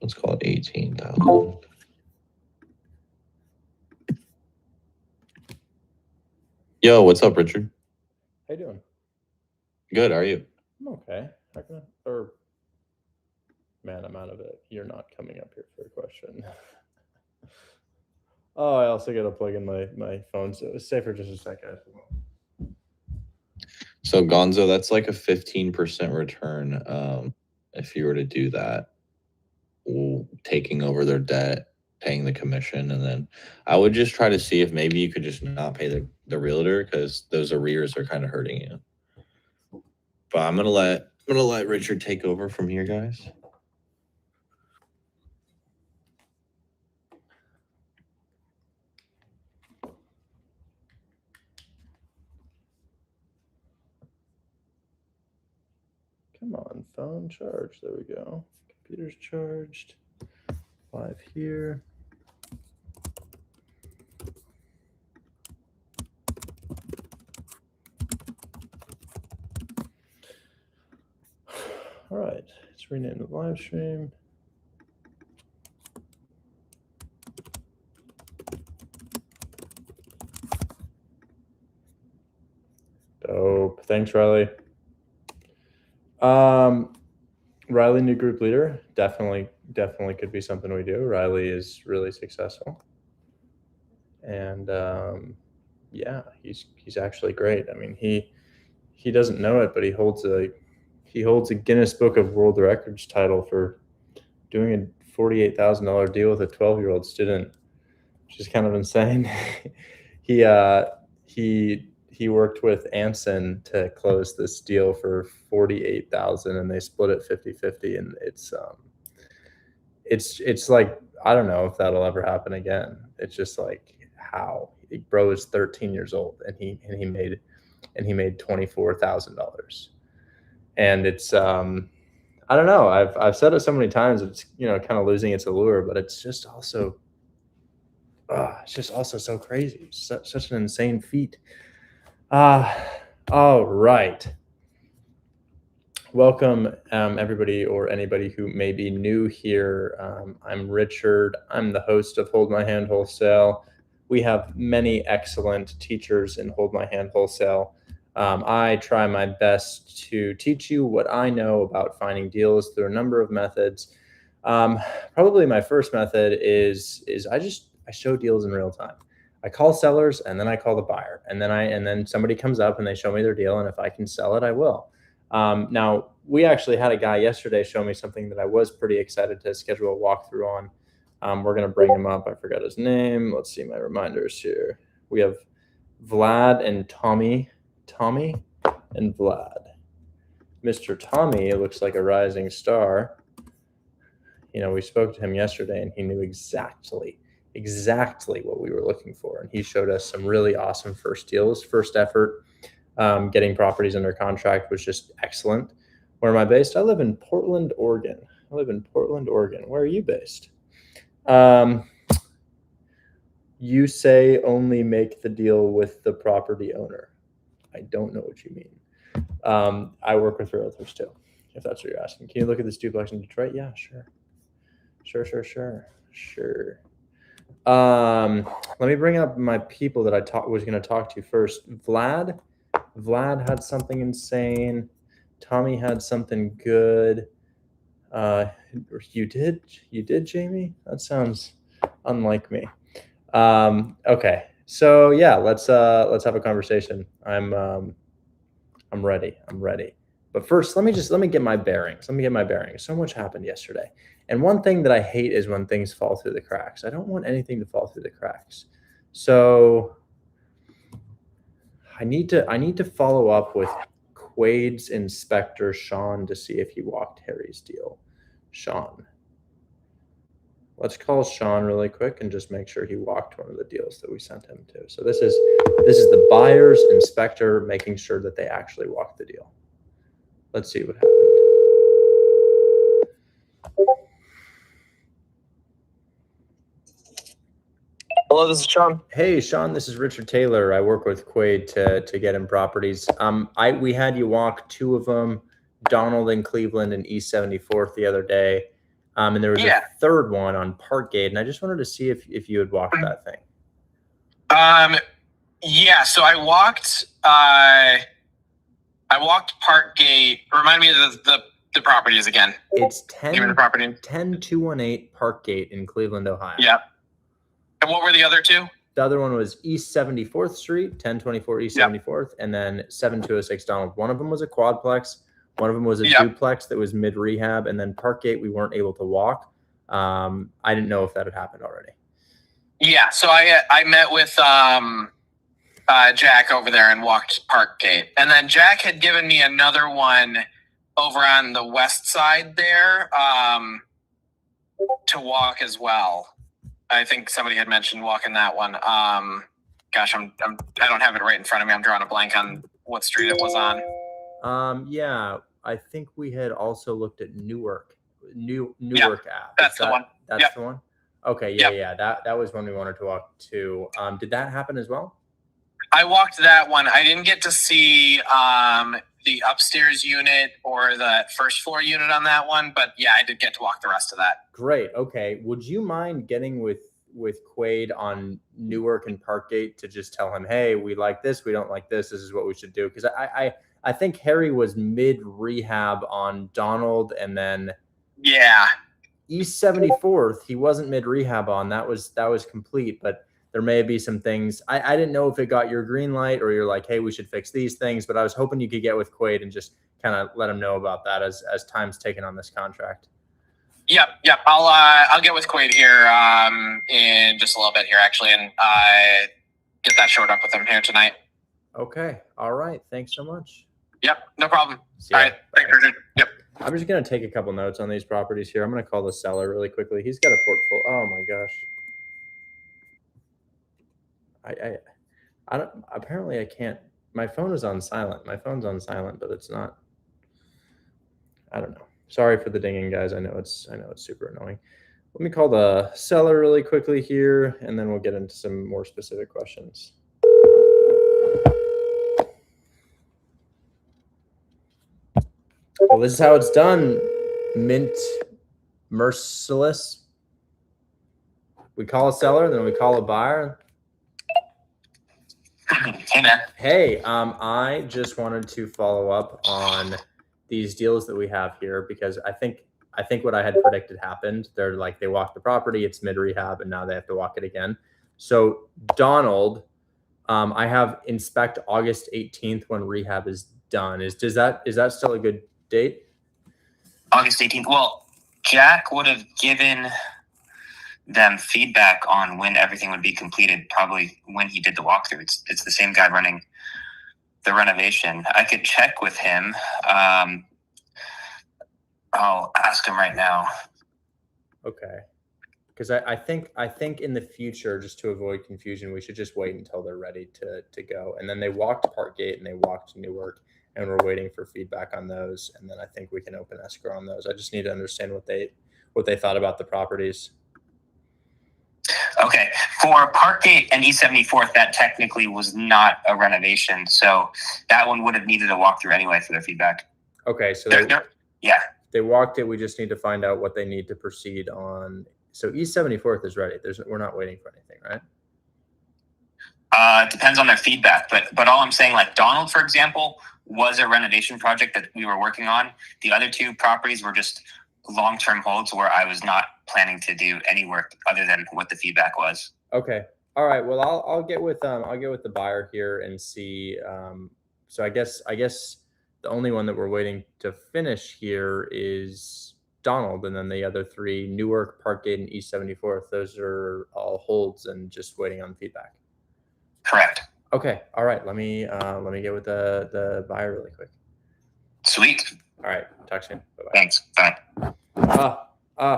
Let's call it 18,000. Yo, what's up, Richard? How you doing? Good. How are you? I'm okay. How can I? Or man, I'm out of it. You're not coming up here for a question. Oh, I also got to plug in my phone, so stay for just a second. So Gonzo, that's like a 15% return. If you were to do that, taking over their debt, paying the commission, and then I would just try to see if maybe you could just not pay the realtor, because those arrears are kind of hurting you. But I'm gonna let Richard take over from here, guys. Come on, phone charge. There we go. Computer's charged. Live here. All right, let's rename the live stream. Dope. Thanks, Riley. Riley, new group leader, definitely could be something we do. Riley is really successful, and yeah, he's actually great. I mean, he doesn't know it, but he holds a Guinness Book of World Records title for doing a $48,000 deal with a 12-year-old student, which is kind of insane. He worked with Anson to close this deal for $48,000, and they split it 50-50. And it's like, I don't know if that'll ever happen again. It's just like, how bro is 13 years old and he made $24,000. And it's I don't know. I've said it so many times. It's kind of losing its allure, but it's just also so crazy. Such an insane feat. All right. Welcome, everybody or anybody who may be new here. I'm Richard. I'm the host of Hold My Hand Wholesale. We have many excellent teachers in Hold My Hand Wholesale. I try my best to teach you what I know about finding deals through a number of methods. Probably my first method is I show deals in real time. I call sellers and then I call the buyer, and then somebody comes up and they show me their deal, and if I can sell it, I will. Now, we actually had a guy yesterday show me something that I was pretty excited to schedule a walkthrough on. We're going to bring him up. I forgot his name. Let's see my reminders here. We have Vlad and Tommy and Vlad. Mr. Tommy looks like a rising star. We spoke to him yesterday, and he knew exactly what we were looking for. And he showed us some really awesome first deals, first effort. Getting properties under contract was just excellent. Where am I based? I live in Portland, Oregon. Where are you based? You say only make the deal with the property owner. I don't know what you mean. I work with realtors too, if that's what you're asking. Can you look at this duplex in Detroit? Yeah, sure. Let me bring up my people that I was going to talk to first. Vlad had something insane. Tommy had something good. You did, Jamie? That sounds unlike me. Okay, so yeah, let's have a conversation. I'm ready. But first, let me get my bearings. So much happened yesterday. And one thing that I hate is when things fall through the cracks. I don't want anything to fall through the cracks. So I need to follow up with Quade's inspector, Sean, to see if he walked Harry's deal. Sean. Let's call Sean really quick and just make sure he walked one of the deals that we sent him to. So this is the buyer's inspector making sure that they actually walked the deal. Let's see what happened. Hello, this is Sean. Hey, Sean, this is Richard Taylor. I work with Quade to get him properties. We had you walk two of them, Donald in Cleveland and East 74th the other day. And there was Yeah. a third one on Parkgate, and I just wanted to see if you had walked that thing. Yeah. So I walked Parkgate. Remind me of the properties again. It's Give me the property. 10218 Parkgate in Cleveland, Ohio. Yeah. And what were the other two? The other one was East 74th Street, 1024 East 74th, and then 7206 Donald. One of them was a quadplex. One of them was a duplex that was mid-rehab. And then Parkgate, we weren't able to walk. I didn't know if that had happened already. Yeah. So I met with Jack over there and walked Parkgate. And then Jack had given me another one over on the west side there to walk as well. I think somebody had mentioned walking that one. Gosh, I don't have it right in front of me. I'm drawing a blank on what street it was on. Yeah, I think we had also looked at Newark Ave. That's the one. That's the one. Okay, yeah. That was one we wanted to walk to. Did that happen as well? I walked that one. I didn't get to see the upstairs unit or the first floor unit on that one, but yeah, I did get to walk the rest of that. Great. Okay. Would you mind getting with Quaid on Newark and Parkgate to just tell him, hey, we like this, we don't like this, this is what we should do? Because I think Harry was mid rehab on Donald, and then East 74th he wasn't mid rehab on. That was complete, but there may be some things. I didn't know if it got your green light or you're like, hey, we should fix these things, but I was hoping you could get with Quaid and just kind of let him know about that as time's taken on this contract. Yep. I'll get with Quaid here in just a little bit here, actually, and get that showed up with him here tonight. Okay. All right. Thanks so much. Yep. No problem. All right. Thanks, Richard. Yep. I'm just going to take a couple notes on these properties here. I'm going to call the seller really quickly. He's got a portfolio. Oh my gosh. I don't, apparently I can't, my phone is on silent. My phone's on silent, but it's not, I don't know. Sorry for the dinging, guys. I know it's super annoying. Let me call the seller really quickly here, and then we'll get into some more specific questions. Well, this is how it's done. Mint Merciless. We call a seller, then we call a buyer. Hey, man. Hey, I just wanted to follow up on these deals that we have here, because I think what I had predicted happened. They're like, they walked the property, it's mid rehab, and now they have to walk it again. So Donald, I have inspect August 18th when rehab is done. Is that still a good date? August 18th. Well, Jack would have given them feedback on when everything would be completed, probably when he did the walkthrough. It's the same guy running the renovation. I could check with him. I'll ask him right now. Okay. Because I think in the future, just to avoid confusion, we should just wait until they're ready to go. And then they walked Parkgate and they walked Newark, and we're waiting for feedback on those. And then I think we can open escrow on those. I just need to understand what they thought about the properties. Okay. For Parkgate and East 74th, that technically was not a renovation. So that one would have needed a walkthrough anyway for their feedback. Okay. So they walked it. We just need to find out what they need to proceed on. So East 74th is ready. We're not waiting for anything, right? It depends on their feedback. But all I'm saying, like Donald, for example, was a renovation project that we were working on. The other two properties were just long-term holds where I was not planning to do any work other than what the feedback was. Okay. All right. Well, I'll get with the buyer here and see. So I guess the only one that we're waiting to finish here is Donald, and then the other three, Newark, Parkgate, and East 74th, those are all holds and just waiting on feedback. Correct. Okay. All right. Let me get with the buyer really quick. Sweet. All right. Talk soon. Bye-bye. Thanks. Bye.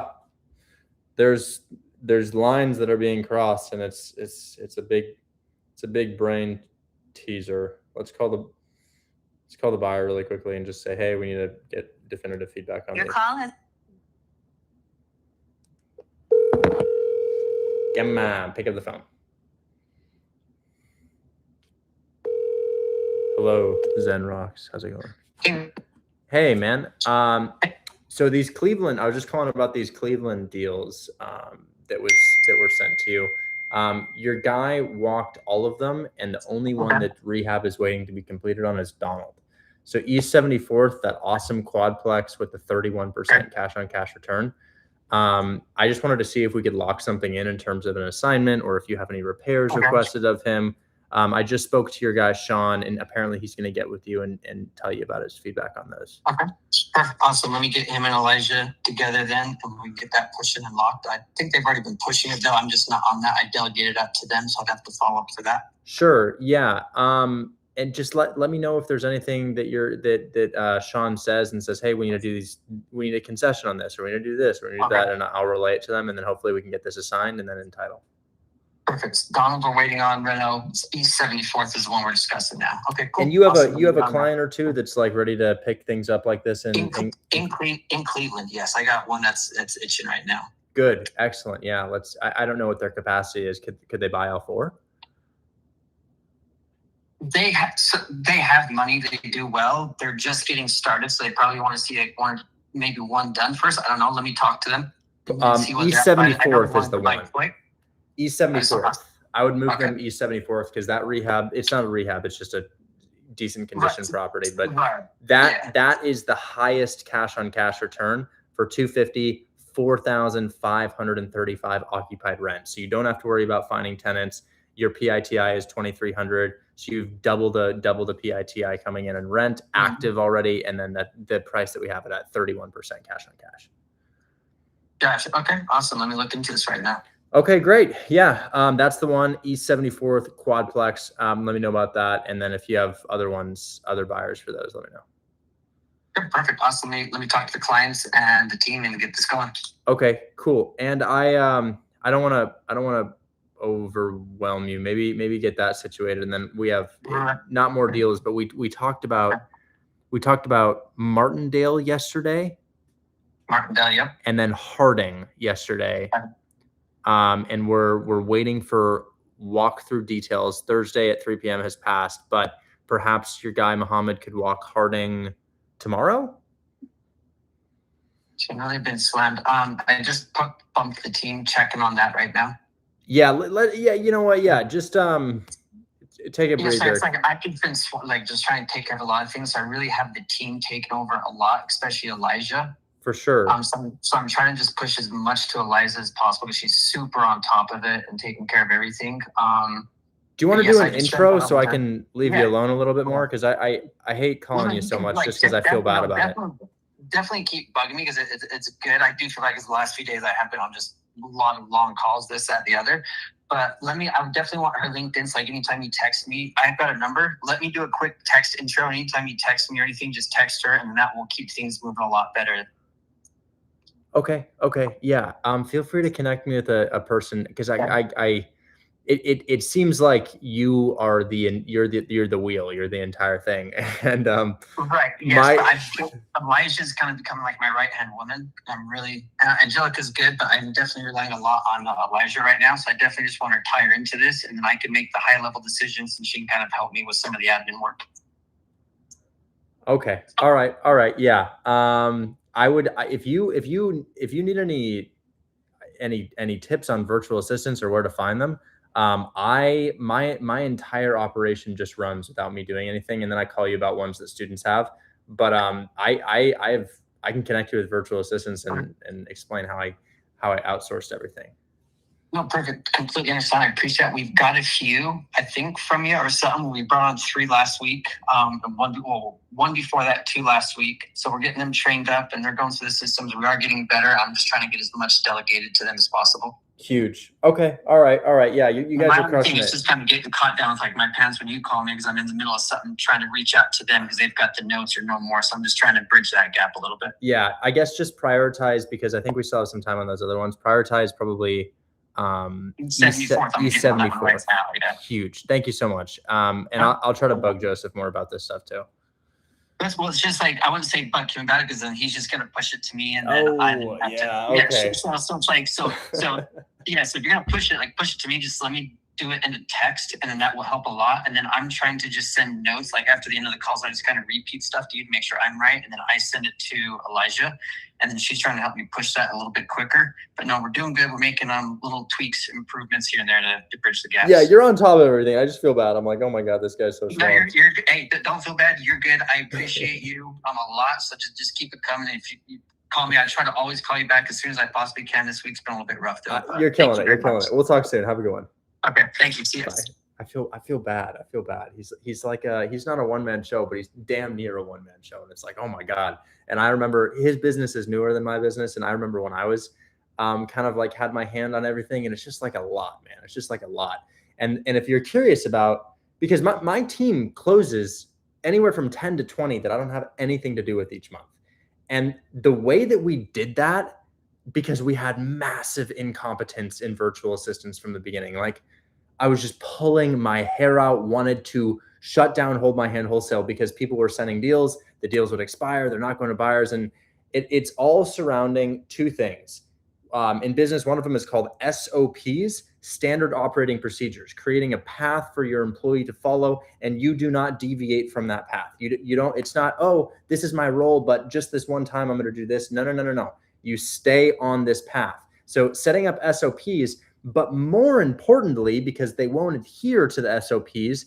There's lines that are being crossed, and it's a big brain teaser. Let's call the buyer really quickly and just say, hey, we need to get definitive feedback on Your this. call has. Come on, pick up the phone. Hello, Zen Rocks. How's it going? Hey, man. So these Cleveland, I was just calling about these Cleveland deals that were sent to you. Your guy walked all of them, and the only one that rehab is waiting to be completed on is Donald. So East 74th, that awesome quadplex with the 31% cash on cash return. I just wanted to see if we could lock something in terms of an assignment, or if you have any repairs requested of him. I just spoke to your guy, Sean, and apparently he's going to get with you and tell you about his feedback on those. Okay, perfect. Awesome. Let me get him and Elijah together then, and we get that pushing and locked. I think they've already been pushing it, though. I'm just not on that. I delegated up to them, so I'll have to follow up for that. Sure. Yeah. And just let me know if there's anything that Sean says and says, hey, we need to do these, we need a concession on this, or we need to do this, or we need to do that, and I'll relay it to them, and then hopefully we can get this assigned and then entitle. Perfect. Donald, we're waiting on Renault. East 74th is the one we're discussing now. Okay, cool. And you have a client or two that's like ready to pick things up like this in Cleveland. Yes, I got one that's itching right now. Good, excellent. Yeah, I don't know what their capacity is. Could they buy all 4? They have money. They do well. They're just getting started, so they probably want to see like maybe one done first. I don't know. Let me talk to them. East 74th is the one. East 74th. I would move them East 74th because that rehab, it's not a rehab, it's just a decent condition property. But that is the highest cash on cash return for 250, 4,535 occupied rent. So you don't have to worry about finding tenants. Your PITI is 2,300. So you've double the PITI coming in and rent active already. And then the price that we have it at 31% cash on cash. Gotcha. Okay. Awesome. Let me look into this right now. Okay, great. Yeah, that's the one, East 74th quadplex. Let me know about that. And then if you have other buyers for those, let me know. Okay, perfect. Awesome. Let me talk to the clients and the team and get this going. Okay, cool. And I don't want to overwhelm you. Maybe get that situated. And then we have not more deals, but we talked about Martindale yesterday. Martindale, yep. And then Harding yesterday. And we're waiting for walkthrough details. Thursday at 3 p.m. has passed, but perhaps your guy Muhammad could walk Harding tomorrow. I know they've been slammed. I just bumped the team checking on that right now. Yeah, yeah. You know what? Yeah, just take a breather. So it's like I've been just trying to take care of a lot of things. So I really have the team taking over a lot, especially Elijah. For sure. So I'm trying to just push as much to Eliza as possible because she's super on top of it and taking care of everything. Do you want to do an intro so I can leave you alone a little bit more? Because I hate calling you so much just because I feel bad about it. Definitely keep bugging me because it's good. I do feel like the last few days I have been on just a lot of long calls, this, that, the other. But I would definitely want her LinkedIn. So like anytime you text me, I've got a number. Let me do a quick text intro. Anytime you text me or anything, just text her, and that will keep things moving a lot better. Okay. Yeah. Feel free to connect me with a person because it seems like you're the wheel, you're the entire thing. And right. Yes, Elijah's kind of becoming like my right hand woman. I'm really Angelica's good, but I'm definitely relying a lot on Elijah right now. So I definitely just want to tie her into this, and then I can make the high level decisions, and she can kind of help me with some of the admin work. Okay. All right. Yeah. I would, if you need any tips on virtual assistants or where to find them, my entire operation just runs without me doing anything, and then I call you about ones that students have. But I can connect you with virtual assistants and explain how I outsourced everything. No, perfect. Completely understand. I appreciate it. We've got a few, I think, from you or something. We brought on 3 last week. One before that, 2 last week. So we're getting them trained up and they're going through the systems. We are getting better. I'm just trying to get as much delegated to them as possible. Huge. Okay. All right. Yeah. You guys are crushing it. It's just kind of getting caught down with like my pants when you call me because I'm in the middle of something trying to reach out to them because they've got the notes or no more. So I'm just trying to bridge that gap a little bit. Yeah. I guess just prioritize because I think we still have some time on those other ones. Prioritize probably East 74th. Right now, yeah. Huge. Thank you so much. And I'll try to bug Joseph more about this stuff too. Well, it's just like I wouldn't say bug him about it because then he's just gonna push it to me, and then okay. So it's like so yeah. So if you're gonna push it to me, just let me do it in a text, and then that will help a lot. And then I'm trying to just send notes, like after the end of the calls, I just kind of repeat stuff to you to make sure I'm right. And then I send it to Elijah, and then she's trying to help me push that a little bit quicker. But no, we're doing good. We're making little tweaks, improvements here and there to bridge the gaps. Yeah, you're on top of everything. I just feel bad. I'm like, oh my God, this guy's so No, strong. hey, don't feel bad. You're good. I appreciate you a lot. So just keep it coming. If you call me, I try to always call you back as soon as I possibly can. This week's been a little bit rough though. You're killing it. You're killing it. We'll talk soon. Have a good one. Okay, thank you. See you. Bye. I feel bad. I feel bad. He's like he's not a one-man show, but he's damn near a one-man show. And it's like, oh my God. And I remember his business is newer than my business. And I remember when I was kind of like had my hand on everything, and it's just like a lot, man. It's just like a lot. And if you're curious about, because my team closes anywhere from 10 to 20 that I don't have anything to do with each month. And the way that we did that, because we had massive incompetence in virtual assistants from the beginning, like I was just pulling my hair out, wanted to shut down Hold My Hand Wholesale because people were sending deals, the deals would expire, they're not going to buyers. And it's all surrounding two things. In business, one of them is called SOPs, standard operating procedures, creating a path for your employee to follow, and you do not deviate from that path. You don't, it's not, oh, this is my role, but just this one time I'm going to do this. No. You stay on this path. So setting up SOPs, but more importantly, because they won't adhere to the SOPs,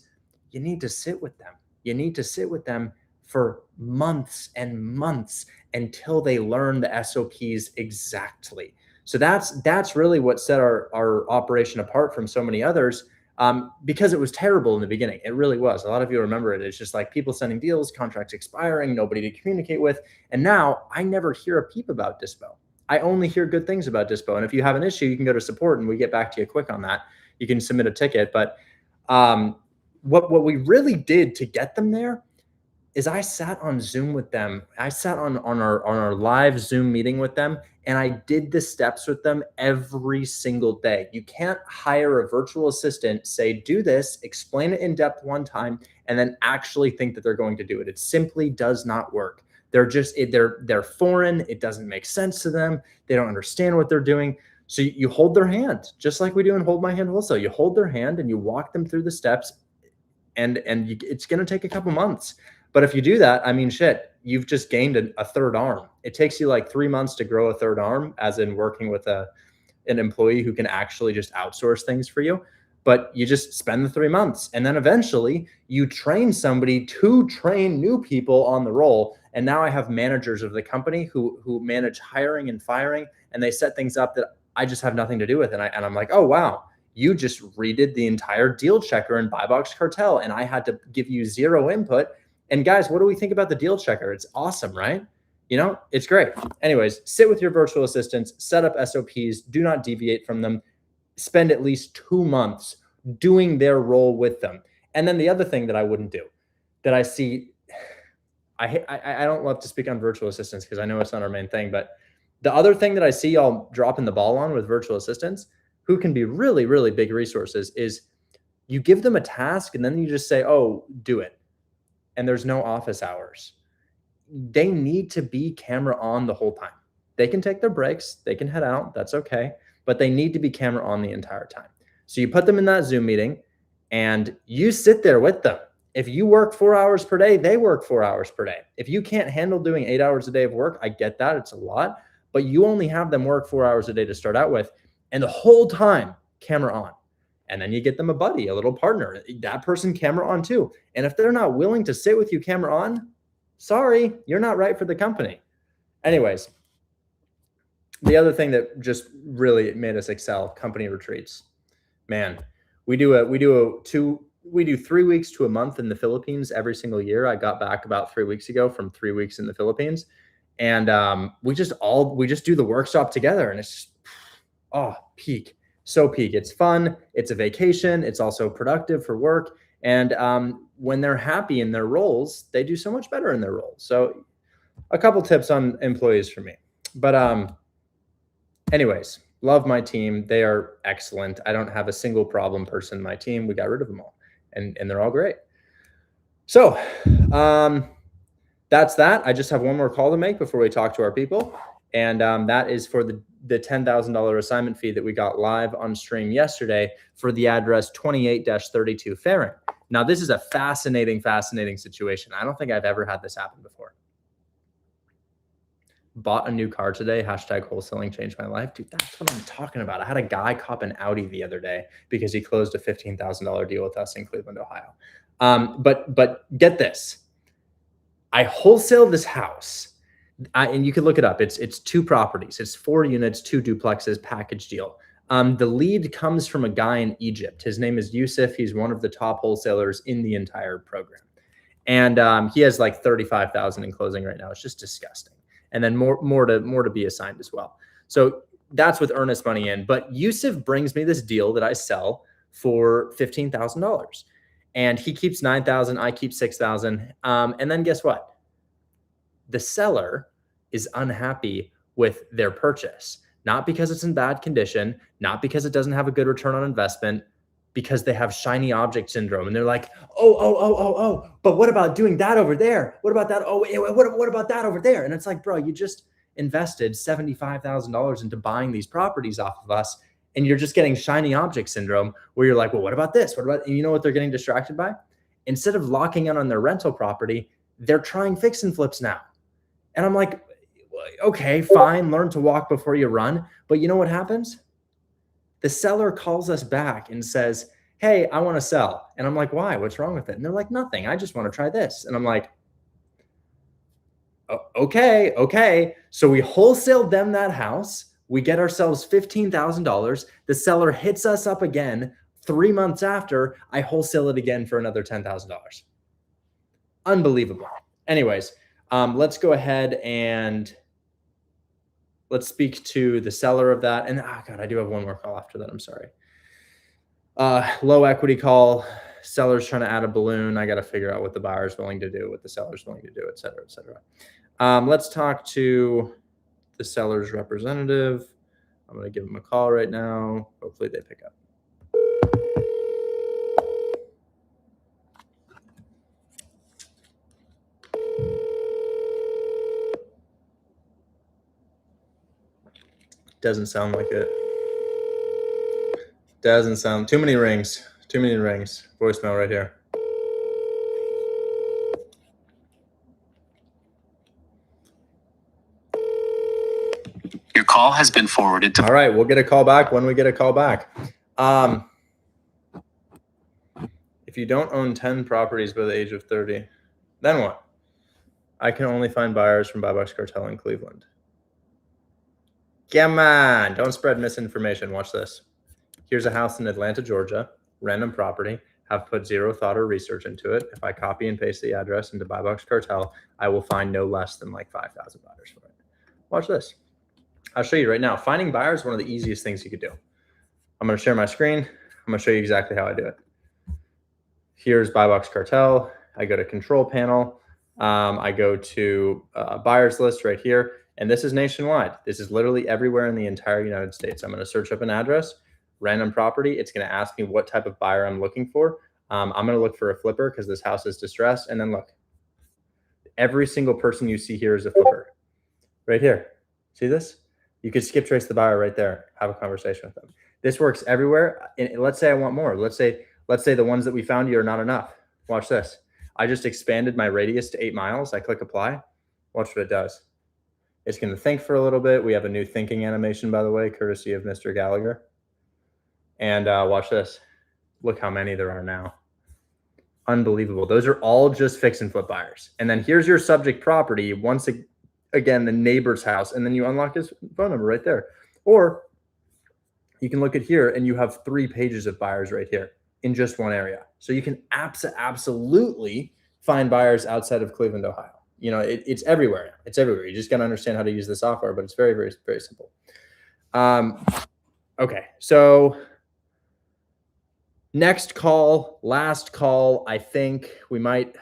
you need to sit with them. You need to sit with them for months and months until they learn the SOPs exactly. So that's really what set our operation apart from so many others, because it was terrible in the beginning. It really was. A lot of you remember it. It's just like people sending deals, contracts expiring, nobody to communicate with. And now I never hear a peep about Dispo. I only hear good things about Dispo. And if you have an issue, you can go to support and we get back to you quick on that. You can submit a ticket. But what we really did to get them there is I sat on Zoom with them. I sat on our live Zoom meeting with them, and I did the steps with them every single day. You can't hire a virtual assistant, say, do this, explain it in depth one time, and then actually think that they're going to do it. It simply does not work. They're foreign. It doesn't make sense to them. They don't understand what they're doing. So you hold their hand, just like we do in Hold My Hand Wholesale. You hold their hand and you walk them through the steps, and it's going to take a couple months. But if you do that, I mean, shit, you've just gained a third arm. It takes you like 3 months to grow a third arm, as in working with an employee who can actually just outsource things for you. But you just spend the 3 months, and then eventually you train somebody to train new people on the role. And now I have managers of the company who manage hiring and firing, and they set things up that I just have nothing to do with. And I'm like, oh, wow, you just redid the entire deal checker and buy box cartel, and I had to give you zero input. And guys, what do we think about the deal checker? It's awesome, right? You know, it's great. Anyways, sit with your virtual assistants, set up SOPs, do not deviate from them, spend at least 2 months doing their role with them. And then the other thing that I wouldn't do, that I see, I don't love to speak on virtual assistants because I know it's not our main thing, but the other thing that I see y'all dropping the ball on with virtual assistants, who can be really, really big resources, is you give them a task and then you just say, oh, do it. And there's no office hours. They need to be camera on the whole time. They can take their breaks, they can head out, that's okay, but they need to be camera on the entire time. So you put them in that Zoom meeting and you sit there with them. If you work 4 hours per day, they work 4 hours per day. If you can't handle doing 8 hours a day of work, I get that, it's a lot, but you only have them work 4 hours a day to start out with, and the whole time, camera on. And then you get them a buddy, a little partner, that person camera on too. And if they're not willing to sit with you camera on, sorry, you're not right for the company. Anyways, the other thing that just really made us excel, company retreats. Man, we do 3 weeks to a month in the Philippines every single year. I got back about 3 weeks ago from 3 weeks in the Philippines. And we just do the workshop together, and it's just, peak. So peak. It's fun. It's a vacation. It's also productive for work. And when they're happy in their roles, they do so much better in their roles. So a couple tips on employees for me. But anyways, love my team. They are excellent. I don't have a single problem person in my team. We got rid of them all, and they're all great. So that's that. I just have one more call to make before we talk to our people. And that is for the $10,000 assignment fee that we got live on stream yesterday for the address 28-32 Farron. Now, this is a fascinating situation. I don't think I've ever had this happen before. Bought a new car today. Hashtag wholesaling changed my life. Dude, that's what I'm talking about. I had a guy cop an Audi the other day because he closed a $15,000 deal with us in Cleveland, Ohio. But get this. I wholesaled this house. And you can look it up. It's 2 properties. It's 4 units, 2 duplexes, package deal. The lead comes from a guy in Egypt. His name is Yusuf. He's one of the top wholesalers in the entire program. And he has like 35,000 in closing right now. It's just disgusting. And then more to be assigned as well. So that's with earnest money in. But Yusuf brings me this deal that I sell for $15,000. And he keeps 9,000, I keep 6,000. And then guess what? The seller is unhappy with their purchase, not because it's in bad condition, not because it doesn't have a good return on investment, because they have shiny object syndrome. And they're like, oh, but what about doing that over there? What about that? Oh, wait, what about that over there? And it's like, bro, you just invested $75,000 into buying these properties off of us. And you're just getting shiny object syndrome where you're like, well, what about this? What about, and you know what they're getting distracted by? Instead of locking in on their rental property, they're trying fix and flips now. And I'm like, okay, fine. Learn to walk before you run. But you know what happens? The seller calls us back and says, hey, I want to sell. And I'm like, why? What's wrong with it? And they're like, nothing. I just want to try this. And I'm like, okay. So we wholesaled them that house. We get ourselves $15,000. The seller hits us up again 3 months after. I wholesale it again for another $10,000. Unbelievable. Anyways, let's go ahead and let's speak to the seller of that. And God, I do have one more call after that. I'm sorry. Low equity call. Seller's trying to add a balloon. I got to figure out what the buyer's willing to do, what the seller's willing to do, et cetera, et cetera. Let's talk to the seller's representative. I'm going to give them a call right now. Hopefully they pick up. Doesn't sound like it. Doesn't sound, too many rings. Voicemail right here. Your call has been forwarded to. All right, we'll get a call back when we get a call back. If you don't own 10 properties by the age of 30, then what? I can only find buyers from Buy Box Cartel in Cleveland. Come on, don't spread misinformation. Watch this. Here's a house in Atlanta, Georgia, random property. Have put zero thought or research into it. If I copy and paste the address into Buy Box Cartel, I will find no less than like 5,000 buyers for it. Watch this. I'll show you right now. Finding buyers is one of the easiest things you could do. I'm going to share my screen. I'm going to show you exactly how I do it. Here's Buy Box Cartel. I go to control panel. I go to buyers list right here. And this is nationwide. This is literally everywhere in the entire United States. I'm going to search up an address, random property. It's going to ask me what type of buyer I'm looking for. I'm going to look for a flipper because this house is distressed. And then look, every single person you see here is a flipper right here. See this? You could skip trace the buyer right there, have a conversation with them. This works everywhere. And let's say I want more. Let's say the ones that we found you are not enough. Watch this. I just expanded my radius to 8 miles. I click apply. Watch what it does. It's going to think for a little bit. We have a new thinking animation, by the way, courtesy of Mr. Gallagher. And watch this. Look how many there are now. Unbelievable. Those are all just fix and flip buyers. And then here's your subject property. Once again, the neighbor's house. And then you unlock his phone number right there. Or you can look at here and you have 3 pages of buyers right here in just one area. So you can absolutely find buyers outside of Cleveland, Ohio. You know, it's everywhere. It's everywhere. You just got to understand how to use the software, but it's very, very, very simple. Okay. So next call, last call, I think we might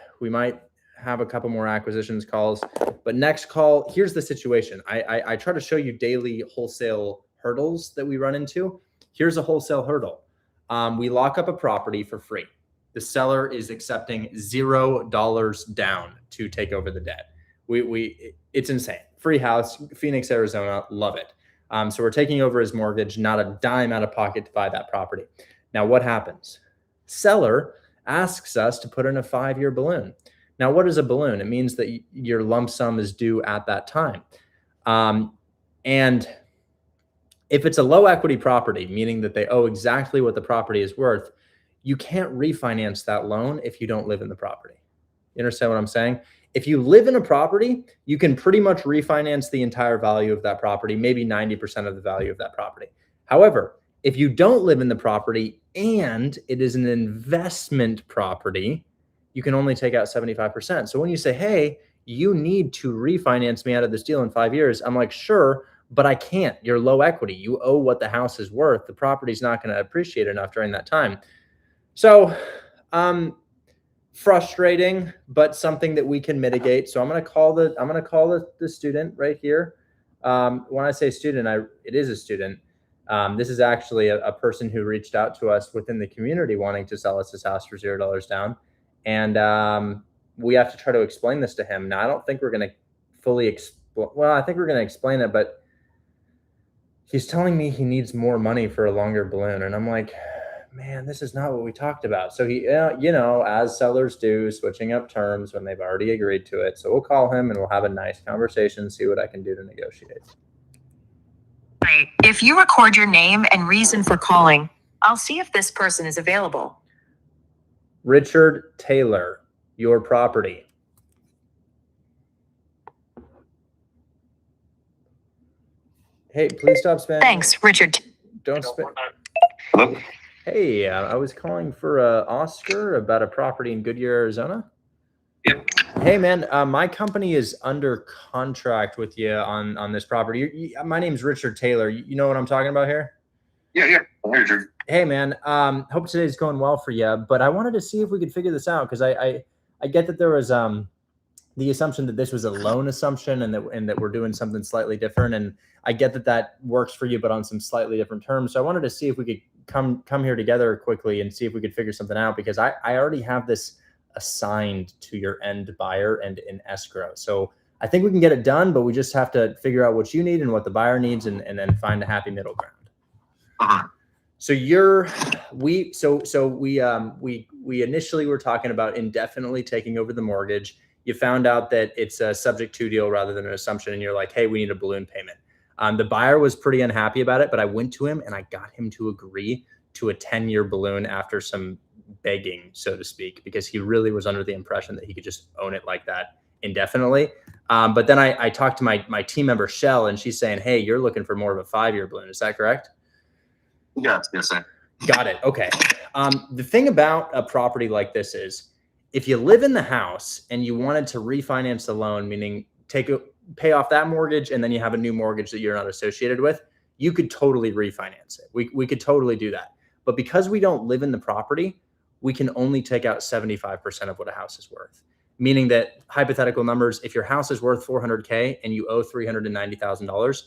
have a couple more acquisitions calls, but next call, here's the situation. I try to show you daily wholesale hurdles that we run into. Here's a wholesale hurdle. We lock up a property for free. The seller is accepting $0 down to take over the debt. It's insane. free house, Phoenix, Arizona, love it. So we're taking over his mortgage, not a dime out of pocket to buy that property. Now, what happens? Seller asks us to put in a 5-year balloon. Now, what is a balloon? It means that your lump sum is due at that time. And if it's a low equity property, meaning that they owe exactly what the property is worth, you can't refinance that loan if you don't live in the property. You understand what I'm saying? If you live in a property, you can pretty much refinance the entire value of that property, maybe 90% of the value of that property. However, if you don't live in the property and it is an investment property, you can only take out 75%. So when you say, hey, you need to refinance me out of this deal in 5 years, I'm like, sure, but I can't. You're low equity. You owe what the house is worth. The property's not going to appreciate enough during that time. So, frustrating, but something that we can mitigate. So I'm going to call the student right here. When I say student, it is a student. This is actually a person who reached out to us within the community wanting to sell us his house for $0 down. And we have to try to explain this to him. Now, I don't think we're going to fully explain. Well, I think we're going to explain it, but he's telling me he needs more money for a longer balloon. And I'm like, man, this is not what we talked about. So he, as sellers do, switching up terms when they've already agreed to it. So we'll call him and we'll have a nice conversation, see what I can do to negotiate. Right. If you record your name and reason for calling, I'll see if this person is available. Richard Taylor, your property. Hey, please stop spamming. Thanks, Richard. Don't spam. Hello? Hey, I was calling for Oscar about a property in Goodyear, Arizona. Yep. Hey, man, my company is under contract with you on this property. My name's Richard Taylor. You know what I'm talking about here? Yeah. Richard. Hey, man, hope today's going well for you, but I wanted to see if we could figure this out because I get that there was the assumption that this was a loan assumption and that we're doing something slightly different, and I get that works for you, but on some slightly different terms. So I wanted to see if we could come here together quickly and see if we could figure something out, because I already have this assigned to your end buyer and in escrow. So I think we can get it done, but we just have to figure out what you need and what the buyer needs, and then find a happy middle ground. Uh-huh. So we initially were talking about indefinitely taking over the mortgage. You found out that it's a subject to deal rather than an assumption, and you're like, hey, we need a balloon payment. The buyer was pretty unhappy about it, but I went to him and I got him to agree to a 10-year balloon after some begging, so to speak, because he really was under the impression that he could just own it like that indefinitely. But then I talked to my team member, Shell, and she's saying, hey, you're looking for more of a 5-year balloon. Is that correct? Yes, sir. Got it. Okay. The thing about a property like this is if you live in the house and you wanted to refinance the loan, meaning pay off that mortgage and then you have a new mortgage that you're not associated with, you could totally refinance it. We could totally do that. But because we don't live in the property, we can only take out 75% of what a house is worth. Meaning that, hypothetical numbers, if your house is worth $400K and you owe $390,000,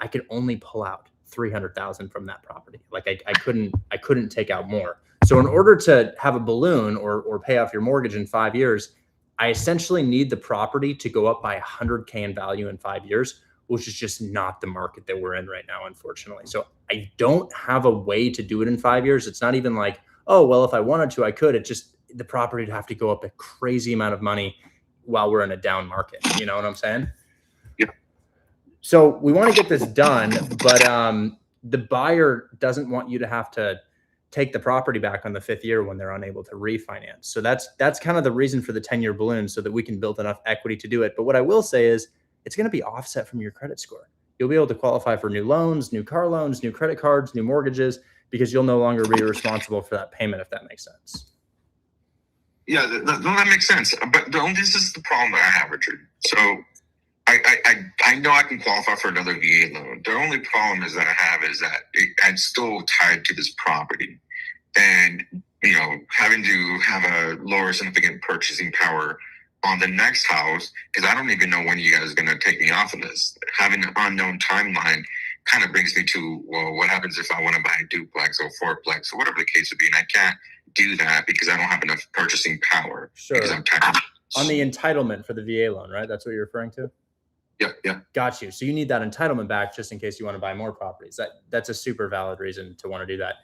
I could only pull out $300,000 from that property. Like I couldn't take out more. So in order to have a balloon or pay off your mortgage in 5 years, I essentially need the property to go up by $100K in value in 5 years, which is just not the market that we're in right now, unfortunately. So I don't have a way to do it in 5 years. It's not even like, oh, well, if I wanted to, I could. It just, the property would have to go up a crazy amount of money while we're in a down market. You know what I'm saying? Yeah. So we want to get this done, but the buyer doesn't want you to have to take the property back on the 5th year when they're unable to refinance. So that's kind of the reason for the 10-year balloon, so that we can build enough equity to do it. But what I will say is it's going to be offset from your credit score. You'll be able to qualify for new loans, new car loans, new credit cards, new mortgages, because you'll no longer be responsible for that payment, if that makes sense. Yeah, that makes sense. But this is the problem that I have, Richard. So I know I can qualify for another VA loan. The only problem is that I have is that I'm still tied to this property, and having to have a lower significant purchasing power on the next house, because I don't even know when you guys are going to take me off of this. Having an unknown timeline kind of brings me to, well, what happens if I want to buy a duplex or fourplex or whatever the case would be, and I can't do that because I don't have enough purchasing power. Sure. Because I'm tied to on the entitlement for the VA loan, right? That's what you're referring to? Yeah. Got you. So you need that entitlement back just in case you want to buy more properties. That's a super valid reason to want to do that.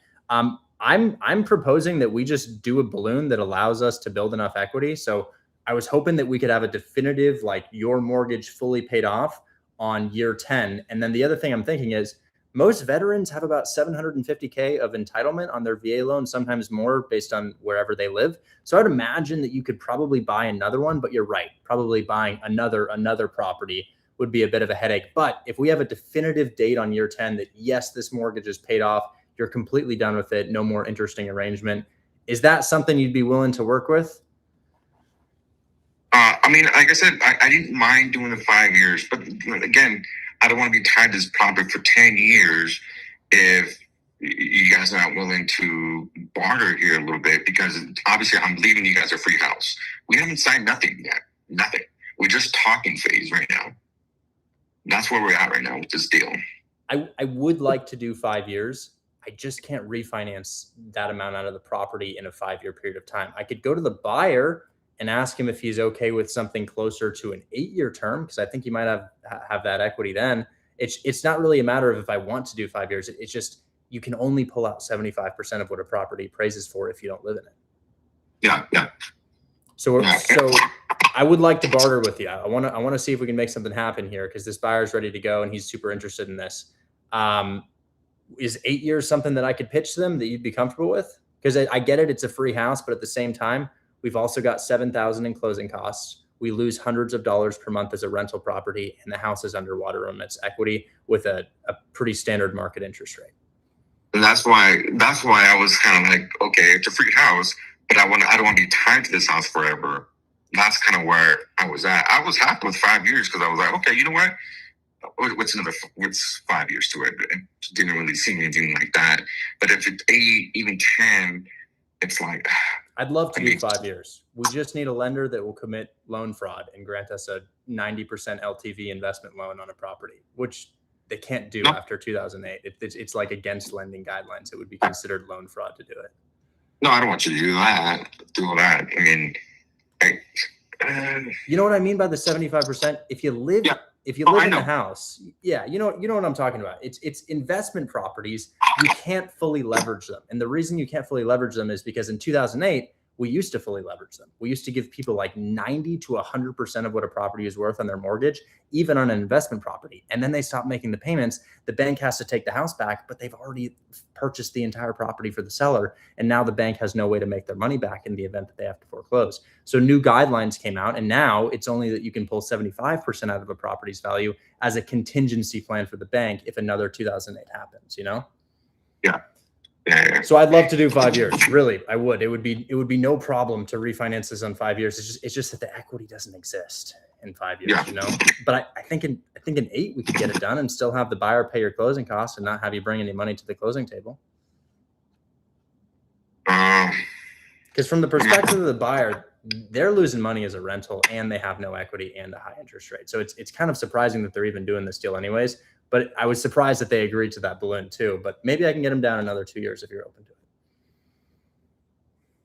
I'm proposing that we just do a balloon that allows us to build enough equity. So I was hoping that we could have a definitive, like your mortgage fully paid off on year 10. And then the other thing I'm thinking is most veterans have about 750K of entitlement on their VA loan, sometimes more based on wherever they live. So I'd imagine that you could probably buy another one, but you're right. Probably buying another property would be a bit of a headache. But if we have a definitive date on year 10 that yes, this mortgage is paid off, you're completely done with it, no more interesting arrangement. Is that something you'd be willing to work with? I mean, like I said, I didn't mind doing the 5 years, but again, I don't want to be tied to this property for 10 years if you guys are not willing to barter here a little bit, because obviously I'm leaving you guys a free house. We haven't signed nothing yet. Nothing. We're just talking phase right now. That's where we're at right now with this deal. I would like to do 5 years. I just can't refinance that amount out of the property in a 5-year period of time. I could go to the buyer and ask him if he's okay with something closer to an 8-year term, because I think he might have that equity then. It's not really a matter of if I want to do 5 years. It's just you can only pull out 75% of what a property appraises for if you don't live in it. Yeah. So I would like to barter with you. I want to see if we can make something happen here, because this buyer's ready to go and he's super interested in this. Is 8 years something that I could pitch to them that you'd be comfortable with? Because I get it, it's a free house, but at the same time, we've also got $7,000 in closing costs. We lose hundreds of dollars per month as a rental property, and the house is underwater on its equity with a pretty standard market interest rate. And that's why I was kind of like, okay, it's a free house, but I don't want to be tied to this house forever. That's kind of where I was at. I was happy with 5 years because I was like, okay, you know what? What's 5 years to it? It didn't really see me anything like that. But if it's 8, even 10, it's like, I'd love to do 5 years. We just need a lender that will commit loan fraud and grant us a 90% LTV investment loan on a property, which they can't do after 2008. It's like against lending guidelines. It would be considered loan fraud to do it. No, I don't want you to do that. I mean, you know what I mean by the 75%? If you live in the house, you know what I'm talking about. It's investment properties. You can't fully leverage them. And the reason you can't fully leverage them is because in 2008, we used to fully leverage them. We used to give people like 90 to 100% of what a property is worth on their mortgage, even on an investment property. And then they stop making the payments. The bank has to take the house back, but they've already purchased the entire property for the seller. And now the bank has no way to make their money back in the event that they have to foreclose. So new guidelines came out, and now it's only that you can pull 75% out of a property's value as a contingency plan for the bank if another 2008 happens, you know? Yeah. So I'd love to do 5 years. Really, I would. It would be no problem to refinance this on 5 years. It's just that the equity doesn't exist in 5 years, you know. But I think in 8 we could get it done and still have the buyer pay your closing costs and not have you bring any money to the closing table. Because from the perspective of the buyer, they're losing money as a rental and they have no equity and a high interest rate. So it's kind of surprising that they're even doing this deal anyways. But I was surprised that they agreed to that balloon too. But maybe I can get them down another 2 years if you're open to it.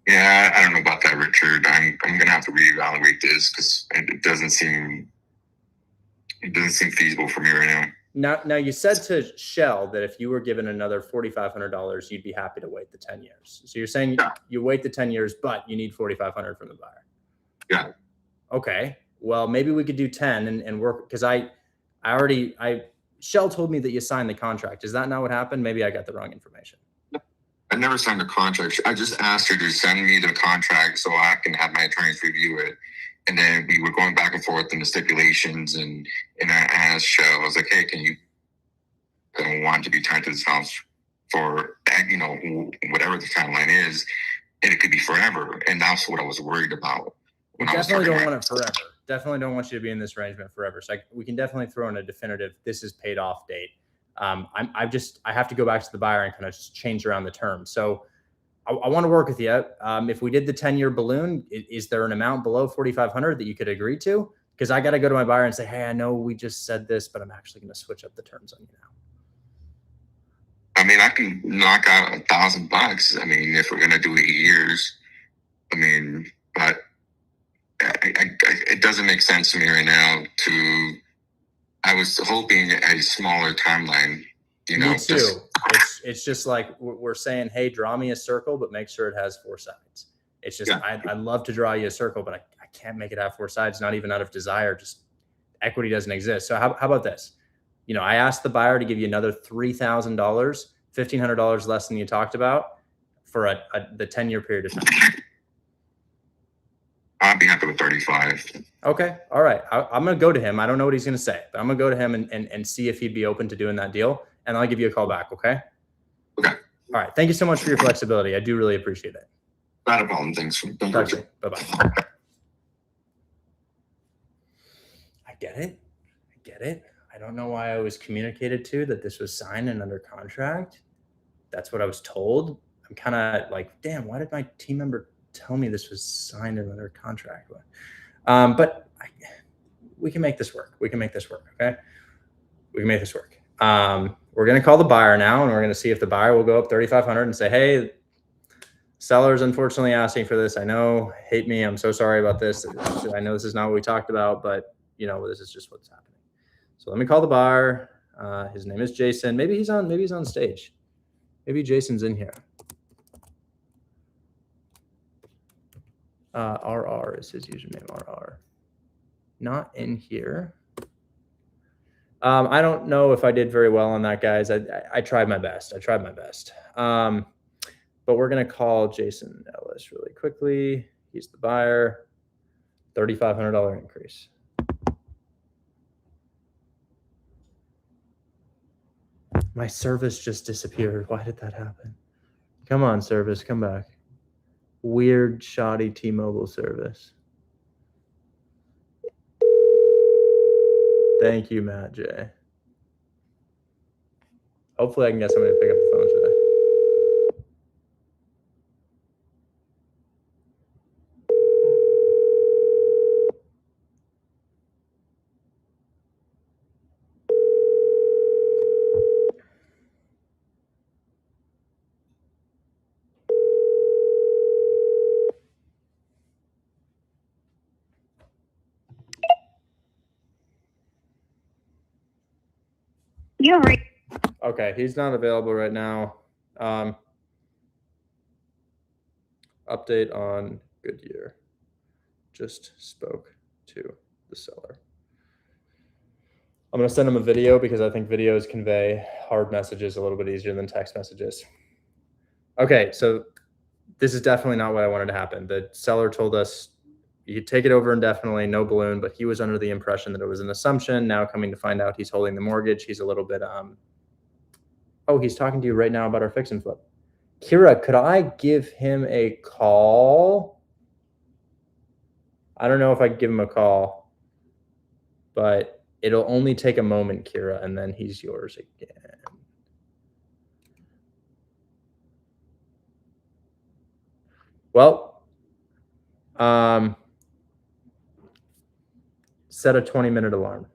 Yeah, I don't know about that, Richard. I'm gonna have to reevaluate this because it doesn't seem feasible for me right now. Now you said to Shell that if you were given another $4,500, you'd be happy to wait the 10 years. So you're saying you wait the 10 years, but you need $4,500 from the buyer. Yeah. Okay. Well, maybe we could do 10 and work, because Shell told me that you signed the contract. Is that not what happened? Maybe I got the wrong information. I never signed the contract. I just asked her to send me the contract so I can have my attorneys review it. And then we were going back and forth in the stipulations. And I asked Shell, I was like, hey, I don't want to be tied to this house for, whatever the timeline is. And it could be forever. And that's what I was worried about. We definitely don't want it forever. Definitely don't want you to be in this arrangement forever. So we can definitely throw in a definitive, this is paid off date. I have to go back to the buyer and kind of just change around the terms. So I want to work with you. If we did the 10-year balloon, is there an amount below 4,500 that you could agree to? Because I got to go to my buyer and say, hey, I know we just said this, but I'm actually going to switch up the terms on you now. I mean, I can knock out $1,000. I mean, if we're going to do 8 years, but it doesn't make sense to me right now to I was hoping a smaller timeline. Me too. It's just like we're saying, hey, draw me a circle, but make sure it has 4 sides. It's just I'd love to draw you a circle, but I can't make it have 4 sides, not even out of desire. Just equity doesn't exist. So how about this? I asked the buyer to give you another $3,000, $1,500 less than you talked about for the 10-year period of time. I'd be happy with 35. Okay. All right. I'm going to go to him. I don't know what he's going to say, but I'm going to go to him and see if he'd be open to doing that deal. And I'll give you a call back. Okay. Okay. All right. Thank you so much for your flexibility. I do really appreciate it. Not a problem. Thanks. Bye-bye. I get it. I don't know why I was communicated to that this was signed and under contract. That's what I was told. I'm kind of like, damn, why did my team member tell me this was signed and under contract? But we can make this work. Okay. We can make this work. We're going to call the buyer now, and we're going to see if the buyer will go up 3,500 and say, hey, seller's unfortunately asking for this. I know, hate me. I'm so sorry about this. I know this is not what we talked about, but this is just what's happening. So let me call the buyer. His name is Jason. Maybe he's on stage. Maybe Jason's in here. RR is his username, RR. Not in here. I don't know if I did very well on that, guys. I tried my best. But we're going to call Jason Ellis really quickly. He's the buyer. $3,500 increase. My service just disappeared. Why did that happen? Come on, service, come back. Weird, shoddy T-Mobile service. Thank you, Matt J. Hopefully I can get somebody to pick up the phone today. Okay, he's not available right now. Update on Goodyear. Just spoke to the seller. I'm going to send him a video because I think videos convey hard messages a little bit easier than text messages. Okay, so this is definitely not what I wanted to happen. The seller told us you could take it over indefinitely, no balloon, but he was under the impression that it was an assumption. Now coming to find out he's holding the mortgage, he's a little bit, oh, he's talking to you right now about our fix and flip. Kira, could I give him a call? I don't know if I could give him a call, but it'll only take a moment, Kira, and then he's yours again. Well, set a 20-minute alarm.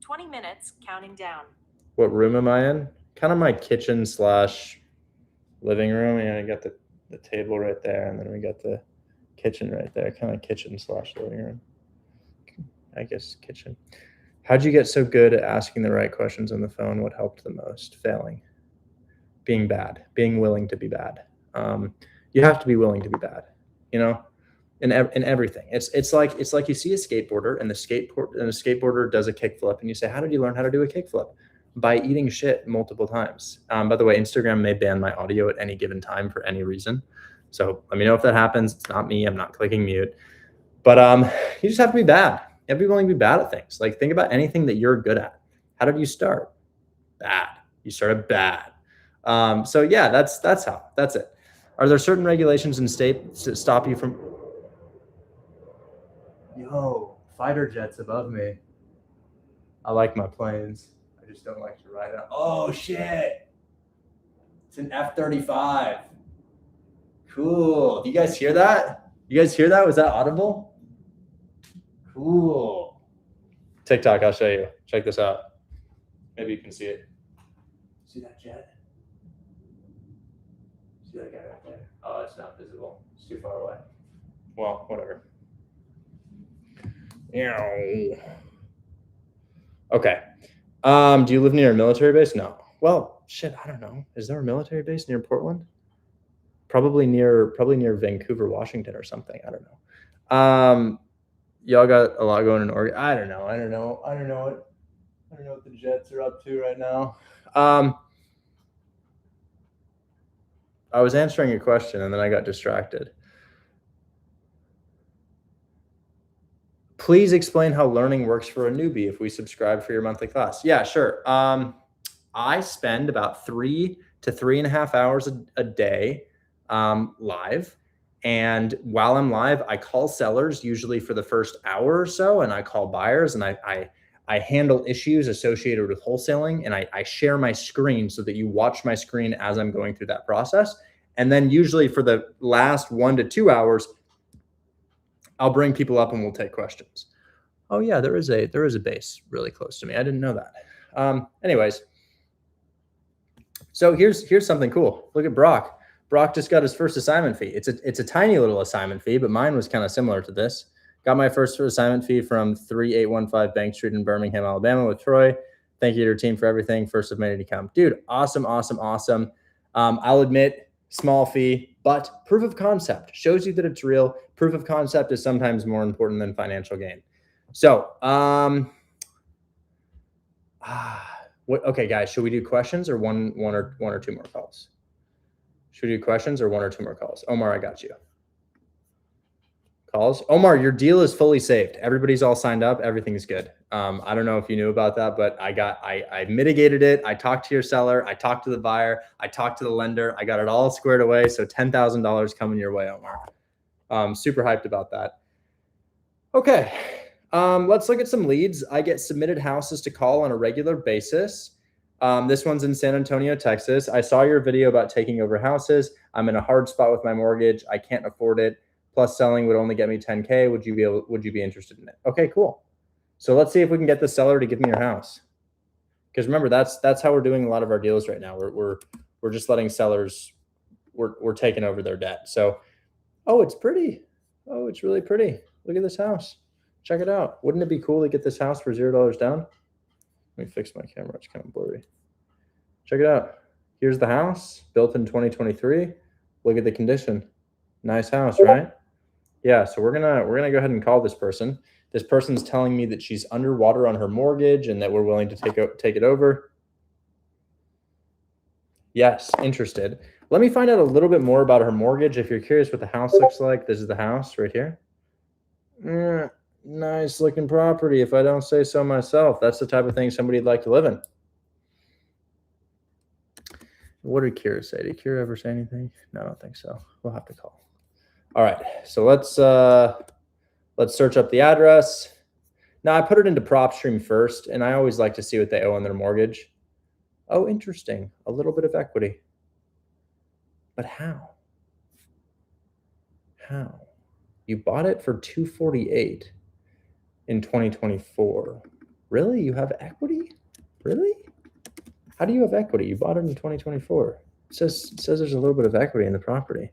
20 minutes, counting down. What room am I in? Kind of my kitchen / living room. Yeah, I got the table right there, and then we got the kitchen right there. Kind of kitchen / living room. I guess kitchen. How'd you get so good at asking the right questions on the phone? What helped the most? Failing. Being bad. Being willing to be bad. You have to be willing to be bad, in everything. It's like you see a skateboarder and the skateboarder does a kickflip, and you say, how did you learn how to do a kickflip? By eating shit multiple times. By the way, Instagram may ban my audio at any given time for any reason. So let me know if that happens. It's not me. I'm not clicking mute. But you just have to be bad. You have to be willing to be bad at things. Like, think about anything that you're good at. How did you start? Bad. You started bad. So yeah, that's it. Are there certain regulations in states that stop you from? Yo, fighter jets above me. I like my planes. I just don't like to ride it. Oh shit! It's an F-35. Cool. Do you guys hear that? Was that audible? Cool. TikTok, I'll show you. Check this out. Maybe you can see it. See that jet? See that guy right there? Oh, it's not visible. It's too far away. Well, whatever. Okay. Do you live near a military base? No. Well, shit, I don't know. Is there a military base near Portland? Probably near Vancouver, Washington or something. I don't know. Y'all got a lot going in Oregon. I don't know what the Jets are up to right now. I was answering a question and then I got distracted. Please explain how learning works for a newbie if we subscribe for your monthly class. Yeah, sure. I spend about 3 to 3.5 hours a day live. And while I'm live, I call sellers usually for the first hour or so, and I call buyers, and I handle issues associated with wholesaling, and I share my screen so that you watch my screen as I'm going through that process. And then usually for the last 1 to 2 hours, I'll bring people up and we'll take questions. Oh yeah, there is a base really close to me. I didn't know that. Anyways, so here's something cool. Look at Brock. Brock just got his first assignment fee. It's a tiny little assignment fee, but mine was kind of similar to this. Got my first assignment fee from 3815 Bank Street in Birmingham, Alabama with Troy. Thank you to your team for everything. First of many to come. Dude, awesome. I'll admit, small fee, but proof of concept shows you that it's real. Proof of concept is sometimes more important than financial gain. So, okay, guys, should we do questions or one or two more calls? Should we do questions or 1 or 2 more calls? Omar, I got you. Calls. Omar, your deal is fully saved. Everybody's all signed up. Everything's good. I don't know if you knew about that, but I mitigated it. I talked to your seller. I talked to the buyer. I talked to the lender. I got it all squared away. So $10,000 coming your way, Omar. Super hyped about that. Okay. Let's look at some leads. I get submitted houses to call on a regular basis. This one's in San Antonio, Texas. I saw your video about taking over houses. I'm in a hard spot with my mortgage. I can't afford it. Plus selling would only get me 10K. Would you be interested in it? Okay, cool. So let's see if we can get the seller to give me your house. Because remember, that's how we're doing a lot of our deals right now. We're just letting sellers, we're taking over their debt. So, oh, it's pretty. Oh, it's really pretty. Look at this house. Check it out. Wouldn't it be cool to get this house for $0 down? Let me fix my camera. It's kind of blurry. Check it out. Here's the house, built in 2023. Look at the condition. Nice house, right? Yeah, so we're gonna go ahead and call this person. This person's telling me that she's underwater on her mortgage and that we're willing to take it over. Yes, interested. Let me find out a little bit more about her mortgage. If you're curious what the house looks like, this is the house right here. Nice looking property, if I don't say so myself. That's the type of thing somebody'd like to live in. What did Kira say? Did Kira ever say anything? No, I don't think so. We'll have to call. All right, so let's search up the address. Now I put it into PropStream first, and I always like to see what they owe on their mortgage. Oh, interesting. A little bit of equity. But how? How? You bought it for $248 in 2024. Really? You have equity? Really? How do you have equity? You bought it in 2024. It says there's a little bit of equity in the property.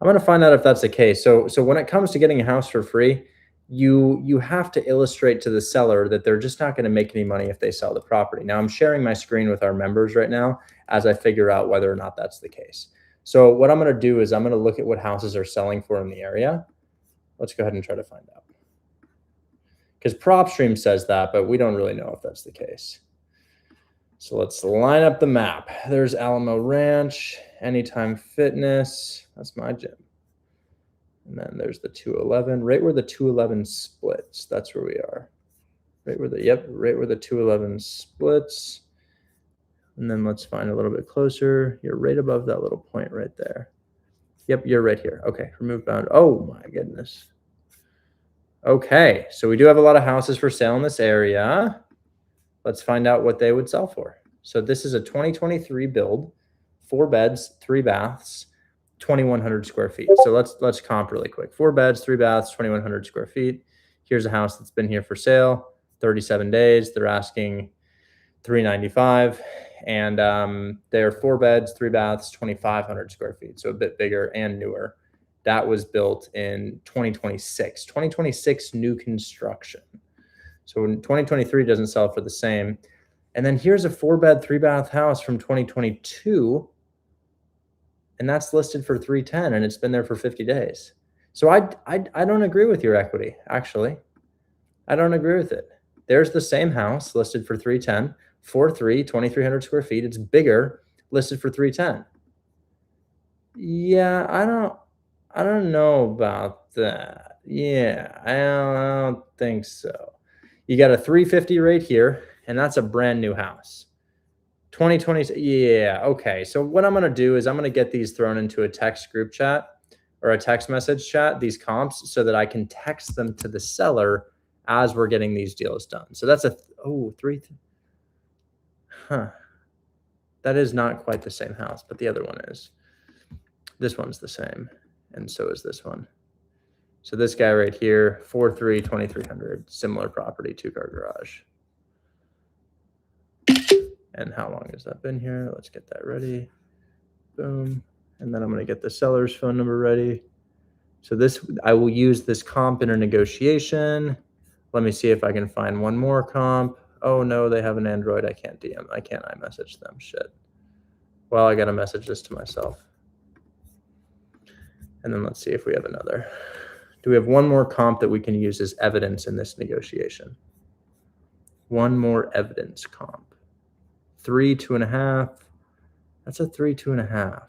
I'm going to find out if that's the case. So when it comes to getting a house for free, you have to illustrate to the seller that they're just not going to make any money if they sell the property. Now I'm sharing my screen with our members right now as I figure out whether or not that's the case. So what I'm going to do is I'm going to look at what houses are selling for in the area. Let's go ahead and try to find out. Because PropStream says that, but we don't really know if that's the case. So let's line up the map. There's Alamo Ranch, Anytime Fitness. That's my gym. And then there's the 211, right where the 211 splits. That's where we are. Right where the 211 splits. And then let's find a little bit closer. You're right above that little point right there. Yep, you're right here. Okay, remove bound. Oh my goodness. Okay, so we do have a lot of houses for sale in this area. Let's find out what they would sell for. So this is a 2023 build, 4 beds, 3 baths, 2,100 square feet. So let's comp really quick. 4 beds, 3 baths, 2,100 square feet. Here's a house that's been here for sale, 37 days. They're asking $395, and they're 4 beds, 3 baths, 2,500 square feet. So a bit bigger and newer. that was built in 2026 new construction. So in 2023 doesn't sell for the same. And then here's a 4-bed, 3-bath house from 2022. And that's listed for 310 and it's been there for 50 days. So I don't agree with your equity, actually. I don't agree with it. There's the same house listed for 310, 4.3, 2,300 square feet. It's bigger, listed for 310. Yeah, I don't know about that. Yeah, I don't think so. You got a 350 right here, and that's a brand new house. 2020, yeah, okay. So what I'm gonna do is I'm gonna get these thrown into a text group chat or a text message chat, these comps, so that I can text them to the seller as we're getting these deals done. So that's that is not quite the same house, but the other one is. This one's the same, and so is this one. So this guy right here, 4.3, 2,300, similar property, 2-car garage. And how long has that been here? Let's get that ready. Boom. And then I'm going to get the seller's phone number ready. So this, I will use this comp in a negotiation. Let me see if I can find one more comp. Oh no, they have an Android. I can't DM. I can't iMessage them. Shit. Well, I got to message this to myself. And then let's see if we have another. Do we have one more comp that we can use as evidence in this negotiation? One more evidence comp. 3, 2.5. That's a 3, 2.5.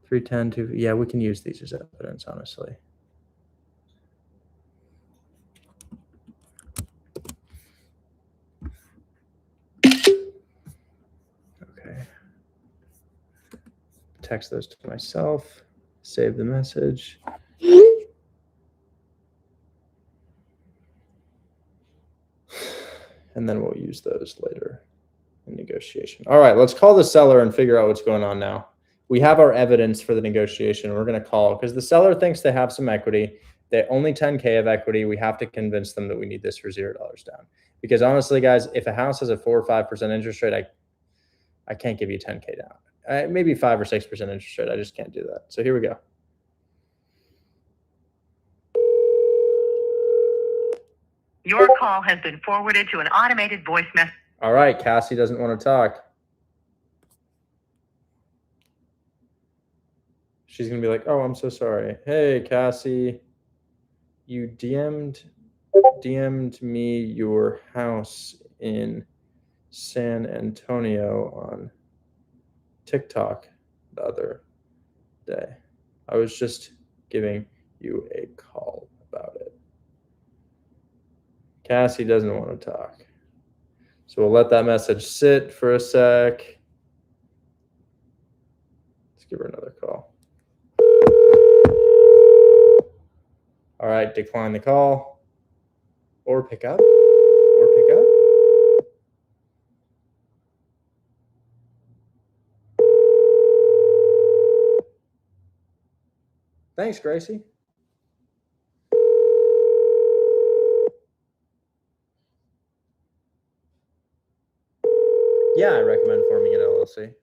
310, 2. Yeah, we can use these as evidence, honestly. Okay. Text those to myself. Save the message. And then we'll use those later in negotiation. All right, let's call the seller and figure out what's going on now. We have our evidence for the negotiation. We're going to call because the seller thinks they have some equity. They only 10K of equity. We have to convince them that we need this for $0 down. Because honestly, guys, if a house has a 4 or 5% interest rate, I can't give you 10K down. Maybe 5 or 6% interest rate. I just can't do that. So here we go. Your call has been forwarded to an automated voice message. All right, Cassie doesn't want to talk. She's going to be like, oh, I'm so sorry. Hey, Cassie, you DM'd me your house in San Antonio on TikTok the other day. I was just giving you a call about it. Cassie doesn't want to talk. So we'll let that message sit for a sec. Let's give her another call. All right, decline the call. Or pick up. Thanks, Gracie. Yeah, I recommend forming an LLC.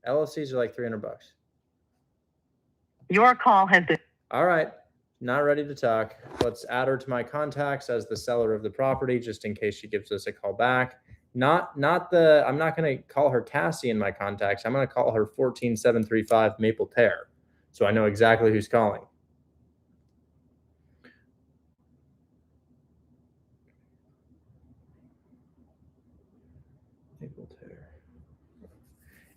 LLCs are like $300. Your call has been. All right, not ready to talk. Let's add her to my contacts as the seller of the property, just in case she gives us a call back. I'm not going to call her Cassie in my contacts. I'm going to call her 14735 Maple Pear, so I know exactly who's calling.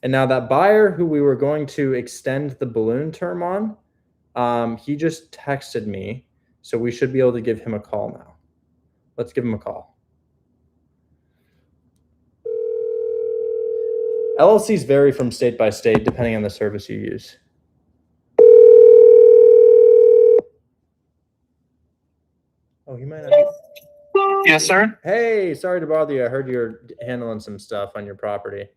And now that buyer who we were going to extend the balloon term on, he just texted me, so we should be able to give him a call now. Let's give him a call. LLCs vary from state by state depending on the service you use. Oh, he might not be. Yes, sir. Hey, sorry to bother you. I heard you're handling some stuff on your property.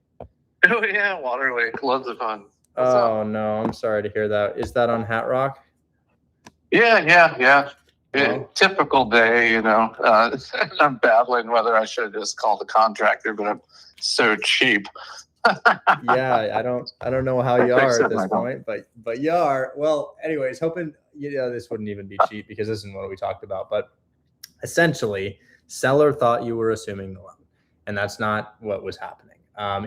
Oh yeah, Water Lake, loads of fun. Oh no, I'm sorry to hear that. Is that on Hat Rock? Yeah. Oh. Typical day, you know. I'm battling whether I should have just called the contractor, but I'm so cheap. Yeah, I don't know how you Fix are it, at this Michael. point, but you are. Well, anyways, hoping this wouldn't even be cheap because this isn't what we talked about. But essentially, seller thought you were assuming the loan, and that's not what was happening.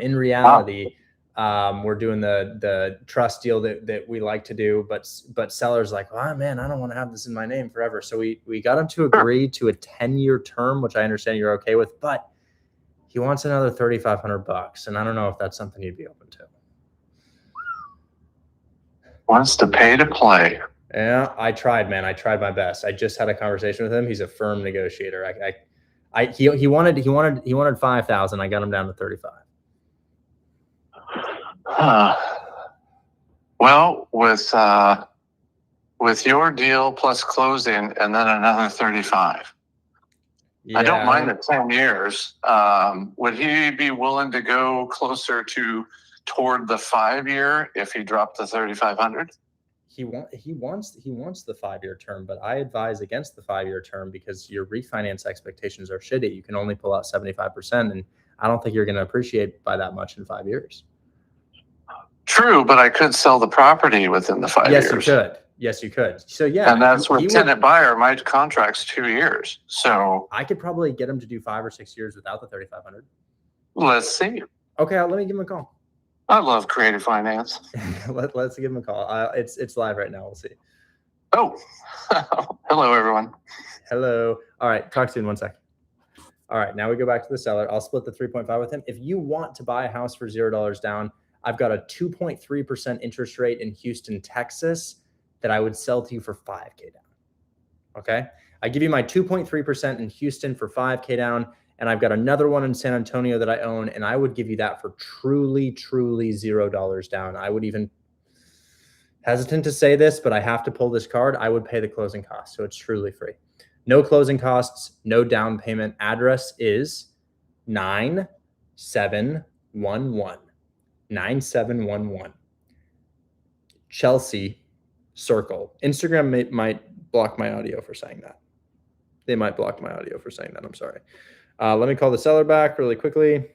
In reality, we're doing the trust deal that we like to do, but seller's like, oh man, I don't want to have this in my name forever. So we got him to agree to a 10-year term, which I understand you're okay with, but he wants another $3,500, and I don't know if that's something you'd be open to. Wants to pay to play. Yeah, I tried, man. I tried my best. I just had a conversation with him. He's a firm negotiator. He wanted 5,000. I got him down to 35. Well, with your deal plus closing and then another 35. Yeah, I don't mind the 10 years. Would he be willing to go closer toward the 5-year if he dropped the 3,500? He wants the 5-year term, but I advise against the 5-year term because your refinance expectations are shitty. You can only pull out 75%, and I don't think you're going to appreciate by that much in 5 years. True, but I could sell the property within the 5 years. Yes, you could. Yes, you could. So yeah, and that's with tenant buyer. My contract's 2 years, so I could probably get him to do 5 or 6 years without the 3,500. Let's see. Okay, let me give him a call. I love creative finance. Let's give him a call. It's live right now. We'll see. Oh, hello everyone. Hello. All right, talk soon. 1 sec. All right, now we go back to the seller. I'll split the 3.5 with him. If you want to buy a house for $0 down, I've got a 2.3% interest rate in Houston, Texas, that I would sell to you for $5K down. Okay, I give you my 2.3% in Houston for $5K down, and I've got another one in San Antonio that I own, and I would give you that for truly $0 down. I would even, hesitant to say this, but I have to pull this card. I would pay the closing costs, so it's truly free. No closing costs, no down payment. Address is 9711. 9711. Chelsea Circle. Instagram might block my audio for saying that. They might block my audio for saying that. I'm sorry. Let me call the seller back really quickly.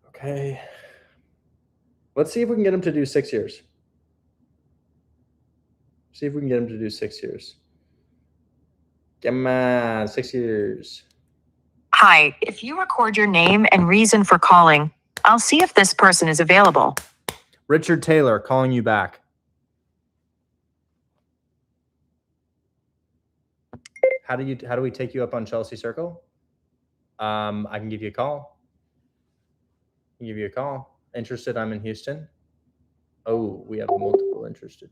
Okay. Let's see if we can get him to do 6 years. See if we can get him to do 6 years. Come on, 6 years. Hi, if you record your name and reason for calling, I'll see if this person is available. Richard Taylor calling you back. How do we take you up on Chelsea Circle? I can give you a call. Interested? I'm in Houston. Oh, we have multiple interested.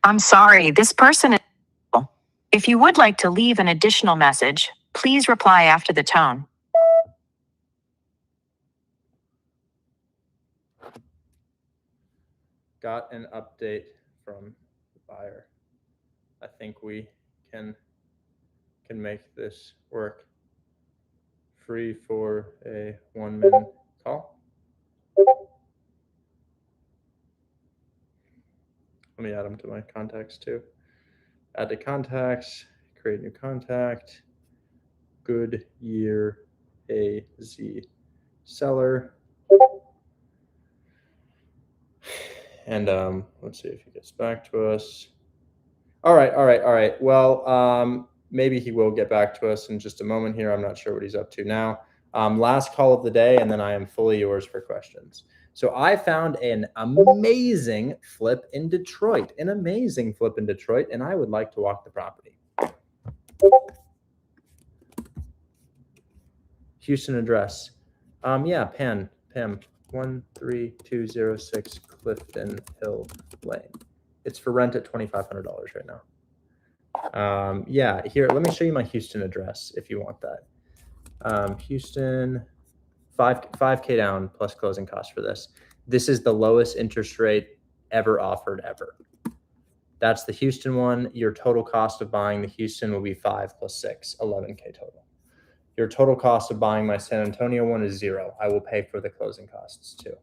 I'm sorry, this person is. If you would like to leave an additional message, please reply after the tone. Got an update from the buyer. I think we can make this work. Free for a 1-minute call. Let me add them to my contacts too. Add to contacts, create new contact. Goodyear AZ seller. And let's see if he gets back to us. All right. Well, maybe he will get back to us in just a moment here. I'm not sure what he's up to now. Last call of the day, and then I am fully yours for questions. So I found an amazing flip in Detroit, and I would like to walk the property. Houston address. Yeah, Pam, 13206 Clifton Hill Lane. It's for rent at $2,500 right now. Yeah, here, let me show you my Houston address if you want that. Houston, 5K down plus closing costs for this. This is the lowest interest rate ever offered ever. That's the Houston one. Your total cost of buying the Houston will be 5 plus 6, 11K total. Your total cost of buying my San Antonio one is 0. I will pay for the closing costs too.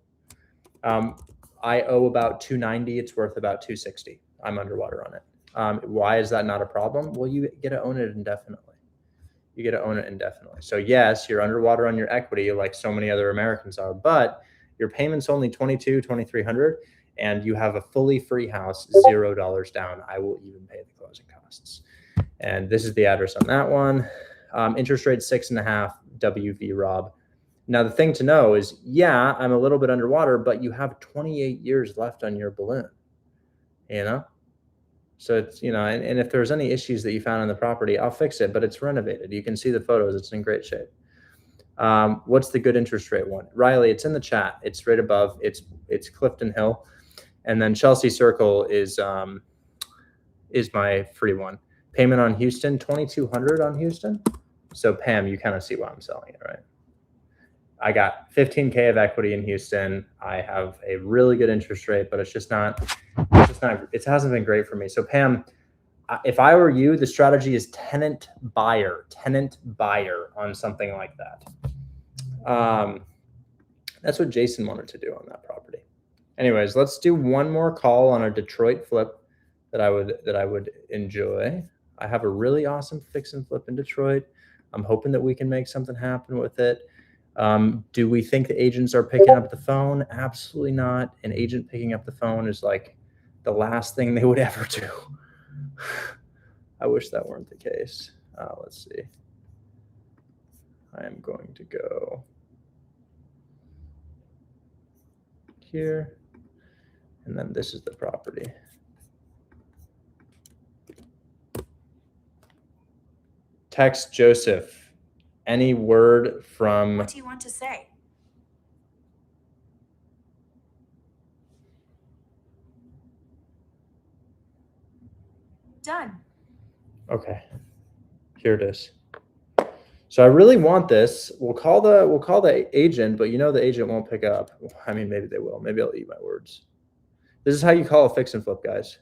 I owe about 290. It's worth about 260. I'm underwater on it. Why is that not a problem? Well, you get to own it indefinitely. You get to own it indefinitely. So yes, you're underwater on your equity like so many other Americans are, but your payment's only $2,300 and you have a fully free house, $0 down. I will even pay the closing costs. And this is the address on that one. Interest rate 6.5, WV Rob. Now, the thing to know is, yeah, I'm a little bit underwater, but you have 28 years left on your balloon, you know? So it's, you know, and if there's any issues that you found on the property, I'll fix it, but it's renovated. You can see the photos. It's in great shape. What's the good interest rate one? Riley, it's in the chat. It's right above. It's Clifton Hill. And then Chelsea Circle is my free one. Payment on Houston, $2,200 on Houston. So Pam, you kind of see why I'm selling it, right? I got 15K of equity in Houston. I have a really good interest rate, but it hasn't been great for me. So Pam, if I were you, the strategy is tenant buyer on something like that. That's what Jason wanted to do on that property. Anyways, let's do one more call on a Detroit flip that I would enjoy. I have a really awesome fix and flip in Detroit. I'm hoping that we can make something happen with it. Do we think the agents are picking up the phone? Absolutely not. An agent picking up the phone is like the last thing they would ever do. I wish that weren't the case. Let's see. I am going to go here, and then this is the property. Text Joseph. Any word from... What do you want to say? Done. Okay. Here it is. So I really want this. We'll call the agent, but you know the agent won't pick up. I mean, maybe they will. Maybe I'll eat my words. This is how you call a fix and flip, guys.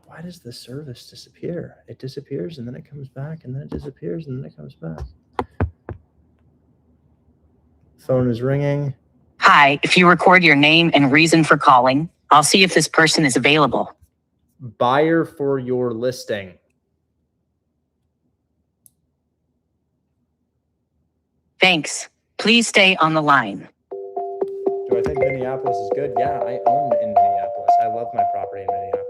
Why does the service disappear? It disappears and then it comes back and then it disappears and then it comes back. Phone is ringing. Hi, if you record your name and reason for calling, I'll see if this person is available. Buyer for your listing. Thanks. Please stay on the line. Do I think Minneapolis is good? Yeah, I own in Minneapolis. I love my property in Minneapolis.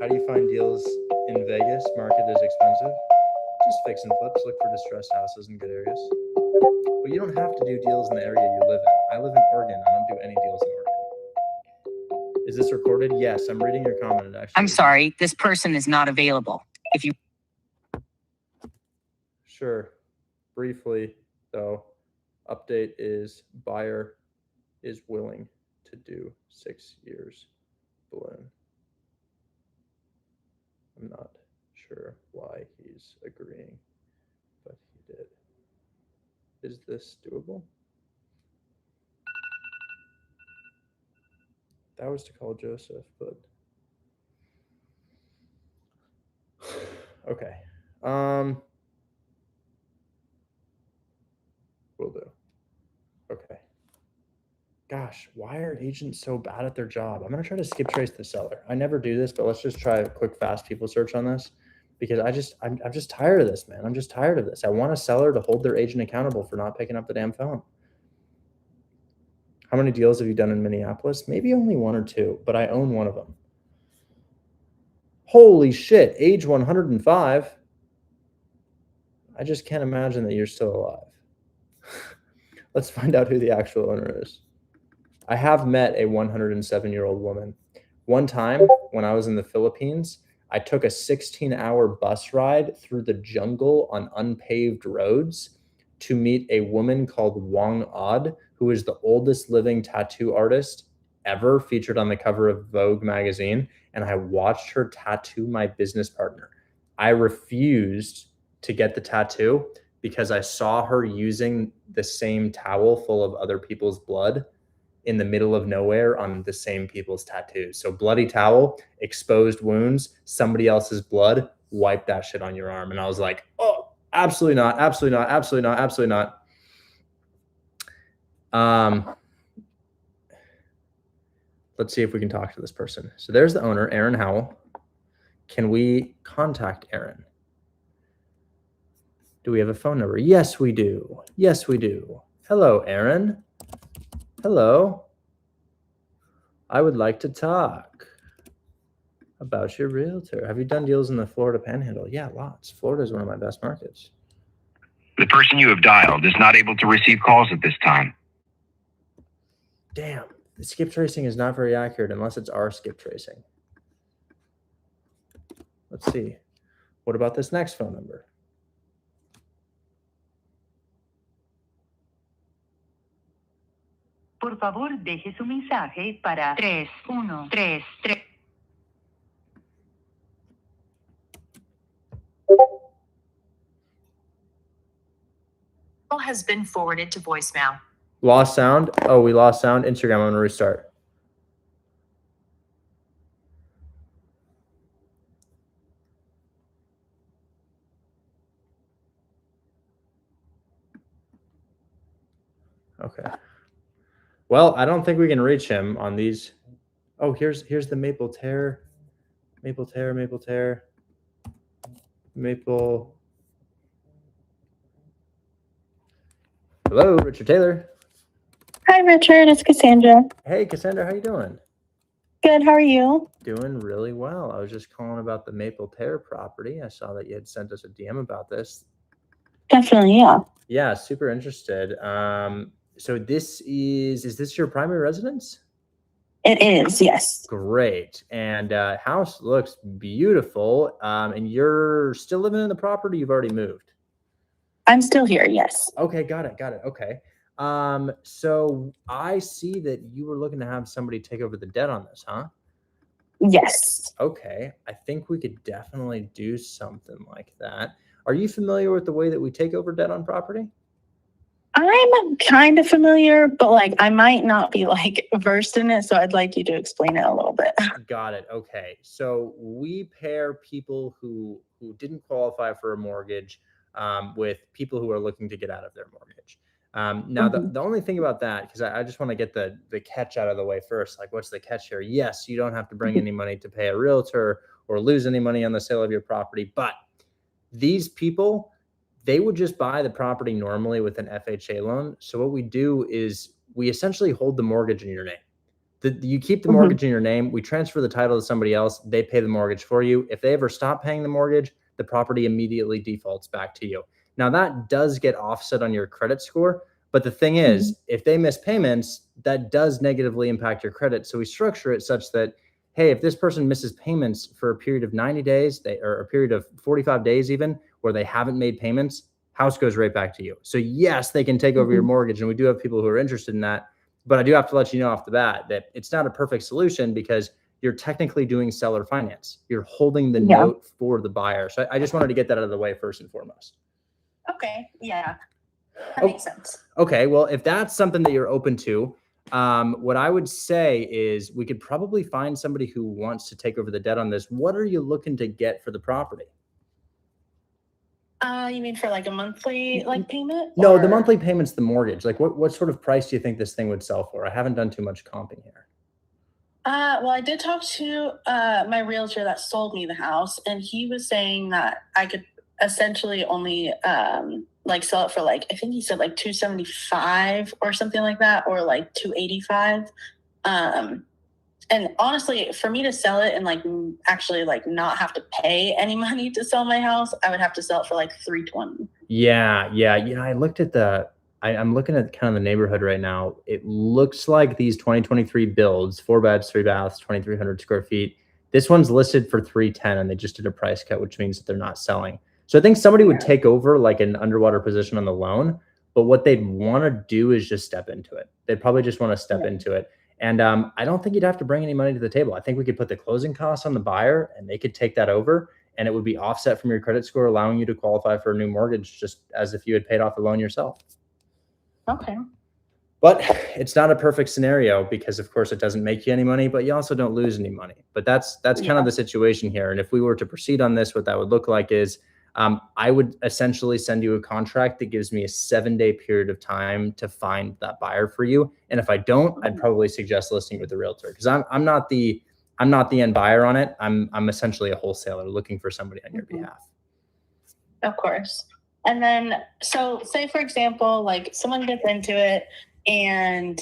How do you find deals in Vegas? Market is expensive. Just fix and flips. Look for distressed houses in good areas. But you don't have to do deals in the area you live in. I live in Oregon. I don't do any deals in Oregon. Is this recorded? Yes, I'm reading your comment. Actually, I'm sorry, this person is not available. If you... Sure. Briefly, though, update is buyer is willing to do 6 years balloon. I'm not sure why he's agreeing, but he did. Is this doable? That was to call Joseph, but okay. Will do. Okay. Gosh, why are agents so bad at their job? I'm gonna try to skip trace the seller. I never do this, but let's just try a quick, fast people search on this because I'm just tired of this, man. I'm just tired of this. I want a seller to hold their agent accountable for not picking up the damn phone. How many deals have you done in Minneapolis? Maybe only 1 or 2, but I own one of them. Holy shit, age 105. I just can't imagine that you're still alive. Let's find out who the actual owner is. I have met a 107-year-old woman. One time when I was in the Philippines, I took a 16-hour bus ride through the jungle on unpaved roads to meet a woman called Wong Odd, who is the oldest living tattoo artist ever, featured on the cover of Vogue magazine. And I watched her tattoo my business partner. I refused to get the tattoo because I saw her using the same towel full of other people's blood in the middle of nowhere on the same people's tattoos. So bloody towel, exposed wounds, somebody else's blood, wipe that shit on your arm. And I was like, oh, absolutely not, absolutely not, absolutely not, absolutely not. Let's see if we can talk to this person. So there's the owner, Aaron Howell. Can we contact Aaron? Do we have a phone number? Yes, we do. Yes, we do. Hello, Aaron. Hello. I would like to talk about your realtor. Have you done deals in the Florida Panhandle? Yeah, lots. Florida is one of my best markets. The person you have dialed is not able to receive calls at this time. Damn, the skip tracing is not very accurate unless it's our skip tracing. Let's see. What about this next phone number? Por favor, deje su mensaje para 3133. Call has been forwarded to voicemail. Lost sound. Oh, we lost sound. Instagram, I'm going to restart. Okay. Well, I don't think we can reach him on these. Oh, here's the Maple Tear. Maple Tear, Maple Tear. Maple. Hello, Richard Taylor. Hi, Richard. It's Cassandra. Hey, Cassandra, how you doing? Good. How are you? Doing really well. I was just calling about the Maple Tear property. I saw that you had sent us a DM about this. Definitely, yeah. Yeah, super interested. So this is this your primary residence? It is, yes. Great. And house looks beautiful. And you're still living in the property? You've already moved? I'm still here, yes. Okay, got it. Okay. So I see that you were looking to have somebody take over the debt on this, huh? Yes. Okay. I think we could definitely do something like that. Are you familiar with the way that we take over debt on property? I'm kind of familiar, but like I might not be like versed in it. So I'd like you to explain it a little bit. Got it. Okay. So we pair people who didn't qualify for a mortgage with people who are looking to get out of their mortgage. Now, the only thing about that, because I just want to get the catch out of the way first, like what's the catch here? Yes, you don't have to bring any money to pay a realtor or lose any money on the sale of your property, but these people, they would just buy the property normally with an FHA loan. So what we do is we essentially hold the mortgage in your name. You keep the mortgage in your name. We transfer the title to somebody else. They pay the mortgage for you. If they ever stop paying the mortgage, the property immediately defaults back to you. Now that does get offset on your credit score. But the thing is, if they miss payments, that does negatively impact your credit. So we structure it such that, hey, if this person misses payments for a period of 90 days, or a period of 45 days even, where they haven't made payments, house goes right back to you. So yes, they can take over your mortgage. And we do have people who are interested in that. But I do have to let you know off the bat that it's not a perfect solution because you're technically doing seller finance. You're holding the note for the buyer. So I just wanted to get that out of the way first and foremost. Okay. Yeah. That makes sense. Okay. Well, if that's something that you're open to, what I would say is we could probably find somebody who wants to take over the debt on this. What are you looking to get for the property? You mean for like a monthly payment? No, the monthly payment's the mortgage. Like what sort of price do you think this thing would sell for? I haven't done too much comping here. Well, I did talk to my realtor that sold me the house, and he was saying that I could essentially only sell it for I think he said $275 or something like that, or $285. And honestly, for me to sell it and actually not have to pay any money to sell my house, I would have to sell it for $320. Yeah. I looked at I'm looking at kind of the neighborhood right now. It looks like these 2023 builds, 4 beds, 3 baths, 2,300 square feet. This one's listed for $310, and they just did a price cut, which means that they're not selling. So I think somebody would take over an underwater position on the loan, but what they'd want to do is just step into it. They'd probably just want to step into it. And I don't think you'd have to bring any money to the table. I think we could put the closing costs on the buyer and they could take that over. and it would be offset from your credit score, allowing you to qualify for a new mortgage, just as if you had paid off the loan yourself. Okay. But it's not a perfect scenario because, of course, it doesn't make you any money, but you also don't lose any money. But that's kind of the situation here. And if we were to proceed on this, what that would look like is I would essentially send you a contract that gives me a 7-day period of time to find that buyer for you. And if I don't, I'd probably suggest listing with the realtor, because I'm not the end buyer on it. I'm essentially a wholesaler looking for somebody on your behalf. Of course. And then, so say for example, like someone gets into it and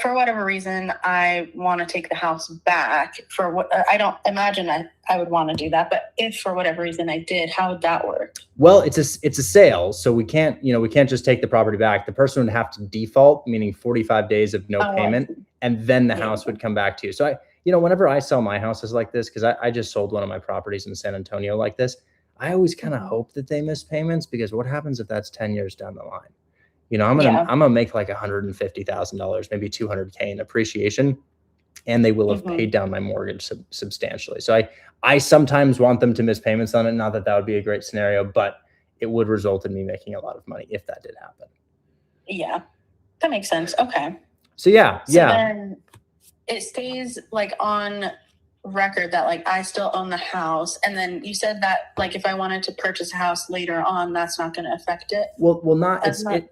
for whatever reason, I want to take the house back for what I don't imagine I would want to do that. But if for whatever reason I did, how would that work? Well, it's a sale, so we can't just take the property back. The person would have to default, meaning 45 days of no payment, and then the house would come back to you. So whenever I sell my houses like this, because I just sold one of my properties in San Antonio like this, I always kind of hope that they miss payments, because what happens if that's 10 years down the line? I'm gonna make like $150,000, maybe $200K in appreciation, and they will have paid down my mortgage substantially. So I sometimes want them to miss payments on it. Not that would be a great scenario, but it would result in me making a lot of money if that did happen. Yeah, that makes sense. Okay. So yeah. Then it stays like on record that like I still own the house, and then you said that like if I wanted to purchase a house later on, that's not going to affect it. Well,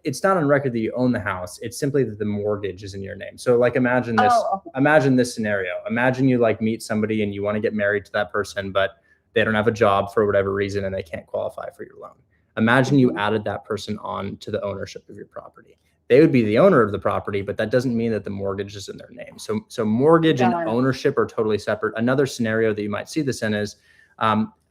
it's not on record that you own the house. It's simply that the mortgage is in your name. So like imagine this. Imagine this scenario. Imagine you like meet somebody and you want to get married to that person, but they don't have a job for whatever reason and they can't qualify for your loan. Imagine you added that person on to the ownership of your property. They would be the owner of the property, but that doesn't mean that the mortgage is in their name. So mortgage and ownership are totally separate. Another scenario that you might see this in is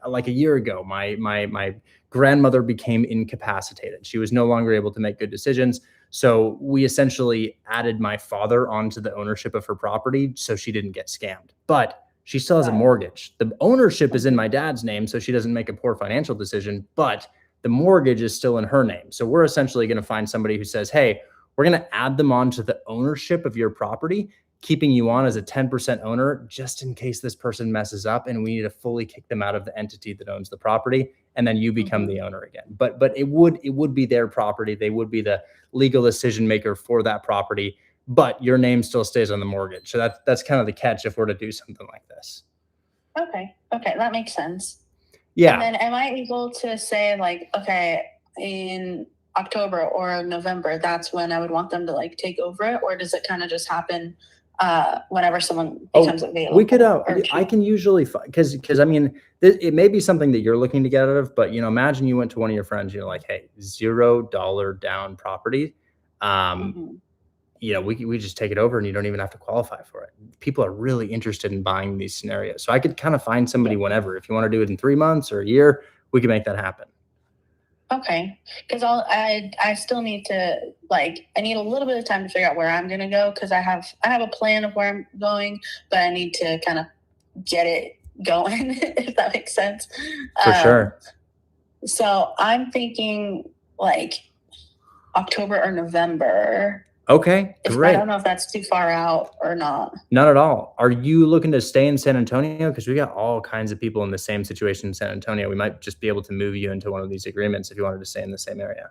like a year ago, my grandmother became incapacitated. She was no longer able to make good decisions. So we essentially added my father onto the ownership of her property so she didn't get scammed. But she still has a mortgage. The ownership is in my dad's name, so she doesn't make a poor financial decision, but the mortgage is still in her name. So we're essentially going to find somebody who says, hey, we're going to add them on to the ownership of your property, keeping you on as a 10% owner, just in case this person messes up and we need to fully kick them out of the entity that owns the property. And then you become the owner again. But it would be their property. They would be the legal decision maker for that property, but your name still stays on the mortgage. So that's kind of the catch if we're to do something like this. Okay. That makes sense. Yeah. And then am I able to say like, okay, in October or November, that's when I would want them to like take over it? Or does it kind of just happen whenever someone becomes available? We could, I can usually, because I mean, it may be something that you're looking to get out of, but imagine you went to one of your friends, you're like, hey, $0 down property. We just take it over and you don't even have to qualify for it. People are really interested in buying these scenarios. So I could kind of find somebody whenever. If you want to do it in 3 months or a year, we can make that happen. Okay. Because I still need to I need a little bit of time to figure out where I'm going to go, because I have a plan of where I'm going, but I need to kind of get it going, if that makes sense. For sure. So I'm thinking like October or November. Okay, great. I don't know if that's too far out or not. Not at all. Are you looking to stay in San Antonio? Because we got all kinds of people in the same situation in San Antonio. We might just be able to move you into one of these agreements if you wanted to stay in the same area.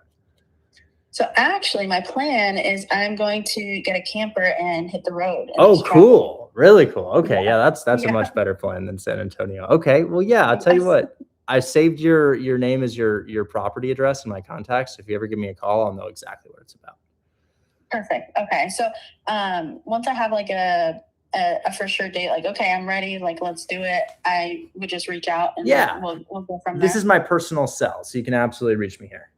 So actually, my plan is I'm going to get a camper and hit the road. Oh, cool. Really cool. Okay, yeah, that's a much better plan than San Antonio. Okay, well, yeah, I'll tell you what. I saved your name as your property address in my contacts. If you ever give me a call, I'll know exactly what it's about. Perfect. Okay. So once I have like a for sure date, like, okay, I'm ready, like, let's do it, I would just reach out and we'll go from there. This is my personal cell, so you can absolutely reach me here.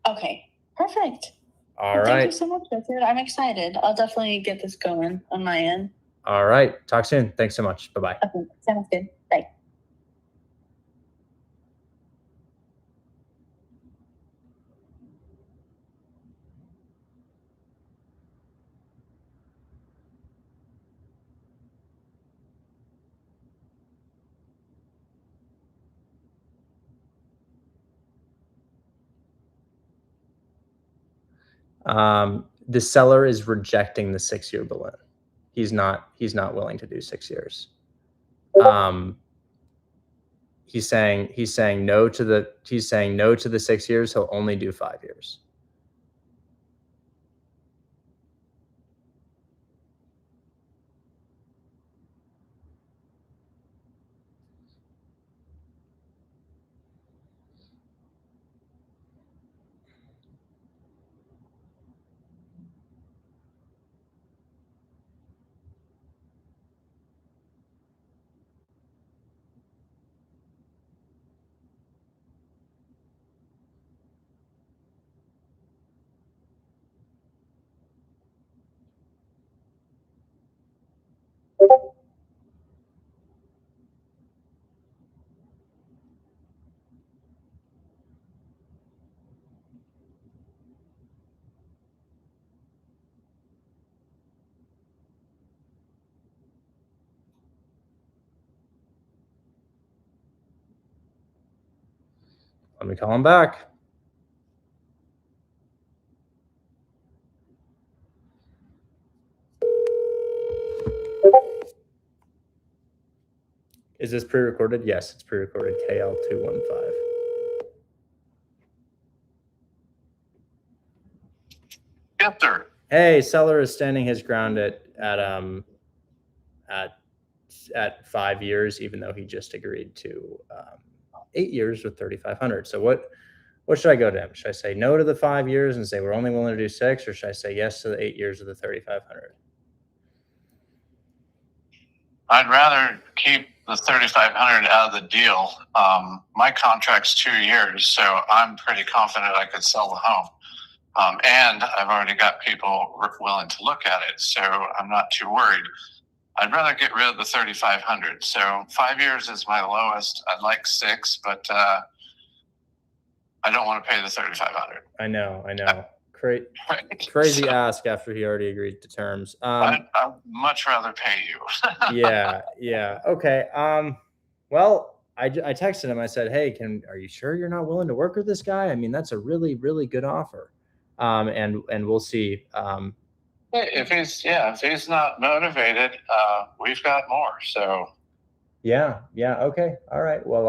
Okay. Perfect. All right. Thank you so much, Richard. I'm excited. I'll definitely get this going on my end. All right. Talk soon. Thanks so much. Bye-bye. Okay. Sounds good. Bye. The seller is rejecting the 6-year balloon. He's not willing to do 6 years. He's saying no to the 6 years. He'll only do 5 years. Let me call him back. Is this pre-recorded? Yes, it's pre-recorded. KL215. Yes, sir. Hey, seller is standing his ground at 5 years, even though he just agreed to 8 years with 3,500. So what should I go to him? Should I say no to the 5 years and say we're only willing to do 6, or should I say yes to the 8 years of the 3,500? I'd rather keep the 3,500 out of the deal. My contract's 2 years, so I'm pretty confident I could sell the home. And I've already got people willing to look at it, so I'm not too worried. I'd rather get rid of the 3,500. So 5 years is my lowest. I'd like 6, but I don't want to pay the 3,500. I know. Crazy ask after he already agreed to terms. I'd much rather pay you. Yeah. Okay. Well, I texted him. I said, "Hey, are you sure you're not willing to work with this guy? I mean, that's a really, really good offer." And we'll see. If he's not motivated, we've got more. So yeah. Okay. All right. Well,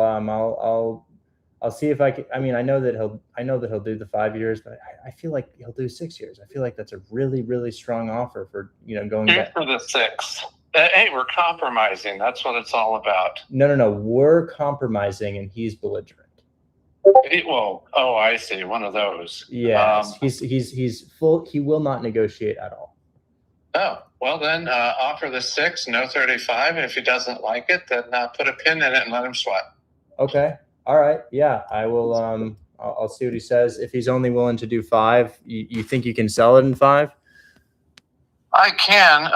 I'll see if I can. I mean, I know that he'll do the 5 years, but I feel like he'll do 6 years. I feel like that's a really, really strong offer for, going back for the 6. Hey, we're compromising. That's what it's all about. No. We're compromising, and he's belligerent. I see. One of those. Yes. He's full. He will not negotiate at all. Oh, well then, offer the 6, no 35. And if he doesn't like it, then put a pin in it and let him sweat. Okay. All right. Yeah, I will. I'll see what he says. If he's only willing to do 5, you think you can sell it in 5? I can,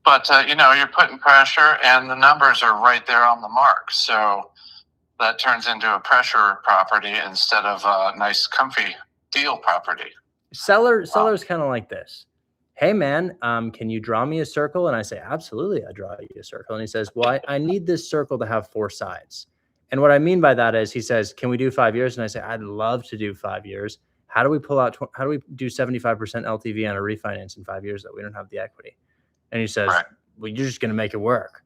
but you're putting pressure, and the numbers are right there on the mark. So that turns into a pressure property instead of a nice, comfy deal property. Seller's kind of like this. Hey man, can you draw me a circle? And I say, absolutely, I draw you a circle. And he says, well, I need this circle to have 4 sides. And what I mean by that is, he says, can we do 5 years? And I say, I'd love to do 5 years. How do we do 75% LTV on a refinance in 5 years that we don't have the equity? And he says, well, you're just going to make it work.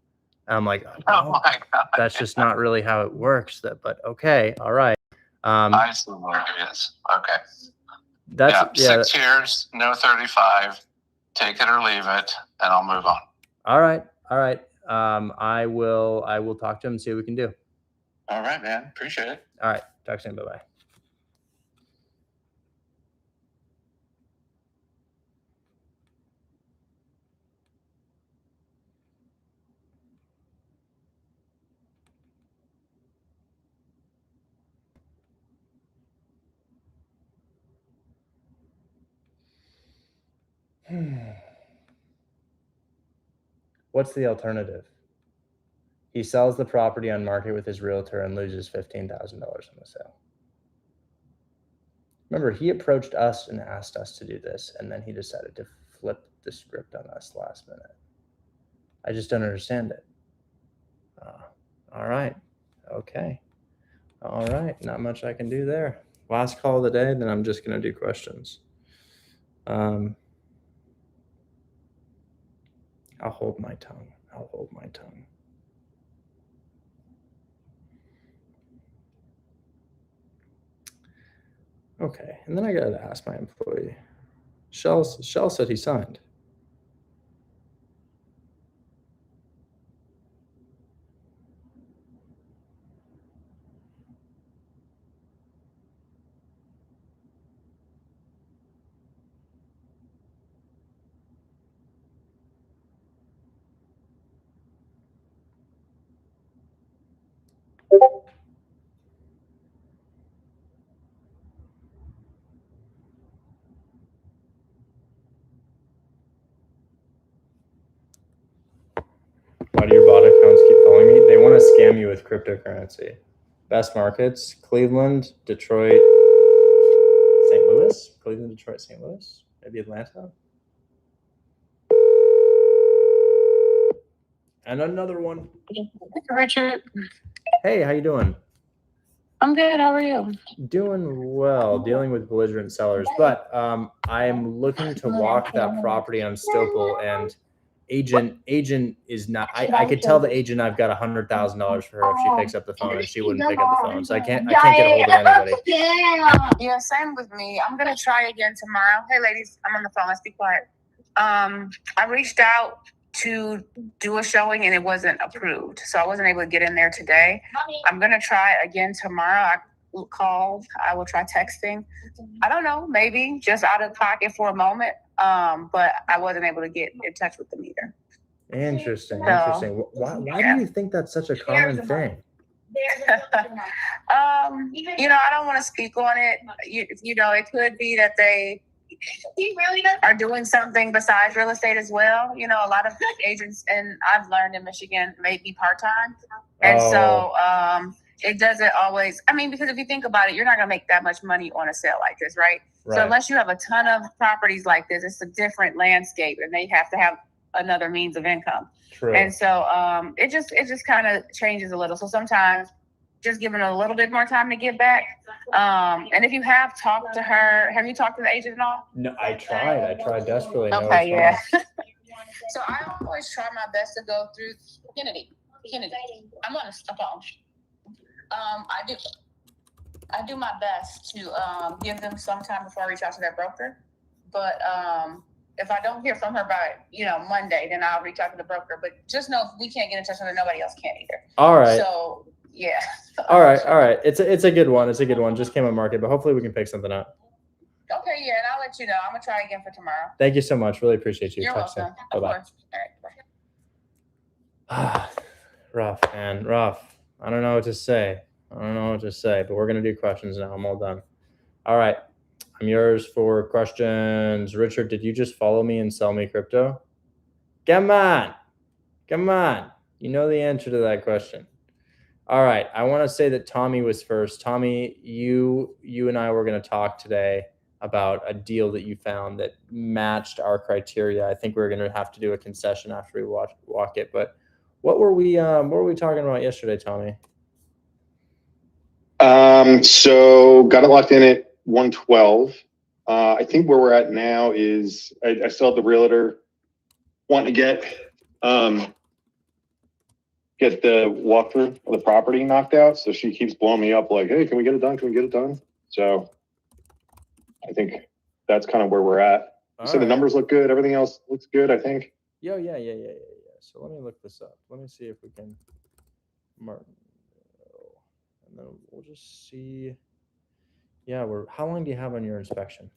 And I'm like, oh my God. That's just not really how it works. But okay. All right. I see what it is. Okay. That's 6 years, no 35. Take it or leave it, and I'll move on. All right. I will talk to him and see what we can do. All right, man. Appreciate it. All right. Talk soon. Bye-bye. What's the alternative? He sells the property on market with his realtor and loses $15,000 on the sale. Remember, he approached us and asked us to do this, and then he decided to flip the script on us last minute. I just don't understand it. All right. Okay. All right. Not much I can do there. Last call of the day, then I'm just going to do questions. I'll hold my tongue. Okay, and then I got to ask my employee. Shell said he signed. Why do your bot accounts keep calling me? They want to scam you with cryptocurrency. Best markets: Cleveland, Detroit, St. Louis. Cleveland, Detroit, St. Louis. Maybe Atlanta. And another one. Richard, Hey, how you doing? I'm good. How are you? Doing well, dealing with belligerent sellers, but I am looking to walk that property on Stopel, and agent is not. I could tell the agent I've got $100,000 for her if she picks up the phone, and she wouldn't pick up the phone. So I can't get a hold of anybody. Yeah, same with me. I'm gonna try again tomorrow. Hey, ladies, I'm on the phone. Let's be quiet. I reached out to do a showing and it wasn't approved, so I wasn't able to get in there today. I'm gonna try again tomorrow. I called. I will try texting. I don't know, maybe just out of pocket for a moment. But I wasn't able to get in touch with them either. Interesting. So, Why do you think that's such a common thing? I don't want to speak on it. It could be that they are doing something besides real estate as well. A lot of agents, and I've learned in Michigan, may be part-time. And so it doesn't always, because if you think about it, you're not going to make that much money on a sale like this, right? So unless you have a ton of properties like this, it's a different landscape and they have to have another means of income. True. And so it just kind of changes a little. So sometimes just giving a little bit more time to get back. And if you have talked to her, have you talked to the agent at all? No, I tried desperately. Okay, yeah. So I always try my best to go through Kennedy. I'm on a phone. I do my best to give them some time before I reach out to their broker. But if I don't hear from her by Monday, then I'll reach out to the broker. But just know if we can't get in touch with her, nobody else can either. All right. So yeah. All right. It's a good one. Just came on market, but hopefully we can pick something up. Okay, yeah, and I'll let you know. I'm gonna try again for tomorrow. Thank you so much. Really appreciate you. You're welcome. Of course. All right, bye. Rough, man. Rough. I don't know what to say. But we're gonna do questions now. I'm all done. All right. I'm yours for questions. Richard, did you just follow me and sell me crypto? Come on. You know the answer to that question. All right. I want to say that Tommy was first. Tommy, you and I were going to talk today about a deal that you found that matched our criteria. I think we're going to have to do a concession after we walk it. But what were we talking about yesterday, Tommy? So got it locked in at 112. I think where we're at now is I still have the realtor wanting to get the walkthrough of the property knocked out. So she keeps blowing me up like, hey, can we get it done? So I think that's kind of where we're at. So the numbers look good. Everything else looks good, I think. Yeah. So let me look this up. Let me see if we can Martin. And then we'll just see. Yeah, how long do you have on your inspection?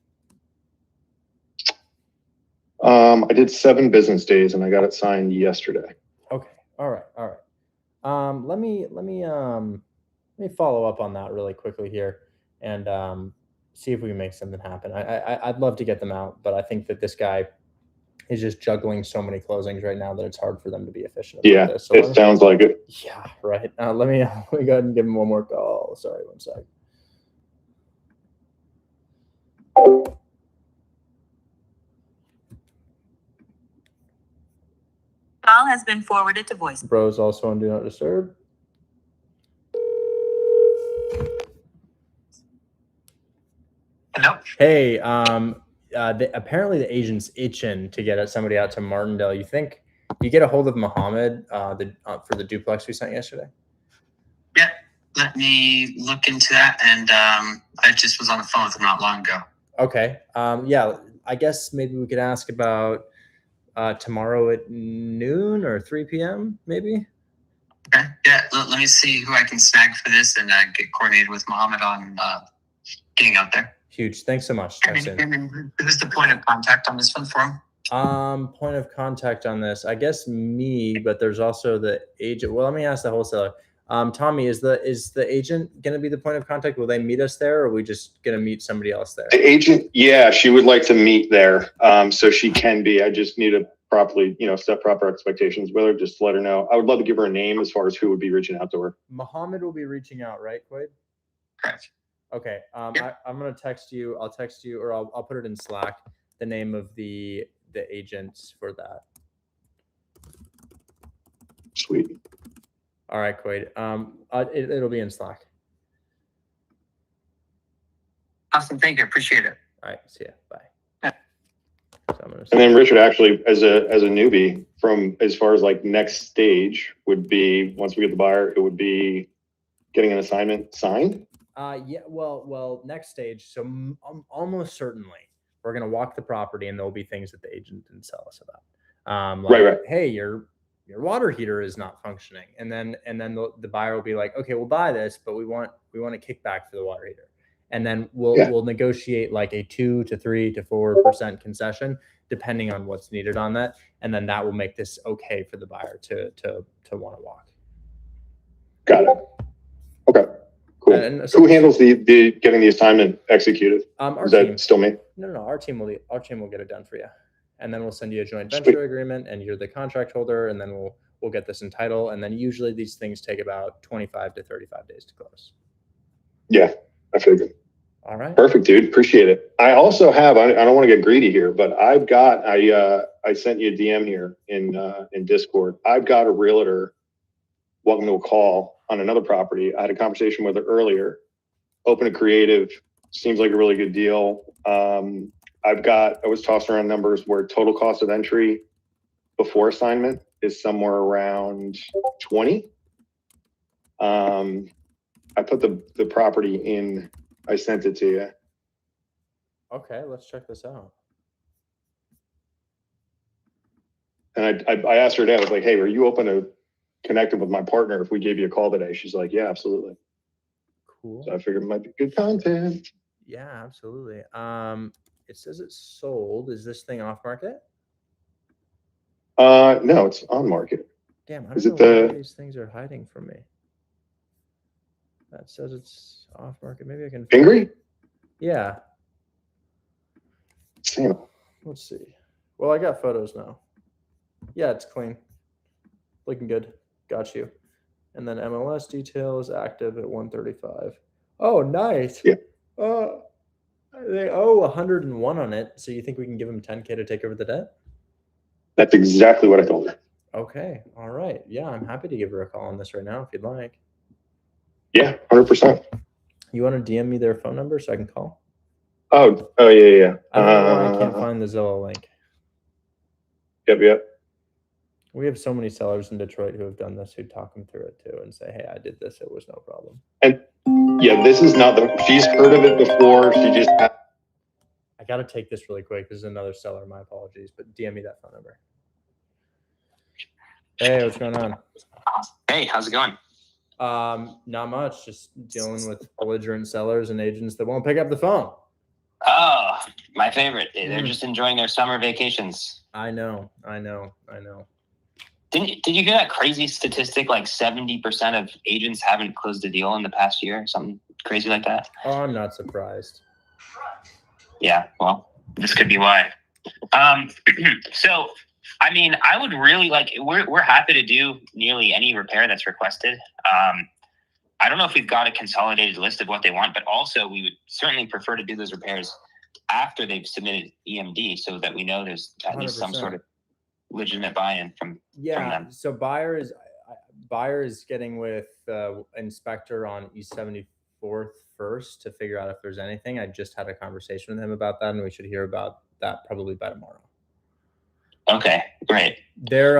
I did 7 business days and I got it signed yesterday. Okay. All right. Let me follow up on that really quickly here and see if we can make something happen. I'd love to get them out, but I think that this guy is just juggling so many closings right now that it's hard for them to be efficient. Yeah, this. So it sounds like it. Yeah, right. Let me go ahead and give him one more call. Sorry, one sec. Call has been forwarded to voice. Bro's also on Do Not Disturb. Hello. Hey, apparently the agent's itching to get somebody out to Martindale. You think you get a hold of Mohammed for the duplex we sent yesterday? Yeah. Let me look into that. And I just was on the phone with him not long ago. Okay. Yeah, I guess maybe we could ask about tomorrow at noon or 3 p.m. maybe. Okay. Yeah. Let me see who I can snag for this and get coordinated with Mohammed on getting out there. Huge. Thanks so much. And who's the point of contact on this one for him? Point of contact on this, I guess me, but there's also the agent. Well, let me ask the wholesaler. Tommy, is the agent going to be the point of contact? Will they meet us there, or are we just going to meet somebody else there? The agent, yeah, she would like to meet there. So she can be. I just need to properly, set proper expectations with her, just to let her know. I would love to give her a name as far as who would be reaching out to her. Mohammed will be reaching out, right, Quaid? Correct. Okay. I'm going to text you. I'll text you, or I'll put it in Slack, the name of the agent for that. Sweet. All right, Quaid. It'll be in Slack. Awesome. Thank you. Appreciate it. All right. See ya. Bye. And then Richard, actually, as a newbie, from as far as like next stage would be, once we get the buyer, it would be getting an assignment signed. Yeah. Well, next stage. So almost certainly we're going to walk the property, and there'll be things that the agent didn't tell us about. Right. Hey, your water heater is not functioning. And then the buyer will be like, okay, we'll buy this, but we want a kickback for the water heater. And then we'll negotiate like a 2 to 3 to 4% concession, depending on what's needed on that. And then that will make this okay for the buyer to want to walk. Got it. Okay. Cool. And so, who handles the getting the assignment executed? Is that still me? No. Our team will get it done for you. And then we'll send you a joint venture agreement, and you're the contract holder, and then we'll get this in title. And then usually these things take about 25 to 35 days to close. Yeah, I figured. All right. Perfect, dude. Appreciate it. I also have, I don't want to get greedy here, but I sent you a DM here in Discord. I've got a realtor welcome to a call on another property. I had a conversation with her earlier. Open and creative, seems like a really good deal. I was tossing around numbers where total cost of entry before assignment is somewhere around 20. I put the property in, I sent it to you. Okay, let's check this out. And I asked her today, I was like, hey, are you open to connecting with my partner if we gave you a call today? She's like, yeah, absolutely. Cool. So I figured it might be good content. Yeah, absolutely. It says it's sold. Is this thing off market? No, it's on market. Damn, I don't know why these things are hiding from me. That says it's off market. Maybe I can. Fingry? Yeah. Same. Let's see. Well, I got photos now. Yeah, it's clean. Looking good. Got you. And then MLS detail is active at 135. Oh, nice. Yeah. They owe 101 on it. So you think we can give them 10K to take over the debt? That's exactly what I told her. Okay. All right. Yeah, I'm happy to give her a call on this right now if you'd like. Yeah, 100%. You want to DM me their phone number so I can call? Oh yeah. I don't know why I can't find the Zillow link. Yep. We have so many sellers in Detroit who have done this, who talk them through it too and say, hey, I did this. It was no problem. And yeah, this is not she's heard of it before. She just. I got to take this really quick. This is another seller. My apologies, but DM me that phone number. Hey, what's going on? Hey, how's it going? Not much. Just dealing with belligerent sellers and agents that won't pick up the phone. Oh, my favorite. They're just enjoying their summer vacations. I know. Did you hear that crazy statistic? Like 70% of agents haven't closed a deal in the past year, something crazy like that. Oh, I'm not surprised. Yeah, well, this could be why. So, I mean, I would really we're happy to do nearly any repair that's requested. I don't know if we've got a consolidated list of what they want, but also we would certainly prefer to do those repairs after they've submitted EMD so that we know there's at least some 100%. sort of legitimate buy-in from them. So buyer is getting with inspector on East 74th first to figure out if there's anything. I just had a conversation with him about that, and we should hear about that probably by tomorrow. Okay, great. They're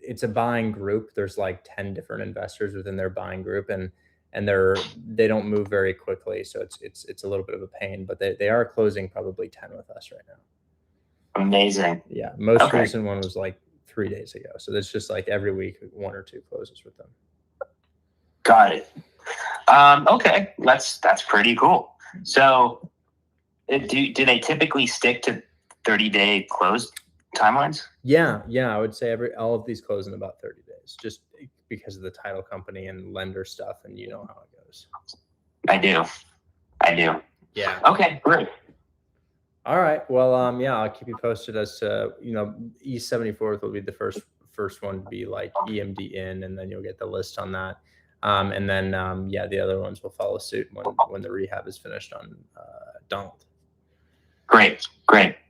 it's a buying group. There's like 10 different investors within their buying group, and they don't move very quickly, so it's a little bit of a pain. But they are closing probably 10 with us right now. Amazing. Yeah, most Okay. recent one was like 3 days ago. So that's just like every week 1 or 2 closes with them. Got it. Okay, that's pretty cool. So, do they typically stick to 30-day close timelines? Yeah, I would say all of these close in about 30 days, just because of the title company and lender stuff, and you know how it goes. I do. Yeah. Okay, great. All right. Well, yeah, I'll keep you posted as to, East 74th will be the first one to be like EMD in, and then you'll get the list on that. And then, the other ones will follow suit when the rehab is finished on Donald. Great.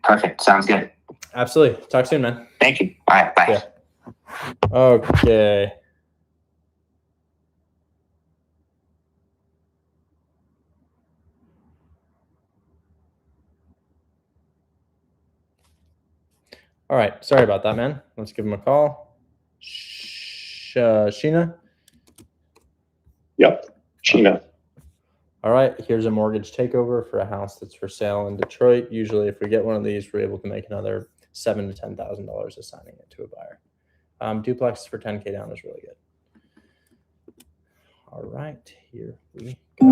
Perfect. Sounds good. Absolutely. Talk soon, man. Thank you. All right. Bye. Yeah. Okay. All right. Sorry about that, man. Let's give him a call. Sheena? Yep. Sheena. All right. Here's a mortgage takeover for a house that's for sale in Detroit. Usually, if we get one of these, we're able to make another $7,000 to $10,000 assigning it to a buyer. Duplex for 10K down is really good. All right. Here we go.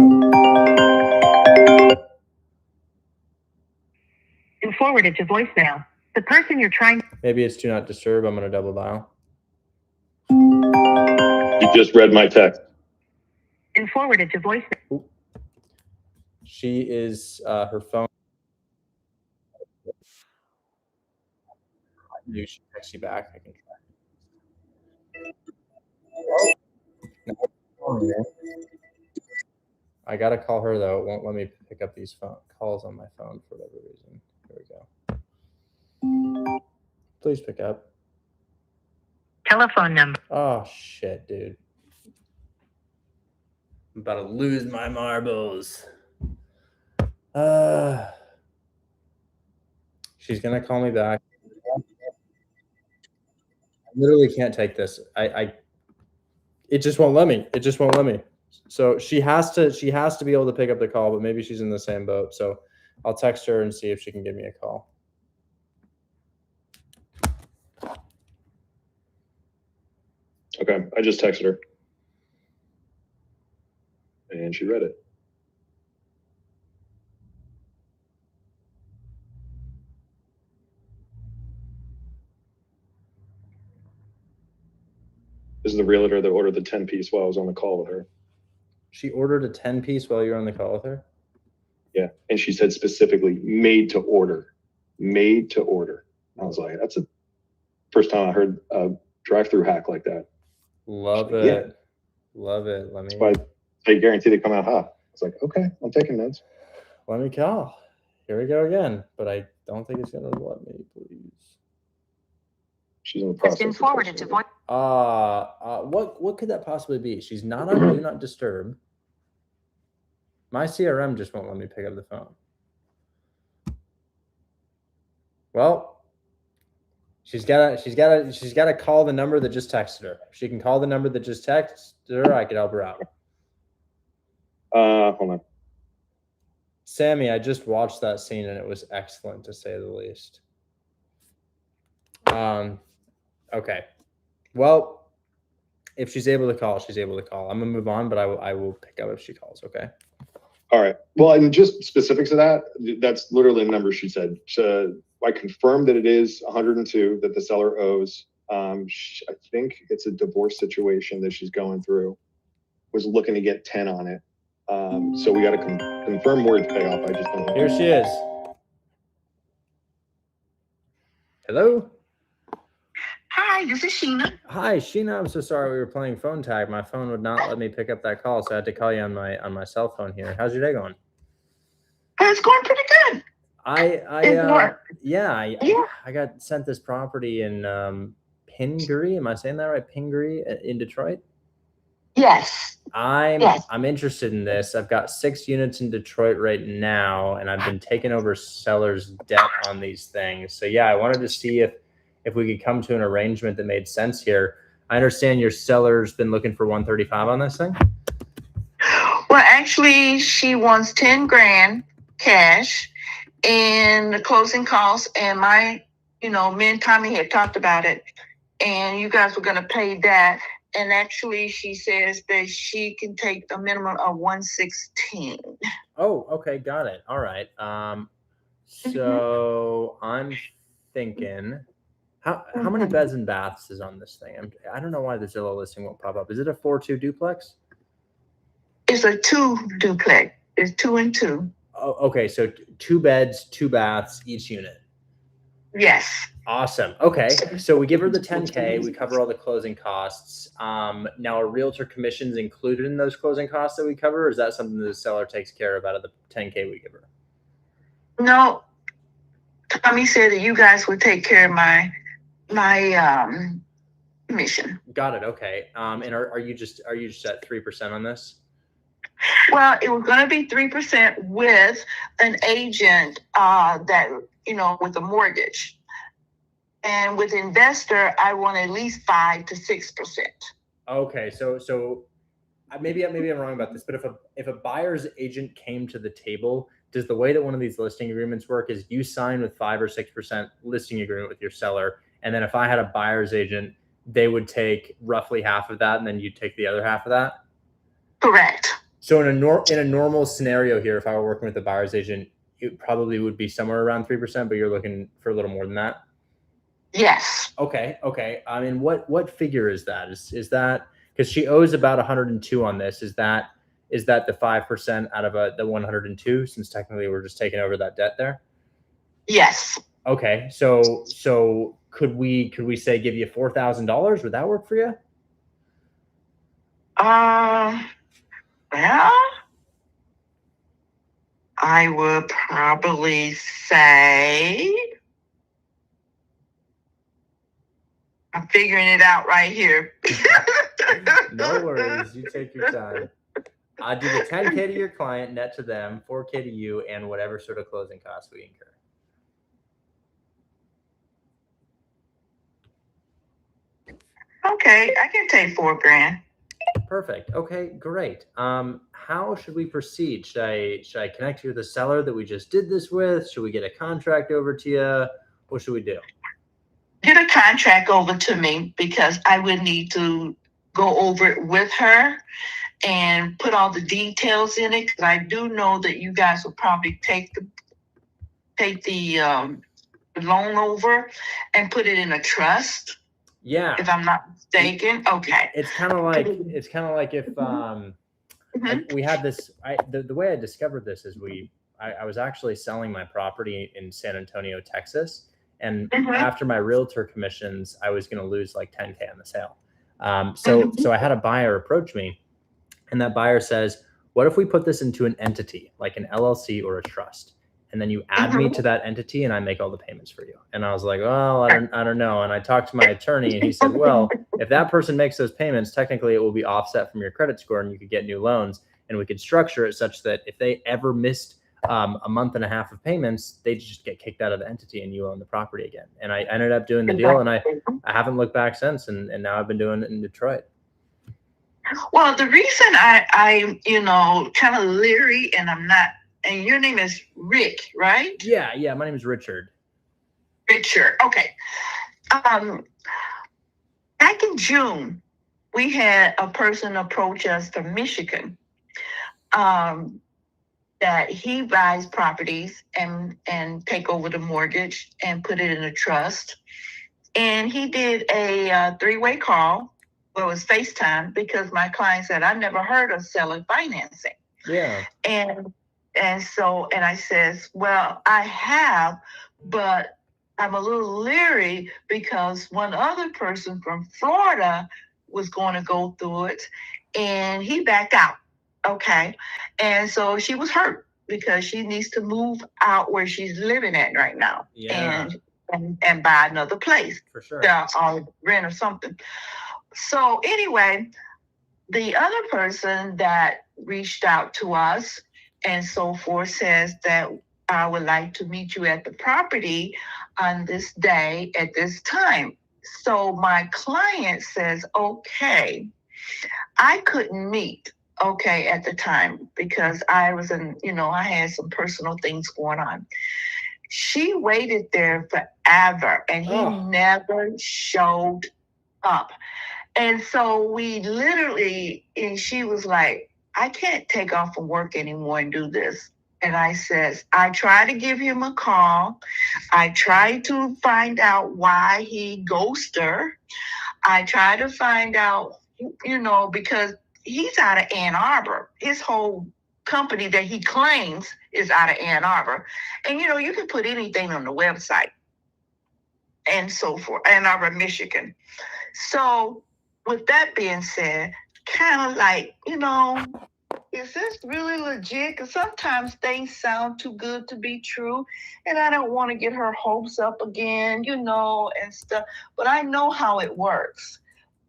And forwarded to voicemail. The person you're trying. Maybe it's do not disturb. I'm going to double dial. You just read my text. And forwarded to voicemail. She is her phone. You should text you back. I can try. I gotta call her though. It won't let me pick up these calls on my phone for whatever reason. Here we go. Please pick up. Telephone number. Oh shit, dude. I'm about to lose my marbles. She's gonna call me back. I literally can't take this. It just won't let me. So she has to be able to pick up the call, but maybe she's in the same boat. So I'll text her and see if she can give me a call. Okay, I just texted her. And she read it. This is the realtor that ordered the 10-piece while I was on the call with her. She ordered a 10-piece while you're on the call with her? Yeah, and she said specifically made to order. Made to order. I was like, that's the first time I heard a drive-through hack like that. Love it. Yeah. Love it. That's why they guarantee they come out hot. I was like, okay, I'm taking notes. Let me call. Here we go again, but I don't think it's gonna let me, please. She's in the process. It's been forwarded to voice. What could that possibly be? She's not on Do Not Disturb. My CRM just won't let me pick up the phone. Well, she's got to call the number that just texted her. If she can call the number that just texted her, I could help her out. Hold on. Sammy, I just watched that scene and it was excellent, to say the least. Okay. Well, if she's able to call, she's able to call. I'm gonna move on, but I will pick up if she calls. Okay. All right. Well, and just specifics of that, that's literally the number she said. I confirmed that it is 102 that the seller owes. I think it's a divorce situation that she's going through. Was looking to get 10 on it. So we got to confirm mortgage payoff. I just don't know. Here she is. Hello. Hi, this is Sheena. Hi, Sheena. I'm so sorry we were playing phone tag. My phone would not let me pick up that call, so I had to call you on my cell phone here. How's your day going? It's going pretty good. I got sent this property in Pingree. Am I saying that right? Pingree in Detroit? Yes. I'm interested in this. I've got 6 units in Detroit right now, and I've been taking over sellers' debt on these things. So yeah, I wanted to see if we could come to an arrangement that made sense here. I understand your seller's been looking for 135 on this thing. Well, actually, she wants 10 grand cash and the closing costs. And me and Tommy had talked about it, and you guys were going to pay that. And actually, she says that she can take a minimum of 116. Oh, okay, got it. All right. So I'm thinking, how many beds and baths is on this thing? I don't know why the Zillow listing won't pop up. Is it a 4-2 duplex? It's a 2 duplex. It's 2 and 2. Oh, okay. So 2 beds, 2 baths, each unit. Yes. Awesome. Okay. So we give her the 10K. We cover all the closing costs. Now, are realtor commissions included in those closing costs that we cover, or is that something the seller takes care of out of the 10K we give her? No. Tommy said that you guys would take care of my commission. Got it. Okay. And are you just at 3% on this? Well, it was going to be 3% with an agent that, with a mortgage. And with investor, I want at least 5 to 6%. Okay. So maybe I'm wrong about this, but if a buyer's agent came to the table, does the way that one of these listing agreements work is you sign with 5 or 6% listing agreement with your seller. And then if I had a buyer's agent, they would take roughly half of that, and then you'd take the other half of that? Correct. So in a normal scenario here, if I were working with a buyer's agent, it probably would be somewhere around 3%, but you're looking for a little more than that? Yes. Okay. I mean, what figure is that? Is that, because she owes about 102 on this, is that the 5% out of the 102, since technically we're just taking over that debt there? Yes. Okay. So could we say give you $4,000? Would that work for you? Well, I would probably say, I'm figuring it out right here. No worries. You take your time. I do the 10K to your client, net to them, 4K to you, and whatever sort of closing costs we incur. Okay, I can take $4,000. Perfect. Okay, great. How should we proceed? Should I connect you with the seller that we just did this with? Should we get a contract over to you? What should we do? Get a contract over to me, because I would need to go over it with her and put all the details in it. Because I do know that you guys will probably take the loan over and put it in a trust. Yeah. If I'm not mistaken. Okay. It's kind of like if we had this. The way I discovered this is I was actually selling my property in San Antonio, Texas, and after my realtor commissions, I was going to lose like 10K on the sale. So I had a buyer approach me, and that buyer says, "What if we put this into an entity, like an LLC or a trust? And then you add me to that entity and I make all the payments for you." And I was like, well, I don't know. And I talked to my attorney, and he said, well, if that person makes those payments, technically it will be offset from your credit score and you could get new loans. And we could structure it such that if they ever missed a month and a half of payments, they just get kicked out of the entity and you own the property again. And I ended up doing the deal, and I haven't looked back since. And now I've been doing it in Detroit. Well, the reason I kind of leery, and I'm not, and your name is Rick, right? Yeah. My name is Richard. Richard. Okay. Back in June, we had a person approach us from Michigan, that he buys properties and take over the mortgage and put it in a trust. And he did a 3-way call. Well, it was FaceTime, because my client said, "I've never heard of selling financing." Yeah. And I says, "Well, I have, but I'm a little leery because one other person from Florida was going to go through it, and he backed out." Okay. And so she was hurt because she needs to move out where she's living at right now. Yeah. And buy another place. For sure. Or rent or something. So anyway, the other person that reached out to us and so forth says that I would like to meet you at the property on this day at this time. So my client says, okay. I couldn't meet, okay, at the time because I was I had some personal things going on. She waited there forever and he never showed up. And so we literally, and she was like, I can't take off from work anymore and do this. And I says, I tried to give him a call. I tried to find out why he ghosted her. I tried to find out, because he's out of Ann Arbor. His whole company that he claims is out of Ann Arbor. And, you can put anything on the website and so forth, Ann Arbor, Michigan. So with that being said, kind of like, is this really legit? Because sometimes things sound too good to be true. And I don't want to get her hopes up again, and stuff. But I know how it works.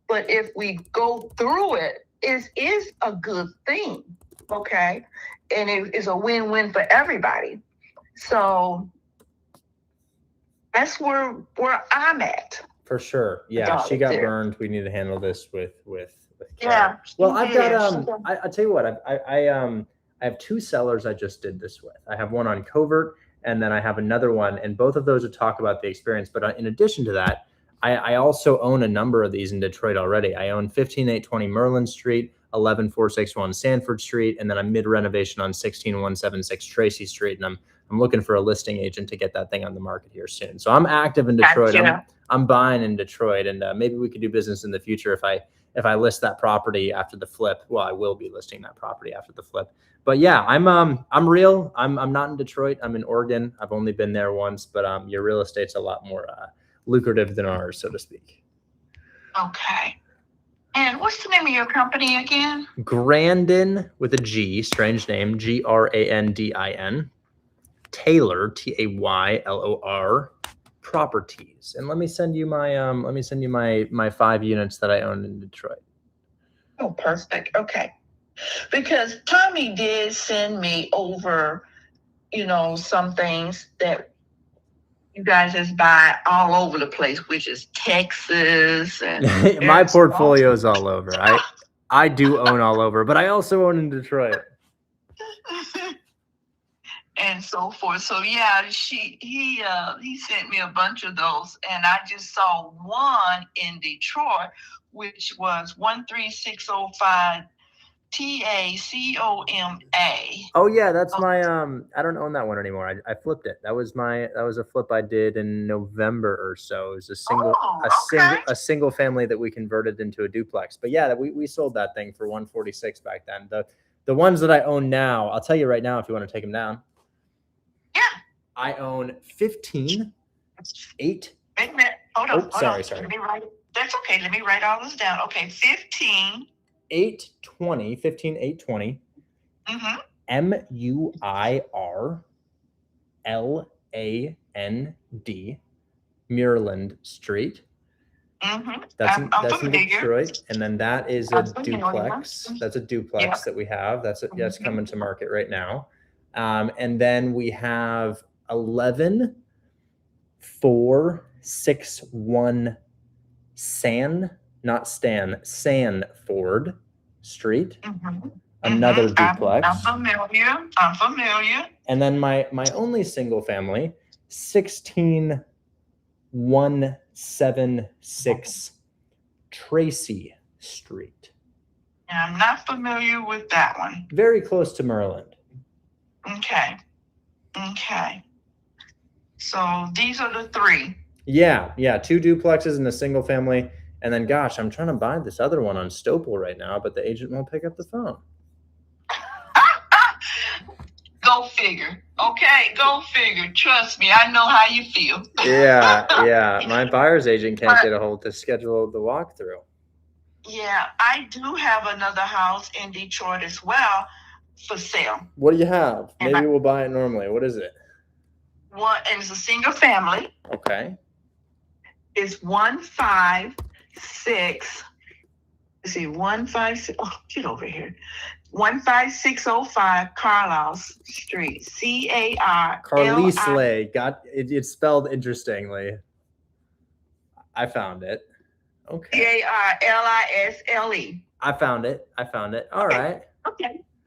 But if we go through it, it is a good thing, okay? And it is a win-win for everybody. So that's where I'm at. For sure. Yeah, she got burned. We need to handle this with yeah. Well, I've got I'll tell you what, I have two sellers I just did this with. I have one on Covert, and then I have another one, and both of those would talk about the experience. But in addition to that, I also own a number of these in Detroit already. I own 15820 Merlin Street, 11461 Sanford Street, and then a mid renovation on 16176 Tracy Street. And I'm looking for a listing agent to get that thing on the market here soon. So I'm active in Detroit. Gotcha. I'm buying in Detroit, and maybe we could do business in the future if I list that property after the flip. Well, I will be listing that property after the flip. But yeah, I'm real. I'm not in Detroit. I'm in Oregon. I've only been there once, but your real estate's a lot more lucrative than ours, so to speak. Okay. And what's the name of your company again? Grandin with a G, strange name, Grandin. Taylor, Taylor Properties. And let me send you my 5 units that I own in Detroit. Oh, perfect. Okay. Because Tommy did send me over, some things that you guys just buy all over the place, which is Texas and my portfolio is all over. I do own all over, but I also own in Detroit. And so forth. So yeah, he sent me a bunch of those, and I just saw one in Detroit, which was 13605 TACOMA. Oh yeah, that's my I don't own that one anymore. I flipped it. That was a flip I did in November or so. It was a single family that we converted into a duplex. But yeah, we sold that thing for 146 back then. The ones that I own now, I'll tell you right now if you want to take them down. Yeah. I own 15, 8. Wait a minute. Hold on. Sorry. Let me write. That's okay. Let me write all this down. Okay, 15. 820, 15820. Mm-hmm. MUIRLAND, Muirland Street. Mm-hmm. That's in Detroit, and then that is a duplex. That's a duplex that we have. That's coming to market right now. And then we have 11461 Sanford Street. Mm-hmm. Another duplex. I'm familiar. And then my only single family, 16176 Tracy Street. Yeah, I'm not familiar with that one. Very close to Maryland. Okay. So these are the 3. Yeah, 2 duplexes and a single family. And then, gosh, I'm trying to buy this other one on Stopel right now, but the agent won't pick up the phone. Go figure. Okay, go figure. Trust me, I know how you feel. Yeah. My buyer's agent can't get a hold to schedule the walkthrough. Yeah, I do have another house in Detroit as well for sale. What do you have? Maybe we'll buy it normally. What is it? One, and it's a single family. Okay. It's 156. Let's see, 156. Oh, get over here. 15605 Carlisle Street. CARLISLE. Carlisle. Got it. It's spelled interestingly. I found it. Okay. CARLISLE. I found it. All right.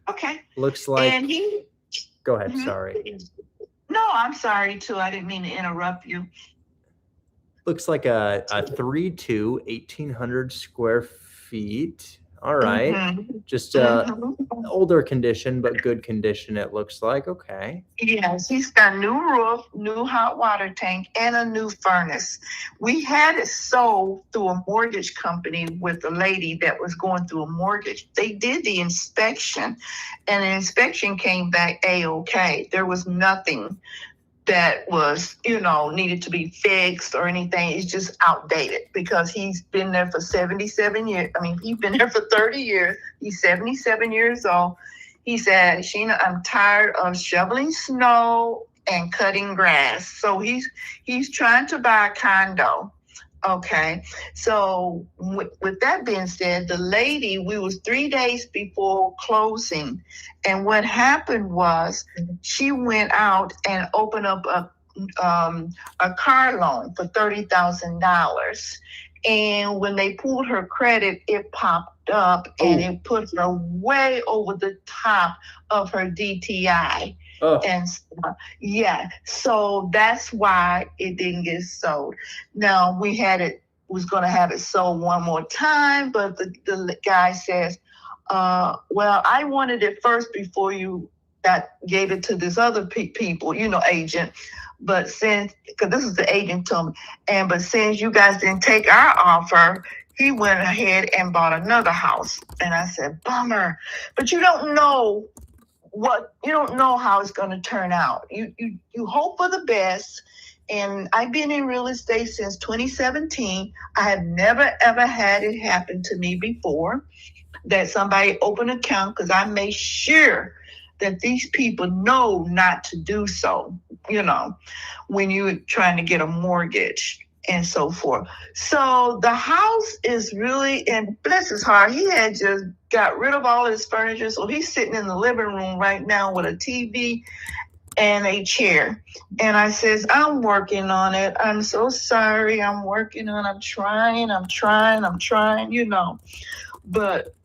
Okay. Looks like. And he. Go ahead. Sorry. No, I'm sorry too. I didn't mean to interrupt you. Looks like a 3-2, 1,800 square feet. All right. Mm-hmm. Just older condition, but good condition, it looks like. Okay. Yes, he's got a new roof, new hot water tank, and a new furnace. We had it sold through a mortgage company with a lady that was going through a mortgage. They did the inspection, and the inspection came back A-okay. There was nothing that was, needed to be fixed or anything. It's just outdated because he's been there for 77 years. I mean, he's been there for 30 years. He's 77 years old. He said, Sheena, I'm tired of shoveling snow and cutting grass. So he's trying to buy a condo. Okay. So with that being said, the lady, we was 3 days before closing. And what happened was she went out and opened up a car loan for $30,000. And when they pulled her credit, it popped up and it put her way over the top of her DTI. And so that's why it didn't get sold. Now was going to have it sold one more time, but the guy says, well, I wanted it first before you gave it to this other people, agent. But because this is the agent told me, but since you guys didn't take our offer, he went ahead and bought another house. And I said, bummer. But you don't know how it's going to turn out. You hope for the best. And I've been in real estate since 2017. I have never, ever had it happen to me before that somebody opened an account because I made sure that these people know not to do so, when you're trying to get a mortgage and so forth. So the house is really, and bless his heart, he had just got rid of all his furniture. So he's sitting in the living room right now with a TV and a chair. And I says, I'm working on it. I'm so sorry. I'm working on it. I'm trying, But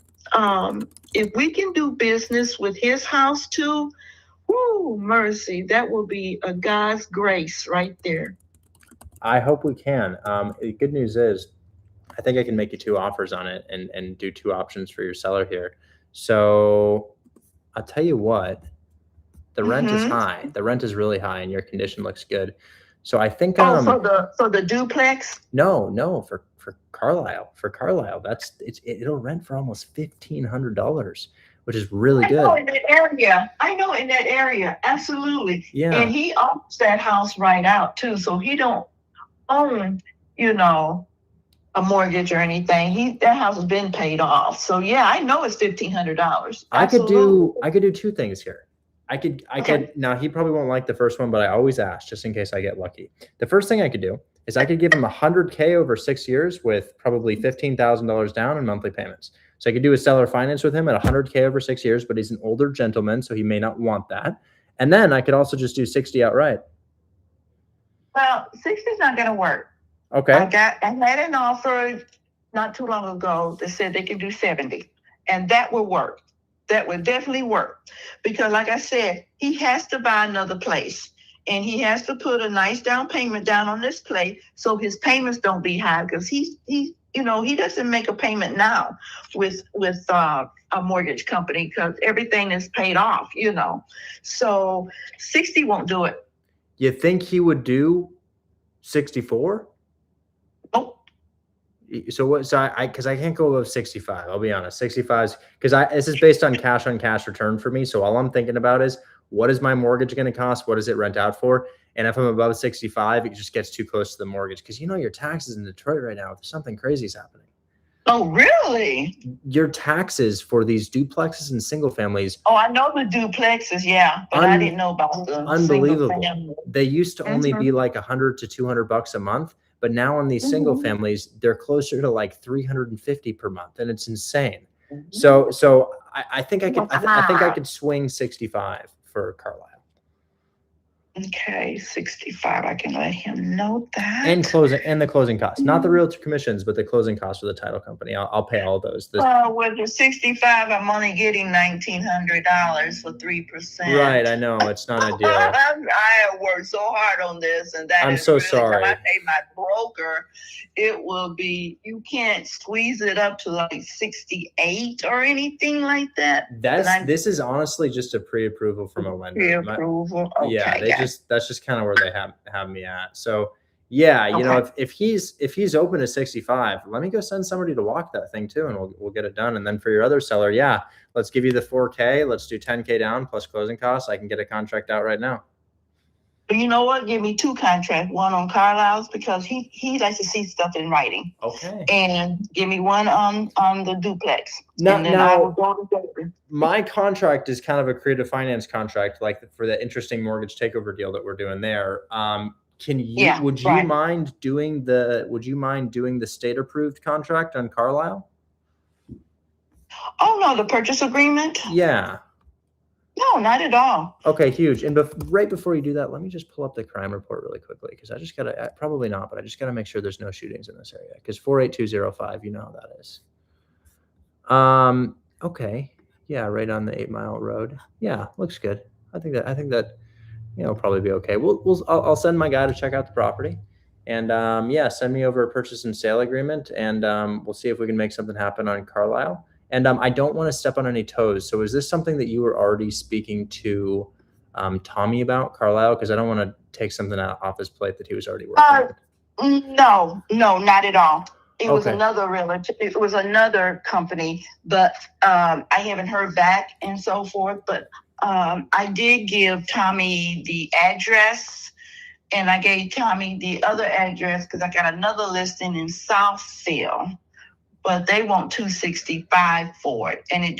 if we can do business with his house too, whoo, mercy, that will be a God's grace right there. I hope we can. The good news is I think I can make you 2 offers on it and do 2 options for your seller here. So I'll tell you what, the rent is high. The rent is really high and your condition looks good. So I think for the duplex? No, for Carlisle. For Carlisle, it'll rent for almost $1,500, which is really good. I know in that area. Absolutely. Yeah. And he owns that house right out too. So he don't own, a mortgage or anything. That house has been paid off. So yeah, I know it's $1,500. I could do 2 things here. I could now he probably won't like the first one, but I always ask just in case I get lucky. The first thing I could do is I could give him $100K over 6 years with probably $15,000 down and monthly payments. So I could do a seller finance with him at $100K over 6 years, but he's an older gentleman, so he may not want that. And then I could also just do 60 outright. Well, 60 is not going to work. Okay. I had an offer not too long ago that said they could do 70, and that would work. That would definitely work because, like I said, he has to buy another place. And he has to put a nice down payment down on this place so his payments don't be high because he doesn't make a payment now with a mortgage company because everything is paid off, So 60 won't do it. You think he would do 64? Nope. So what? So because I can't go above 65. I'll be honest. 65 because this is based on cash return for me. So all I'm thinking about is, what is my mortgage going to cost? What does it rent out for? And if I'm above 65, it just gets too close to the mortgage. Because your taxes in Detroit right now, something crazy is happening. Oh, really? Your taxes for these duplexes and single families. Oh, I know the duplexes, yeah, but I didn't know about the unbelievable. They used to only be like $100 to $200 a month, but now on these single families, they're closer to like $350 per month, and it's insane. So I think I could. I think I could swing 65 for Carlisle. Okay, 65. I can let him know that. And the closing costs, not the realtor commissions, but the closing costs for the title company. I'll pay all those. With the 65, I'm only getting $1,900 for 3%. Right, I know it's not ideal. I have worked so hard on this, and that I'm is so really, sorry. If I pay my broker, it will be, you can't squeeze it up to like 68 or anything like that. This is honestly just a pre-approval from a lender. Pre-approval. Okay, Yeah, that's just kind of where they have me at. So yeah, you know, if he's open to 65, let me go send somebody to walk that thing too, and we'll get it done. And then for your other seller, yeah, let's give you the 4K. Let's do 10K down plus closing costs. I can get a contract out right now. You know what? Give me 2 contracts, one on Carlisle's because he likes to see stuff in writing. Okay. And give me one on the duplex. Now, and then I will go to paper. My contract is kind of a creative finance contract, like for the interesting mortgage takeover deal that we're doing there. Would you mind doing the state approved contract on Carlisle? Oh no, the purchase agreement? Yeah. No, not at all. Okay, huge. And right before you do that, let me just pull up the crime report really quickly because I just gotta probably not, but I just gotta make sure there's no shootings in this area because 48205, you know how that is. Okay, yeah, right on the 8 Mile Road. Yeah, looks good. I think that it'll probably be okay. I'll send my guy to check out the property, and yeah, send me over a purchase and sale agreement, and we'll see if we can make something happen on Carlisle. And I don't want to step on any toes. So is this something that you were already speaking to Tommy about, Carlisle? Because I don't want to take something off his plate that he was already working on. No, not at all. It was another realtor. It was another company, but I haven't heard back and so forth. But I did give Tommy the address, and I gave Tommy the other address because I got another listing in Southfield. But they want $265 for it, and it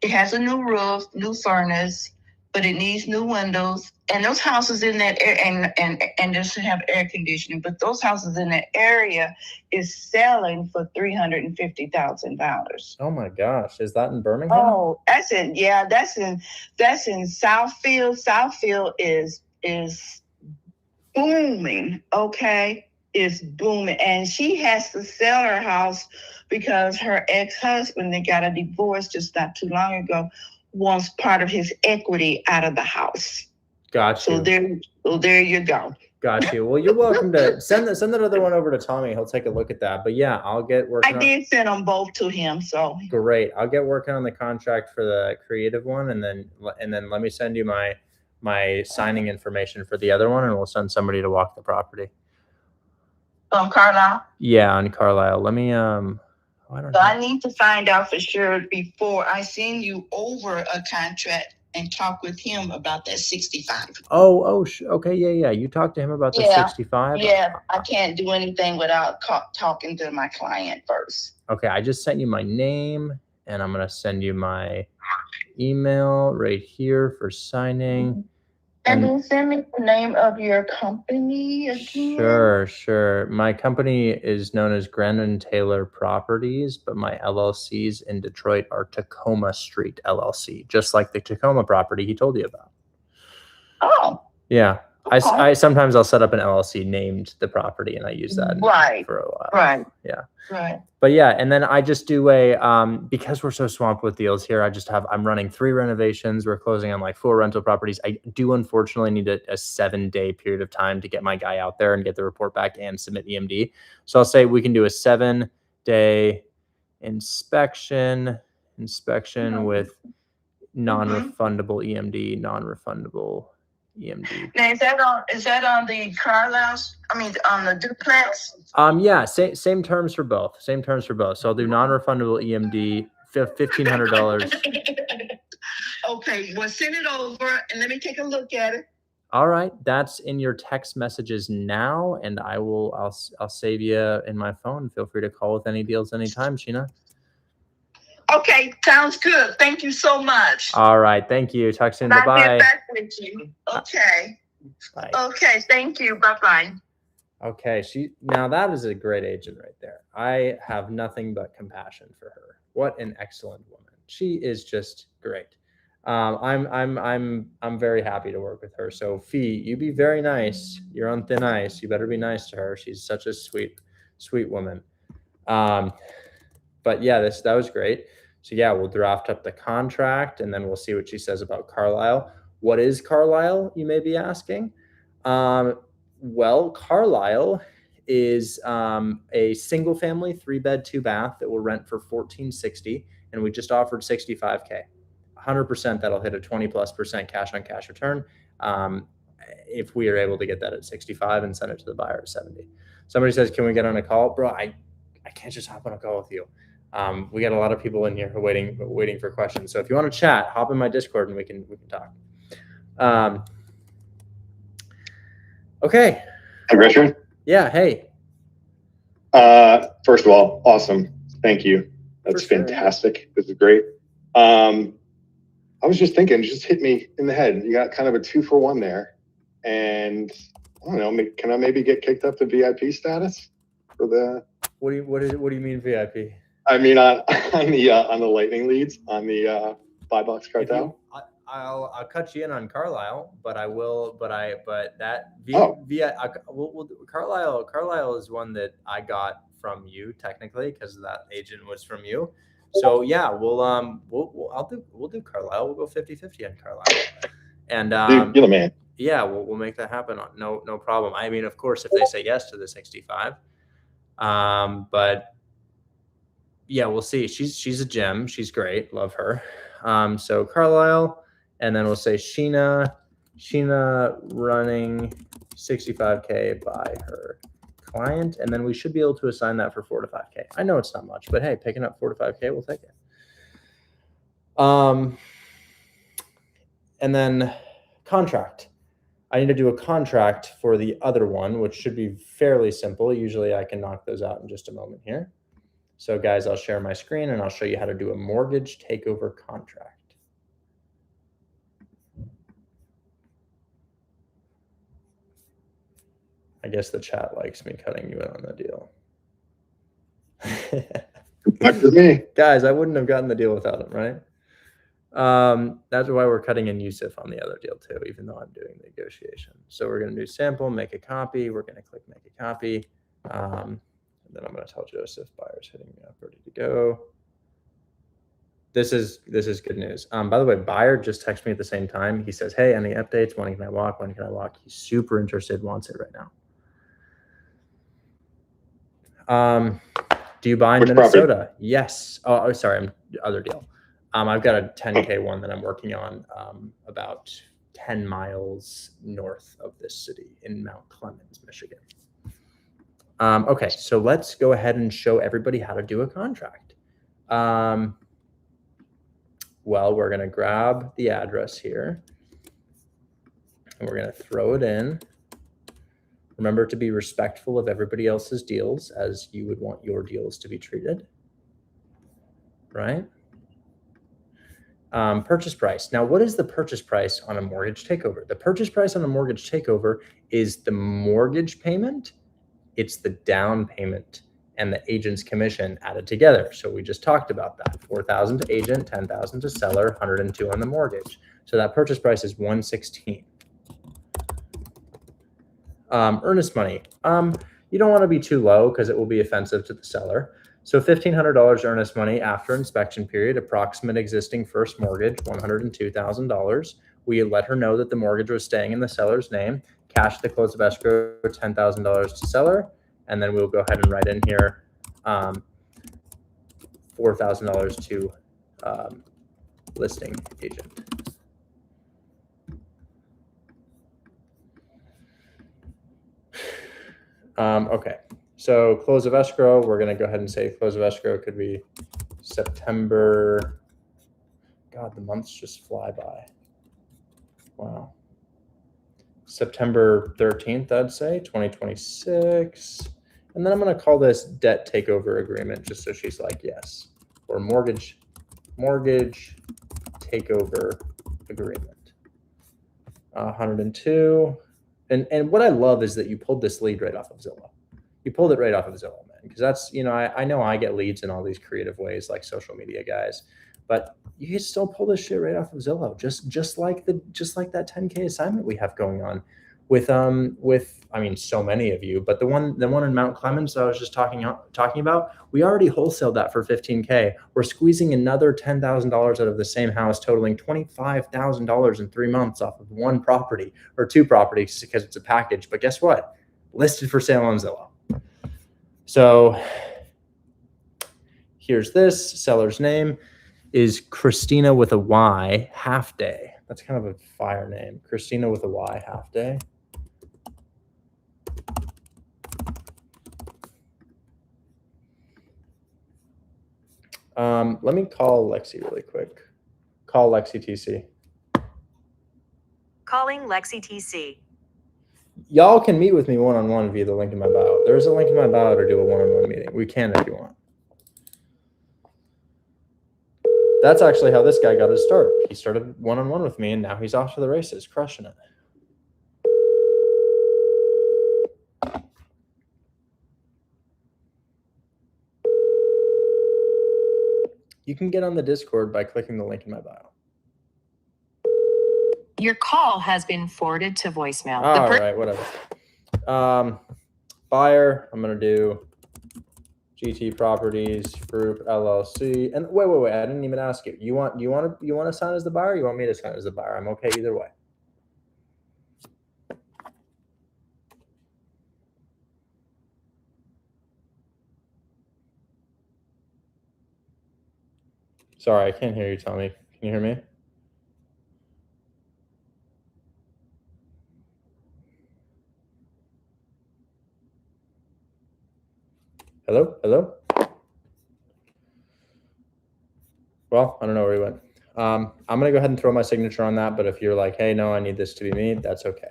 has a new roof, new furnace, but it needs new windows. And those houses in that area, and they should have air conditioning, but those houses in that area is selling for $350,000. Oh my gosh, is that in Birmingham? Oh, that's in Southfield. Southfield is booming. Okay. Is booming, and she has to sell her house because her ex-husband, they got a divorce just not too long ago, wants part of his equity out of the house. Got you. So there you go. Got you. Well, you're welcome to send that other one over to Tommy. He'll take a look at that. But yeah, I'll get working. I did send them both to him. So great. I'll get working on the contract for the creative one, and then let me send you my signing information for the other one, and we'll send somebody to walk the property. Carlisle? Yeah, on Carlisle. Let me I need to find out for sure before I send you over a contract and talk with him about that 65. Okay, yeah. You talked to him about the 65? Yeah, I can't do anything without talking to my client first. Okay, I just sent you my name, and I'm gonna send you my email right here for signing. Mm-hmm. And then send me the name of your company again. Sure. My company is known as Grannon Taylor Properties, but my LLCs in Detroit are Tacoma Street LLC, just like the Tacoma property he told you about. Oh. Yeah. Okay. I sometimes I'll set up an LLC named the property, and I use that for a while. Right. Yeah. Right. But yeah, and then I just do because we're so swamped with deals here, I'm running 3 renovations. We're closing on like 4 rental properties. I do unfortunately need a 7-day period of time to get my guy out there and get the report back and submit EMD. So I'll say we can do a 7-day inspection with non-refundable EMD, non-refundable EMD. Now is that on the Carlisle? I mean, on the duplex? Yeah, same terms for both. So I'll do non-refundable EMD, $1,500. Okay, well, send it over and let me take a look at it. All right, that's in your text messages now, and I'll save you in my phone. Feel free to call with any deals anytime, Sheena. Okay, sounds good. Thank you so much. All right, thank you. Talk soon. Bye-bye. I'll get back with you. Okay. Bye. Okay, thank you. Bye-bye. Okay, now that is a great agent right there. I have nothing but compassion for her. What an excellent woman. She is just great. I'm very happy to work with her. So Fee, you be very nice. You're on thin ice. You better be nice to her. She's such a sweet woman. But yeah, that was great. So yeah, we'll draft up the contract and then we'll see what she says about Carlisle. What is Carlisle, you may be asking? Well, Carlisle is a single family 3-bed 2-bath that will rent for $1,460, and we just offered $65K. 100% that'll hit a 20+% cash on cash return. If we are able to get that at 65 and send it to the buyer at 70. Somebody says, can we get on a call? Bro, I can't just hop on a call with you. We got a lot of people in here who are waiting for questions. So if you want to chat, hop in my Discord and we can talk. Okay. Hey, Richard. Yeah. Hey. First of all, awesome. Thank you. That's fantastic. This is great. I was just thinking, just hit me in the head. You got kind of a 2-for-1 there. And I don't know, can I maybe get kicked up to VIP status for the? What do you mean VIP? I mean on the lightning leads on the buy box cartel. I'll cut you in on Carlisle, but Carlisle is one that I got from you technically because that agent was from you. So yeah, we'll do Carlisle. We'll go 50-50 on Carlisle. And you're the man. Yeah, we'll make that happen. No problem. I mean, of course, if they say yes to the 65, but yeah, we'll see. She's a gem. She's great. Love her. So Carlisle, and then we'll say Sheena running 65K by her client, and then we should be able to assign that for 4 to 5K. I know it's not much, but hey, picking up 4 to 5K, we'll take it. And then contract. I need to do a contract for the other one, which should be fairly simple. Usually I can knock those out in just a moment here. So guys, I'll share my screen and I'll show you how to do a mortgage takeover contract. I guess the chat likes me cutting you in on the deal. Back to me. Guys, I wouldn't have gotten the deal without him, right? That's why we're cutting in Yusuf on the other deal too, even though I'm doing the negotiation. So we're going to do sample, make a copy. We're going to click make a copy. And then I'm going to tell Joseph buyer's hitting me up, ready to go. This is good news. By the way, buyer just texted me at the same time. He says, hey, any updates? When can I walk? When can I walk? He's super interested, wants it right now. Do you buy in Minnesota? Property? Yes. Oh, sorry. Other deal. I've got a 10K one that I'm working on about 10 miles north of this city in Mount Clemens, Michigan. Okay, so let's go ahead and show everybody how to do a contract. Well, we're going to grab the address here and we're going to throw it in. Remember to be respectful of everybody else's deals as you would want your deals to be treated, right? Purchase price. Now, what is the purchase price on a mortgage takeover? The purchase price on a mortgage takeover is the mortgage payment, it's the down payment, and the agent's commission added together. So we just talked about that. $4,000 to agent, $10,000 to seller, $102 on the mortgage. So that purchase price is $116. Earnest money. You don't want to be too low because it will be offensive to the seller. So $1,500 earnest money after inspection period, approximate existing first mortgage, $102,000. We let her know that the mortgage was staying in the seller's name, cash the close of escrow, $10,000 to seller, and then we'll go ahead and write in here $4,000 to listing agent. Okay. So close of escrow, we're going to go ahead and say close of escrow could be September. God, the months just fly by. Wow. September 13th, I'd say, 2026. And then I'm going to call this debt takeover agreement just so she's like, yes. Or mortgage takeover agreement. 102. And what I love is that you pulled this lead right off of Zillow. You pulled it right off of Zillow, man, because that's, I know I get leads in all these creative ways like social media guys, But you can still pull this shit right off of Zillow, just like that 10K assignment we have going on with I mean, so many of you, but the one in Mount Clemens that I was just talking about, we already wholesaled that for 15K. We're squeezing another $10,000 out of the same house, totaling $25,000 in 3 months off of one property or two properties because it's a package. But guess what? Listed for sale on Zillow. So here's this seller's name is Christina with a Y, Half Day. That's kind of a fire name. Christina with a Y, Half Day. Let me call Lexi really quick. Call Lexi TC. Calling Lexi TC. Y'all can meet with me one-on-one via the link in my bio. There's a link in my bio to do a one-on-one meeting. We can if you want. That's actually how this guy got his start. He started one-on-one with me, and now he's off to the races, crushing it. You can get on the Discord by clicking the link in my bio. Your call has been forwarded to voicemail. All right, whatever. Buyer, I'm going to do GT Properties Group LLC. And wait, I didn't even ask you. You want to sign as the buyer or you want me to sign as the buyer? I'm okay either way. Sorry, I can't hear you, Tommy. Can you hear me? Hello? Hello? Well, I don't know where he went. I'm going to go ahead and throw my signature on that, but if you're like, hey, no, I need this to be me, that's okay.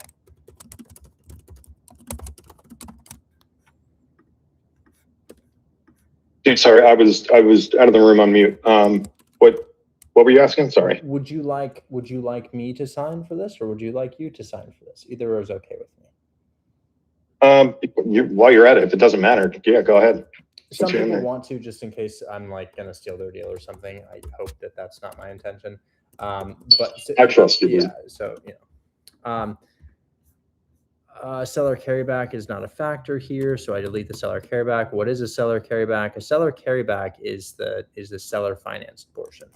Dude, sorry, I was out of the room on mute. What were you asking? Sorry. Would you like me to sign for this, or would you like you to sign for this? Either or is okay with me. While you're at it, if it doesn't matter, yeah, go ahead. Some people want to, just in case I'm like gonna steal their deal or something. I hope that that's not my intention. But I trust you. Yeah. So seller carryback is not a factor here, so I delete the seller carryback. What is a seller carryback? A seller carryback is the seller financed portion.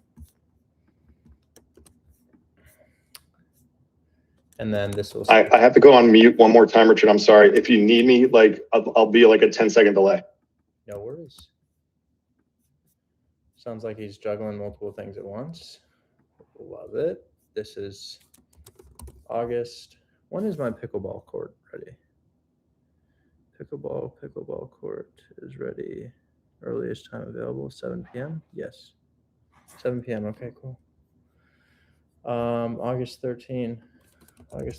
And then this will. I have to go on mute one more time, Richard. I'm sorry. If you need me, like I'll be like a 10-second delay. No worries. Sounds like he's juggling multiple things at once. Love it. This is August. When is my pickleball court ready? Pickleball court is ready. Earliest time available, 7 p.m. Yes. 7 p.m. Okay, cool. August 13th. I'm going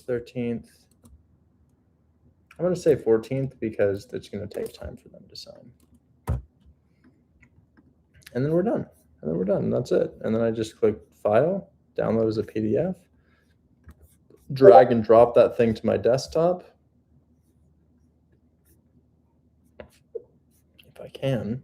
to say 14th because it's going to take time for them to sign. And then we're done. That's it. And then I just click File, download as a PDF, drag and drop that thing to my desktop. If I can.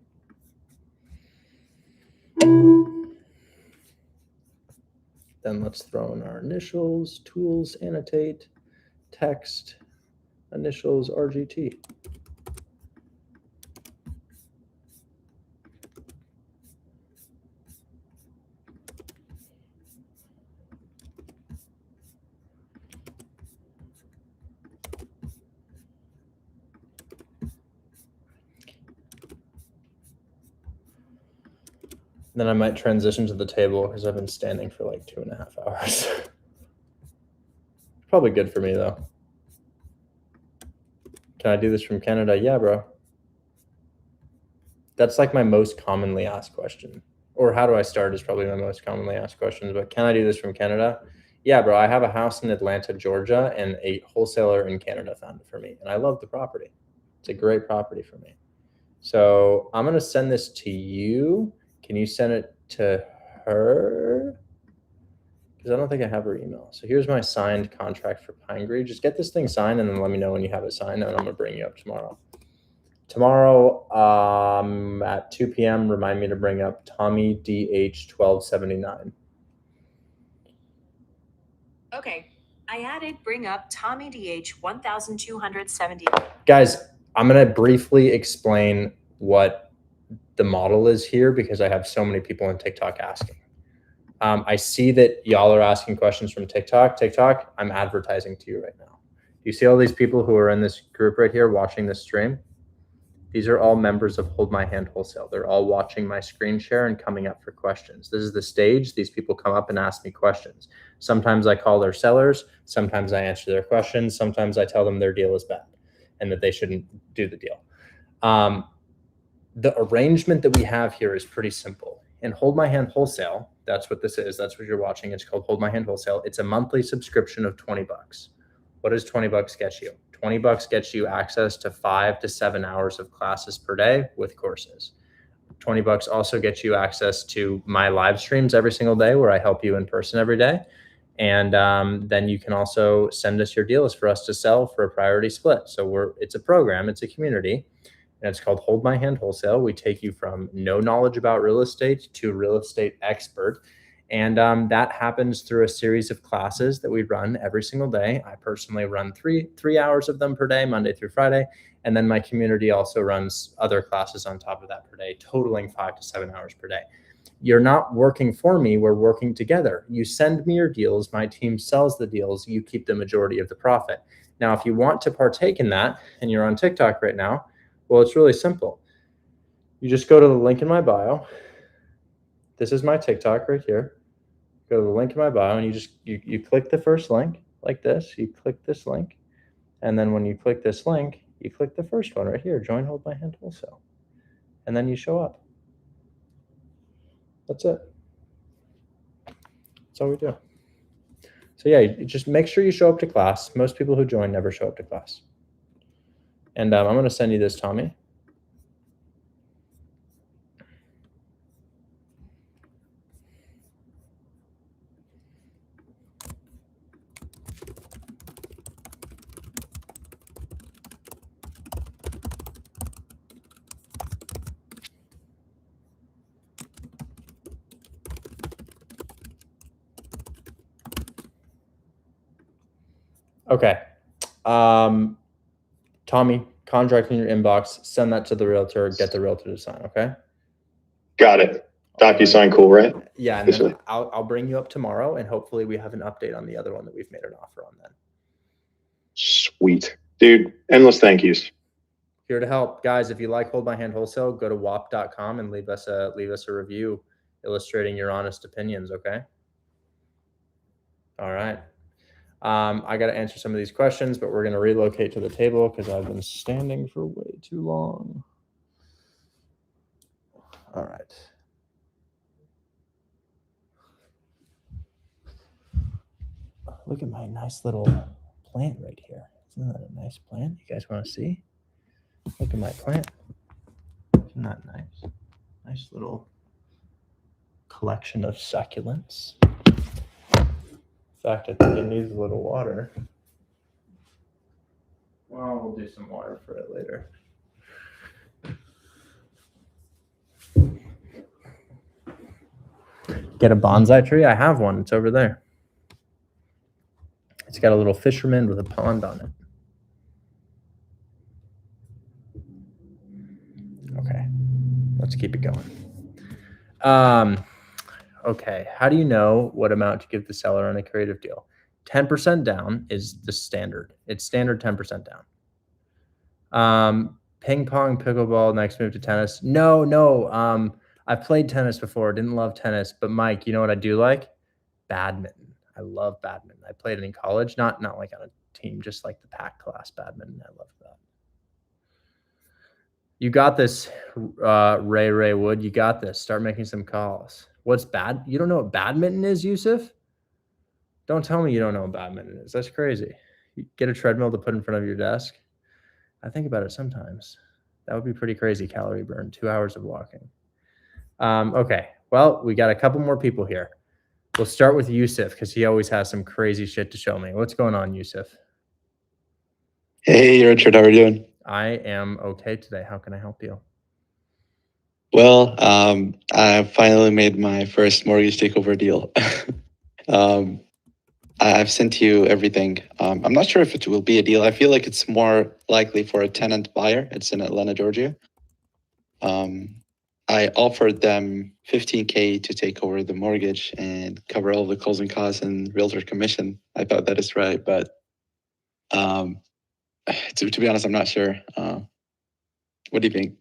Then let's throw in our initials, tools, annotate, text, initials, RGT. Then I might transition to the table because I've been standing for like 2.5 hours. Probably good for me though. Can I do this from Canada? Yeah, bro. That's like my most commonly asked question. Or how do I start is probably my most commonly asked questions. But can I do this from Canada? Yeah, bro. I have a house in Atlanta, Georgia, and a wholesaler in Canada found it for me. And I love the property. It's a great property for me. So I'm going to send this to you. Can you send it to her? Because I don't think I have her email. So here's my signed contract for Pinegrid. Just get this thing signed and then let me know when you have it signed, and I'm going to bring you up tomorrow. Tomorrow at 2 p.m., remind me to bring up Tommy DH 1279. Okay. I added bring up Tommy DH 1270. Guys, I'm going to briefly explain what the model is here because I have so many people on TikTok asking. I see that y'all are asking questions from TikTok. TikTok, I'm advertising to you right now. You see all these people who are in this group right here watching this stream? These are all members of Hold My Hand Wholesale. They're all watching my screen share and coming up for questions. This is the stage. These people come up and ask me questions. Sometimes I call their sellers. Sometimes I answer their questions. Sometimes I tell them their deal is bad and that they shouldn't do the deal. The arrangement that we have here is pretty simple. In Hold My Hand Wholesale, that's what this is. That's what you're watching. It's called Hold My Hand Wholesale. It's a monthly subscription of $20. What does $20 get you? $20 gets you access to 5 to 7 hours of classes per day with courses. $20 also gets you access to my live streams every single day where I help you in person every day. And then you can also send us your deals for us to sell for a priority split. So it's a program, it's a community, and it's called Hold My Hand Wholesale. We take you from no knowledge about real estate to real estate expert. And that happens through a series of classes that we run every single day. I personally run three hours of them per day, Monday through Friday. And then my community also runs other classes on top of that per day, totaling 5 to 7 hours per day. You're not working for me. We're working together. You send me your deals. My team sells the deals. You keep the majority of the profit. Now, if you want to partake in that and you're on TikTok right now, well, it's really simple. You just go to the link in my bio. This is my TikTok right here. Go to the link in my bio and you click the first link like this. You click this link. And then when you click this link, you click the first one right here, join Hold My Hand Wholesale. And then you show up. That's it. That's all we do. So yeah, you just make sure you show up to class. Most people who join never show up to class. And I'm going to send you this, Tommy. Okay. Tommy, contract in your inbox, send that to the realtor, get the realtor to sign, okay? Got it. DocuSign, cool, right? Yeah, and then I'll bring you up tomorrow, and hopefully we have an update on the other one that we've made an offer on then. Sweet. Dude, endless thank yous. Here to help. Guys, if you like Hold My Hand Wholesale, go to whop.com and leave us a review illustrating your honest opinions, okay? All right. I got to answer some of these questions, but we're going to relocate to the table because I've been standing for way too long. All right. Look at my nice little plant right here. Isn't that a nice plant? You guys want to see? Look at my plant. Isn't that nice? Nice little collection of succulents. In fact, I think it needs a little water. Well, we'll do some water for it later. Get a bonsai tree? I have one. It's over there. It's got a little fisherman with a pond on it. Okay, let's keep it going. Okay, how do you know what amount to give the seller on a creative deal? 10% down is the standard. It's standard 10% down. Ping pong, pickleball, next move to tennis. No. I've played tennis before. Didn't love tennis. But Mike, you know what I do like? Badminton. I love badminton. I played it in college. Not like on a team, just like the pack class badminton. I love that. You got this, Ray Wood. You got this. Start making some calls. What's bad? You don't know what badminton is, Yusuf? Don't tell me you don't know what badminton is. That's crazy. You get a treadmill to put in front of your desk. I think about it sometimes. That would be pretty crazy calorie burn, 2 hours of walking. Okay, well, we got a couple more people here. We'll start with Yusuf because he always has some crazy shit to show me. What's going on, Yusuf? Hey, Richard, how are you doing? I am okay today. How can I help you? Well, I finally made my first mortgage takeover deal. um, I've sent you everything. I'm not sure if it will be a deal. I feel like it's more likely for a tenant buyer. It's in Atlanta, Georgia. I offered them $15K to take over the mortgage and cover all the closing costs and realtor commission. I thought that is right, but to be honest, I'm not sure. What do you think?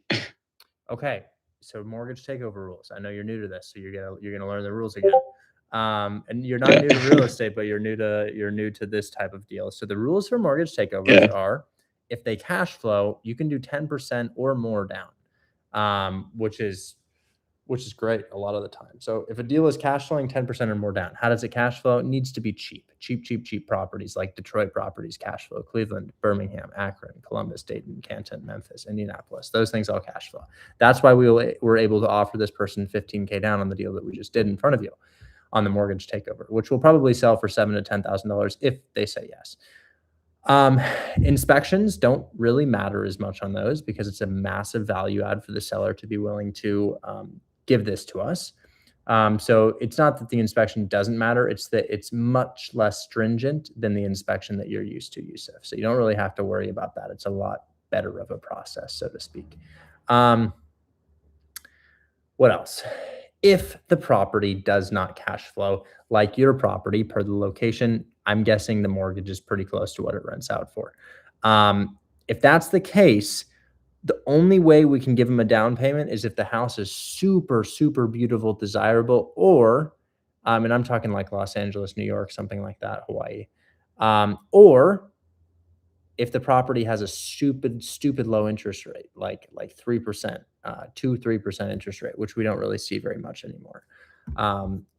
Okay, so mortgage takeover rules. I know you're new to this, so you're gonna learn the rules again. And you're not new to real estate, but you're new to this type of deal. So the rules for mortgage takeovers are, if they cash flow, you can do 10% or more down, which is great a lot of the time. So if a deal is cash flowing 10% or more down, how does it cash flow? It needs to be cheap properties like Detroit properties cash flow, Cleveland, Birmingham, Akron, Columbus, Dayton, Canton, Memphis, Indianapolis. Those things all cash flow. That's why we were able to offer this person $15K down on the deal that we just did in front of you on the mortgage takeover, which will probably sell for $7,000 to $10,000 if they say yes. Inspections don't really matter as much on those because it's a massive value add for the seller to be willing to give this to us. So it's not that the inspection doesn't matter. It's that it's much less stringent than the inspection that you're used to, Yusuf. So you don't really have to worry about that. It's a lot better of a process, so to speak. What else? If the property does not cash flow like your property per the location, I'm guessing the mortgage is pretty close to what it rents out for. If that's the case, the only way we can give them a down payment is if the house is super, super beautiful, desirable, or, and I'm talking like Los Angeles, New York, something like that, Hawaii, or if the property has a stupid low interest rate, like 3%, 2-3% interest rate, which we don't really see very much anymore.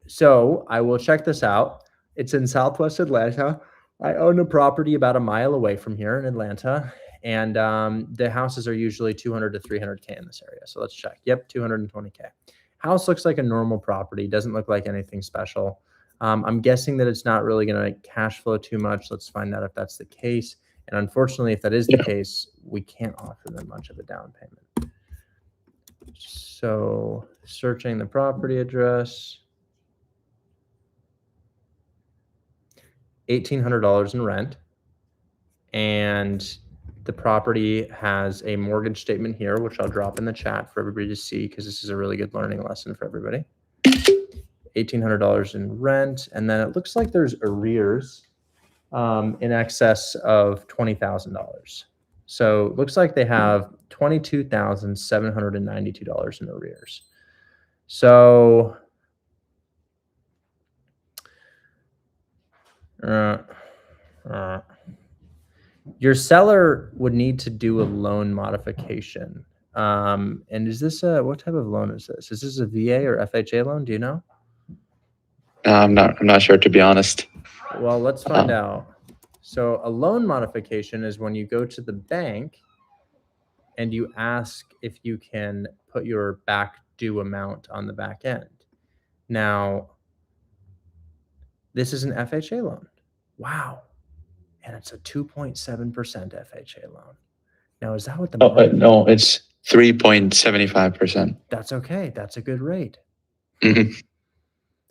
So I will check this out. It's in Southwest Atlanta. I own a property about a mile away from here in Atlanta, and the houses are usually 200 to 300K in this area. So let's check. Yep, 220K. House looks like a normal property. Doesn't look like anything special. I'm guessing that it's not really going to cash flow too much. Let's find out if that's the case. And unfortunately, if that is the case, we can't offer them much of a down payment. So searching the property address, $1,800 in rent. And the property has a mortgage statement here, which I'll drop in the chat for everybody to see because this is a really good learning lesson for everybody. $1,800 in rent. And then it looks like there's arrears in excess of $20,000. So it looks like they have $22,792 in arrears. So your seller would need to do a loan modification. And is this what type of loan is this? Is this a VA or FHA loan? Do you know? I'm not sure, to be honest. Well, let's find out. So a loan modification is when you go to the bank and you ask if you can put your back due amount on the back end. Now, this is an FHA loan. Wow. And it's a 2.7% FHA loan. Now, is that what the no, it's 3.75%. That's okay. That's a good rate. Mm-hmm.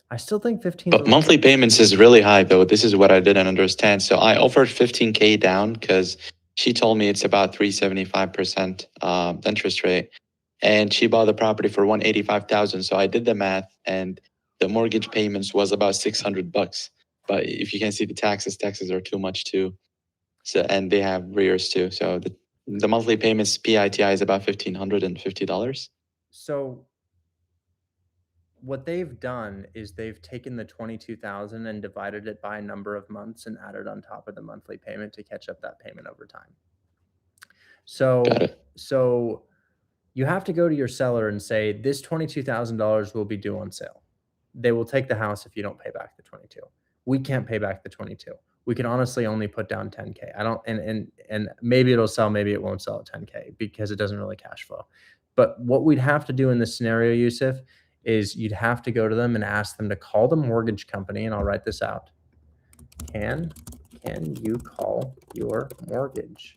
I still think 15. But monthly payments is really high, though. This is what I didn't understand. So I offered 15K down because she told me it's about 3.75% interest rate, and she bought the property for $185,000. So I did the math, and the mortgage payments was about $600. But if you can see the taxes are too much too. So, and they have rears too. So the monthly payments PITI is about $1,550. So what they've done is they've taken the 22,000 and divided it by a number of months and added on top of the monthly payment to catch up that payment over time. So you have to go to your seller and say, this $22,000 will be due on sale. They will take the house if you don't pay back the 22. We can't pay back the 22. We can honestly only put down 10K. I don't, and maybe it'll sell, maybe it won't sell at 10K because it doesn't really cash flow. But what we'd have to do in this scenario, Yusuf, is you'd have to go to them and ask them to call the mortgage company, and I'll write this out. Can you call your mortgage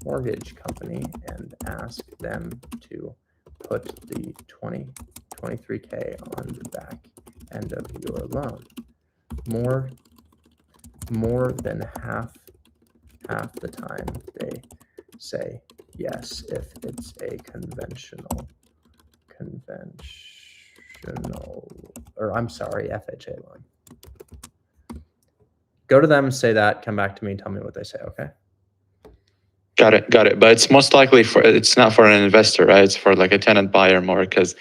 mortgage company and ask them to put the 23K on the back end of your loan. More than half the time they say yes if it's a conventional, or I'm sorry, FHA loan. Go to them, say that, come back to me, tell me what they say, okay? Got it. But it's most likely it's not for an investor, right? It's for like a tenant buyer more because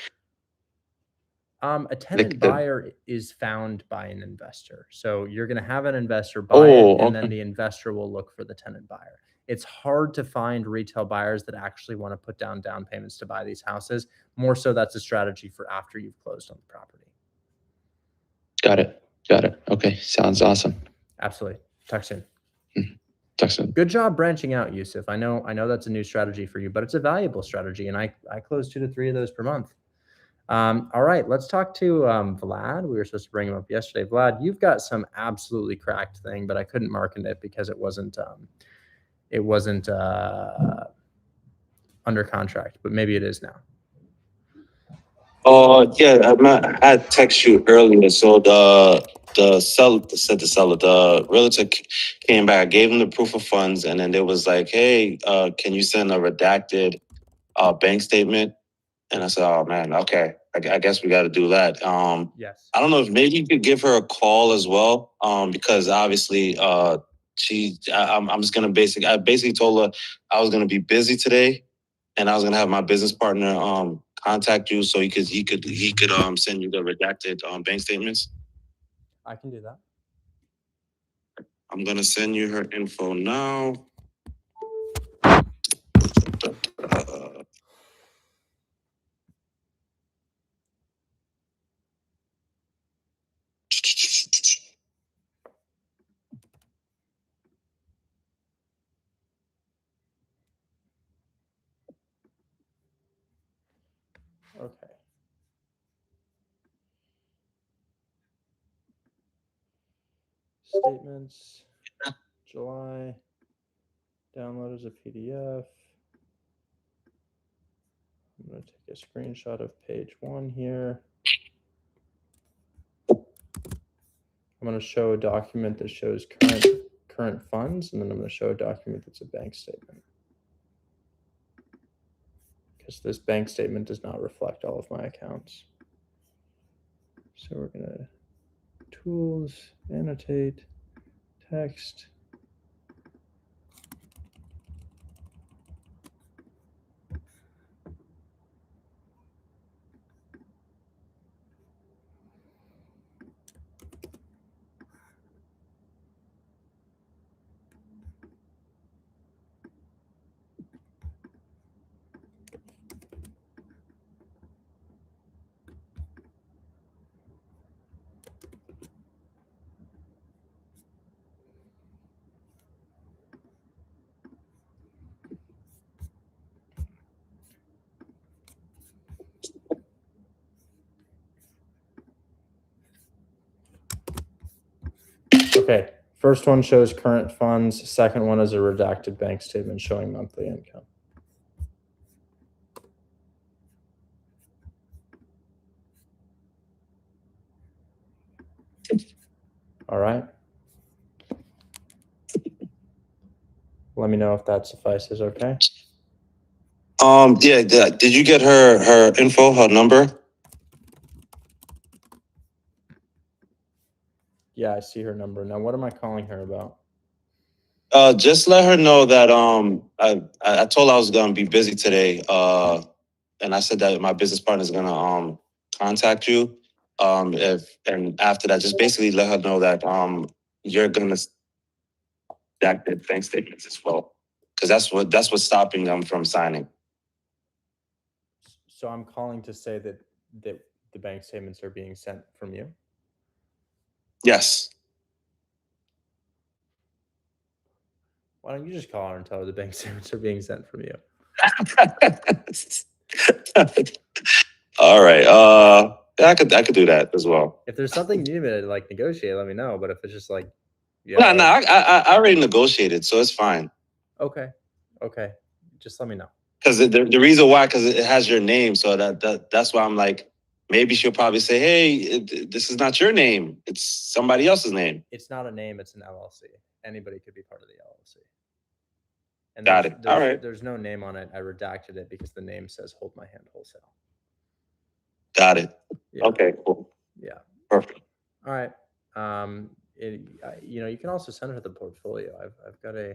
a tenant buyer is found by an investor. So you're going to have an investor buy Oh, it, and then okay. the investor will look for the tenant buyer. It's hard to find retail buyers that actually want to put down payments to buy these houses. More so, that's a strategy for after you've closed on the property. Got it. Okay, sounds awesome. Absolutely. Talk soon. Talk soon. Good job branching out, Yusuf. I know that's a new strategy for you, but it's a valuable strategy, and I close 2 to 3 of those per month. All right, let's talk to Vlad. We were supposed to bring him up yesterday. Vlad, you've got some absolutely cracked thing, but I couldn't market it because it wasn't under contract, but maybe it is now. Yeah, I had text you earlier. So the seller, the realtor came back, gave him the proof of funds, and then they was like, "Hey, can you send a redacted bank statement?" And I said, "Oh man, okay, I guess we got to do that." Yes. I don't know if maybe you could give her a call as well, because obviously, I'm just gonna I basically told her I was gonna be busy today, and I was gonna have my business partner contact you so he could send you the redacted bank statements. I can do that. I'm gonna send you her info now. Okay. Statements, July, download as a PDF. I'm going to take a screenshot of page 1 here. I'm going to show a document that shows current funds, and then I'm going to show a document that's a bank statement. Because this bank statement does not reflect all of my accounts. So we're going to tools, annotate, text. Okay, first one shows current funds. Second one is a redacted bank statement showing monthly income. All right. Let me know if that suffices, okay? Yeah. Did you get her info, her number? Yeah, I see her number. Now, what am I calling her about? Just let her know that I told her I was gonna be busy today. And I said that my business partner is gonna contact you. And after that, just basically let her know that you're gonna redacted bank statements as well, because that's what's stopping them from signing. So I'm calling to say that the bank statements are being sent from you? Yes. Why don't you just call her and tell her the bank statements are being sent from you? All right. I could do that as well. If there's something you need me to like negotiate, let me know. But if it's just like, No, I already negotiated, so it's fine. Okay. Okay, just let me know. Because the reason why, because it has your name, so that's why I'm like, maybe she'll probably say, hey, this is not your name, it's somebody else's name. It's not a name, it's an LLC. Anybody could be part of the LLC. And Got it. All right. There's no name on it. I redacted it because the name says Hold My Hand Wholesale. Got it. Yeah. Okay, cool. Yeah. Perfect. All right. You can also send her the portfolio. I've got a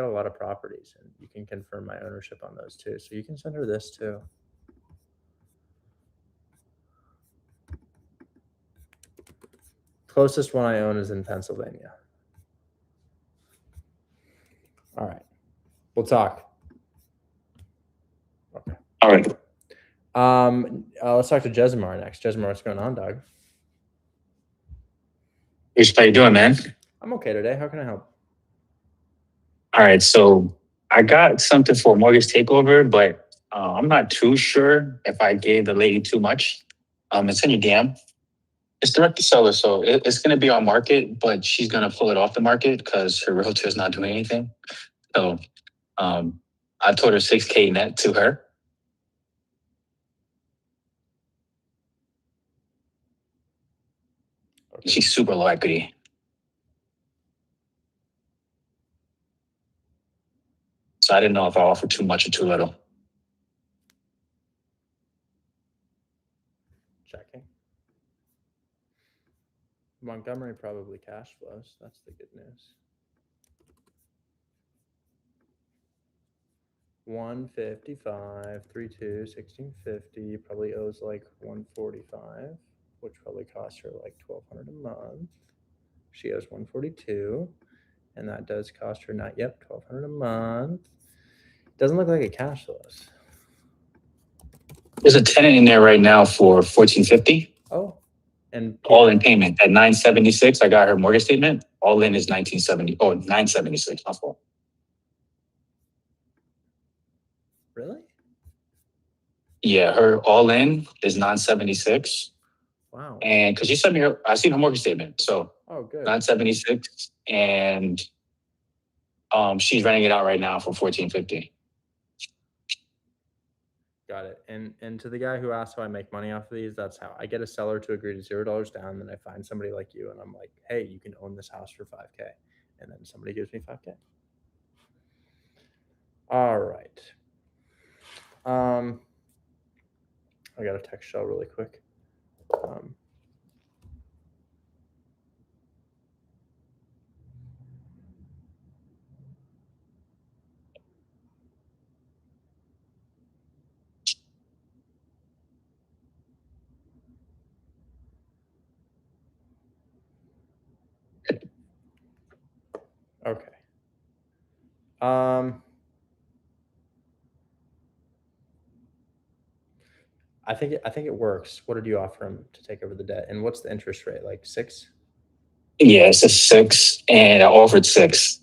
lot of properties, and you can confirm my ownership on those too. So you can send her this too. Closest one I own is in Pennsylvania. All right. We'll talk. Okay. All right. Let's talk to Jesimar next. Jesimar, what's going on, dog? How you doing, man? I'm okay today. How can I help? All right, so I got something for a mortgage takeover, but I'm not too sure if I gave the lady too much. It's in your DM. It's direct to seller, so it's going to be on market, but she's going to pull it off the market because her realtor is not doing anything. So I told her $6K net to her. Okay. She's super low equity. So I didn't know if I offered too much or too little. Checking. Montgomery probably cash flows. That's the good news. 155, 32, 1650, probably owes like 145, which probably costs her like $1,200 a month. She owes 142, and that does cost her not yet $1,200 a month. Doesn't look like it cash flows. There's a tenant in there right now for $1,450. Oh, and all in payment at $976. I got her mortgage statement. All in is $976. My fault. Really? Yeah, her all in is $976. Wow. And because you sent me I seen her mortgage statement, so oh, good. $976, and she's renting it out right now for $1,450. Got it. And to the guy who asked how I make money off of these, that's how I get a seller to agree to $0 down. Then I find somebody like you, and I'm like, hey, you can own this house for $5K, and then somebody gives me $5K. All right. I got a text shell really quick. Okay. I think it works. What did you offer him to take over the debt? And what's the interest rate? Like 6? Yeah, it's a 6, and I offered 6.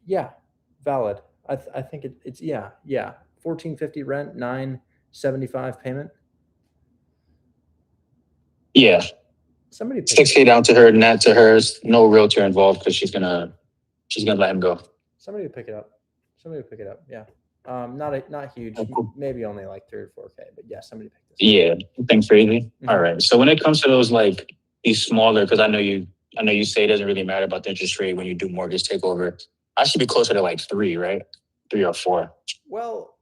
Yeah, valid. I think it's yeah. $1,450 rent, $975 payment. Yeah. Somebody 6K down to her, net to hers. No realtor involved because she's gonna let him go. Somebody to pick it up. Yeah. Not huge. Oh, cool. Maybe only like 3 or 4K, but yeah, somebody pick this up. Yeah, nothing crazy. Mm-hmm. All right. So when it comes to those like these smaller, because I know you say it doesn't really matter about the interest rate when you do mortgage takeover. I should be closer to like 3, right? 3 or 4. Well,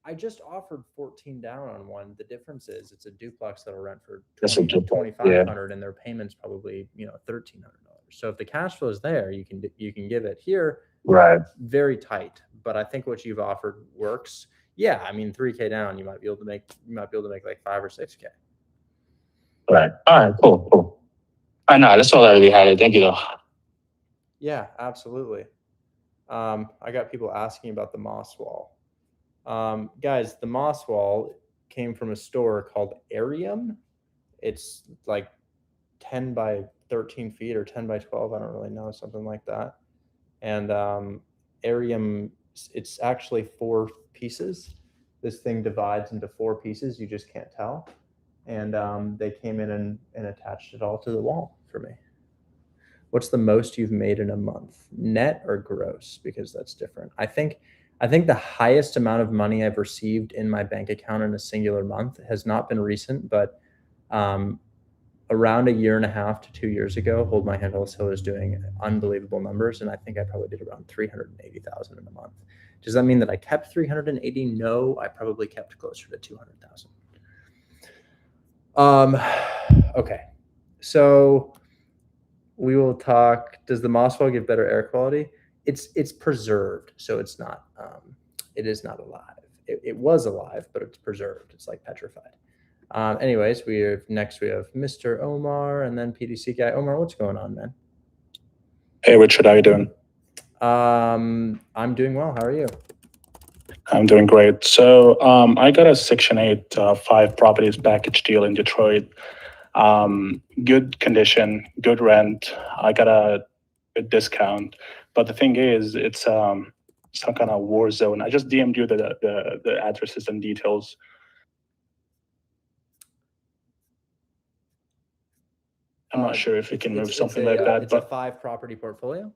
I just offered 14 down on one. The difference is it's a duplex that'll rent for $2,500, and their payment's probably $1,300. So if the cash flow is there, you can give it here. Right. Very tight, but I think what you've offered works. Yeah, I mean 3K down, you might be able to make like 5 or 6K. Right. All right. Cool. I know that's all I really had. Thank you though. Yeah, absolutely. I got people asking about the moss wall. Guys, the moss wall came from a store called Arium. It's like 10 by 13 feet or 10 by 12. I don't really know, something like that. And Arium, it's actually 4 pieces. This thing divides into 4 pieces. You just can't tell. And they came in and attached it all to the wall for me. What's the most you've made in a month? Net or gross? Because that's different. I think the highest amount of money I've received in my bank account in a singular month has not been recent, but around a year and a half to 2 years ago, Hold My Hand Wholesale was doing unbelievable numbers, and I think I probably did around 380,000 in a month. Does that mean that I kept 380? No, I probably kept closer to 200,000. Okay, so we will talk. Does the Mosswell give better air quality? It's preserved, so it's not. It is not alive. It was alive, but it's preserved. It's like petrified. Anyways, we have Mr. Omar and then PDC guy. Omar, what's going on, man? Hey, Richard, how you doing? I'm doing well. How are you? I'm doing great. So I got a Section 8 5 properties package deal in Detroit. Good condition, good rent. I got a good discount. But the thing is, it's some kind of war zone. I just DM'd you the addresses and details. I'm not sure if we can move something like that. It's a 5 property portfolio?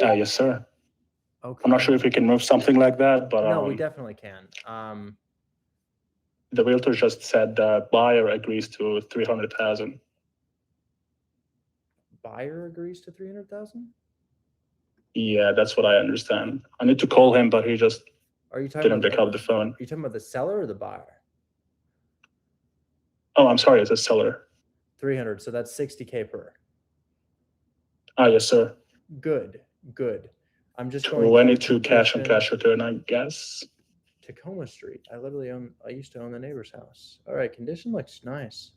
Yes, sir. Okay. I'm not sure if we can move something like that, but no, we definitely can. The realtor just said the buyer agrees to 300,000. Buyer agrees to 300,000? Yeah, that's what I understand. I need to call him, but he just didn't pick up the phone. Are you talking about the seller or the buyer? Oh, I'm sorry, it's a seller. 300, so that's 60K per. Yes, sir. Good. I'm just going 22 cash on cash return, I guess. Tacoma Street. I used to own the neighbor's house. All right, condition looks nice.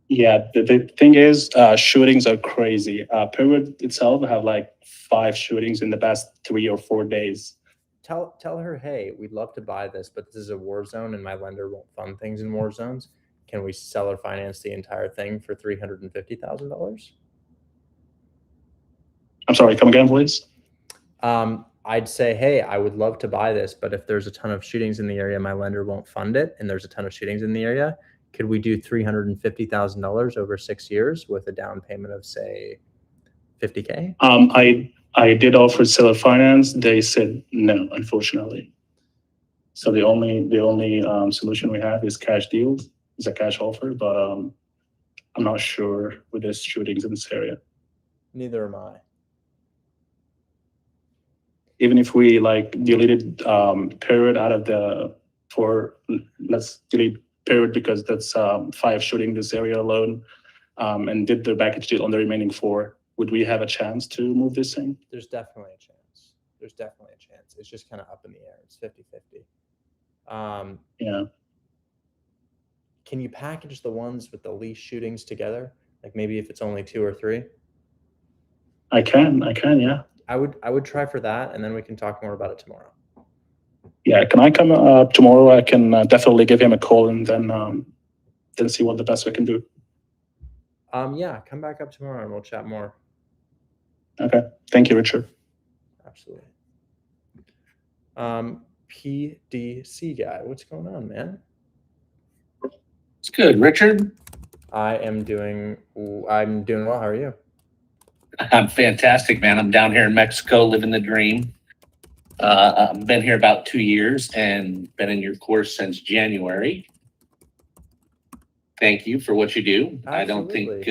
Yeah, the thing is, shootings are crazy. Period itself have like 5 shootings in the past 3 or 4 days. Tell her, hey, we'd love to buy this, but this is a war zone and my lender won't fund things in war zones. Can we sell or finance the entire thing for $350,000? I'm sorry, come again, please. I'd say, hey, I would love to buy this, but if there's a ton of shootings in the area, my lender won't fund it, and there's a ton of shootings in the area, could we do $350,000 over 6 years with a down payment of, say, $50K? I did offer seller finance. They said no, unfortunately. So the only solution we have is cash deals. It's a cash offer, but I'm not sure with the shootings in this area. Neither am I. Even if we deleted period out of let's delete period because that's 5 shooting this area alone, and did the package deal on the remaining 4, would we have a chance to move this thing? There's definitely a chance. It's just kind of up in the air. It's 50-50. Yeah. Can you package the ones with the least shootings together? Like maybe if it's only 2 or 3? I can, yeah. I would try for that, and then we can talk more about it tomorrow. Yeah, can I come tomorrow? I can definitely give him a call and then see what the best we can do. Yeah, come back up tomorrow and we'll chat more. Okay, thank you, Richard. Absolutely. PDC guy, what's going on, man? It's good, Richard. I'm doing well. How are you? I'm fantastic, man. I'm down here in Mexico living the dream. I've been here about 2 years and been in your course since January. Thank you for what you do. Absolutely. I don't think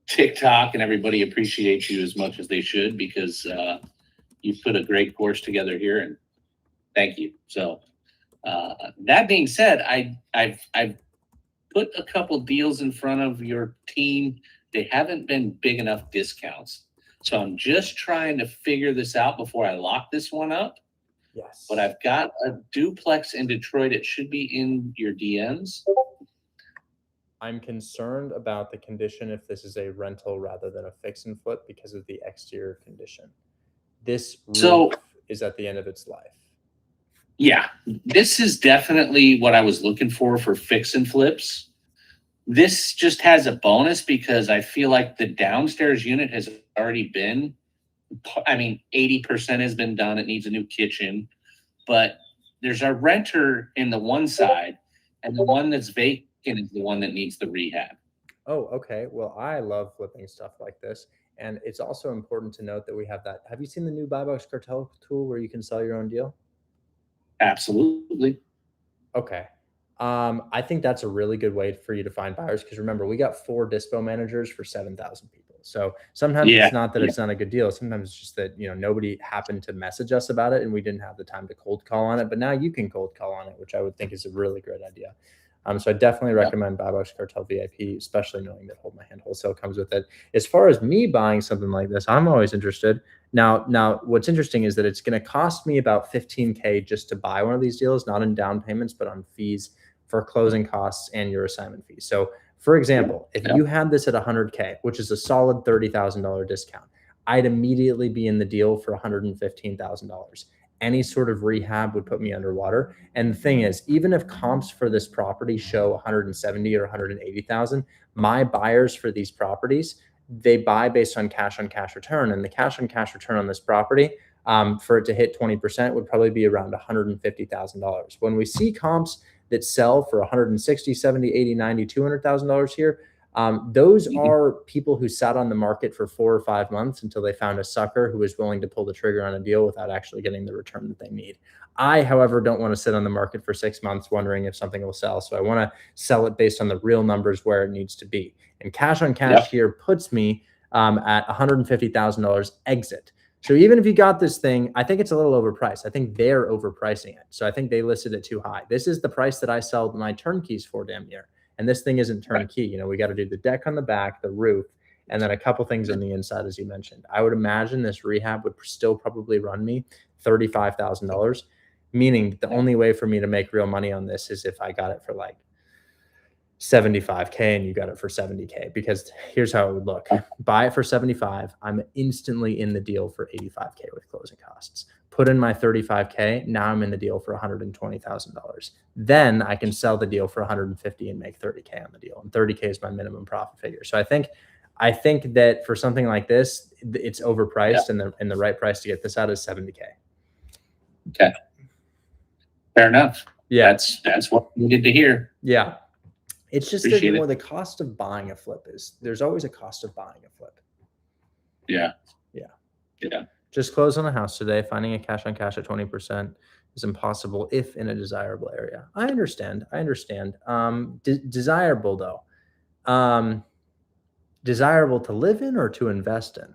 TikTok and everybody appreciates you as much as they should because you've put a great course together here, and thank you. So that being said, I've put a couple deals in front of your team. They haven't been big enough discounts. So I'm just trying to figure this out before I lock this one up. Yes. But I've got a duplex in Detroit. It should be in your DMs. I'm concerned about the condition if this is a rental rather than a fix and flip because of the exterior condition. This roof is at the end of its life. Yeah, this is definitely what I was looking for fix and flips. This just has a bonus because I feel like the downstairs unit has already been, 80% has been done. It needs a new kitchen, but there's a renter in the one side and the one that's vacant is the one that needs the rehab. Oh, okay. Well, I love flipping stuff like this. And it's also important to note that we have that. Have you seen the new buy box cartel tool where you can sell your own deal? Absolutely. Okay. I think that's a really good way for you to find buyers because remember, we got 4 dispo managers for 7,000 people. So sometimes Yeah. it's not that Yeah. it's not a good deal. Sometimes it's just that, nobody happened to message us about it and we didn't have the time to cold call on it. But now you can cold call on it, which I would think is a really great idea. So I definitely recommend Buy Box Cartel VIP, especially knowing that Hold My Hand Wholesale comes with it. As far as me buying something like this, I'm always interested. Now, what's interesting is that it's going to cost me about 15K just to buy one of these deals, not in down payments, but on fees for closing costs and your assignment fees. So, for example, if you had this at 100K, which is a solid $30,000 discount, I'd immediately be in the deal for $115,000. Any sort of rehab would put me underwater. And the thing is, even if comps for this property show 170 or 180,000, my buyers for these properties, they buy based on cash return, and the cash on cash return on this property, for it to hit 20% would probably be around $150,000. When we see comps that sell for 160, 70, 80, 90, $200,000 here, those are people who sat on the market for 4 or 5 months until they found a sucker who was willing to pull the trigger on a deal without actually getting the return that they need. I, however, don't want to sit on the market for 6 months wondering if something will sell. So I want to sell it based on the real numbers where it needs to be. And cash on cash here puts me at $150,000 exit. So even if you got this thing, I think it's a little overpriced. I think they're overpricing it. So I think they listed it too high. This is the price that I sell my turnkeys for damn near. And this thing isn't turnkey. We got to do the deck on the back, the roof, and then a couple things on the inside, as you mentioned. I would imagine this rehab would still probably run me $35,000, meaning the only way for me to make real money on this is if I got it for like 75K and you got it for 70K, because here's how it would look. Buy it for 75. I'm instantly in the deal for 85K with closing costs. Put in my 35K. Now I'm in the deal for $120,000. Then I can sell the deal for 150 and make 30K on the deal. And 30K is my minimum profit figure. So I think that for something like this, it's overpriced, and the right price to get this out is 70K. Okay. Fair enough. Yeah. That's what we needed to hear. Yeah. It's just Appreciate that the cost of buying a flip there's always a cost of buying a flip. Yeah. Yeah. Yeah. Just close on a house today. Finding a cash on cash at 20% is impossible if in a desirable area. I understand. Desirable though. Desirable to live in or to invest in?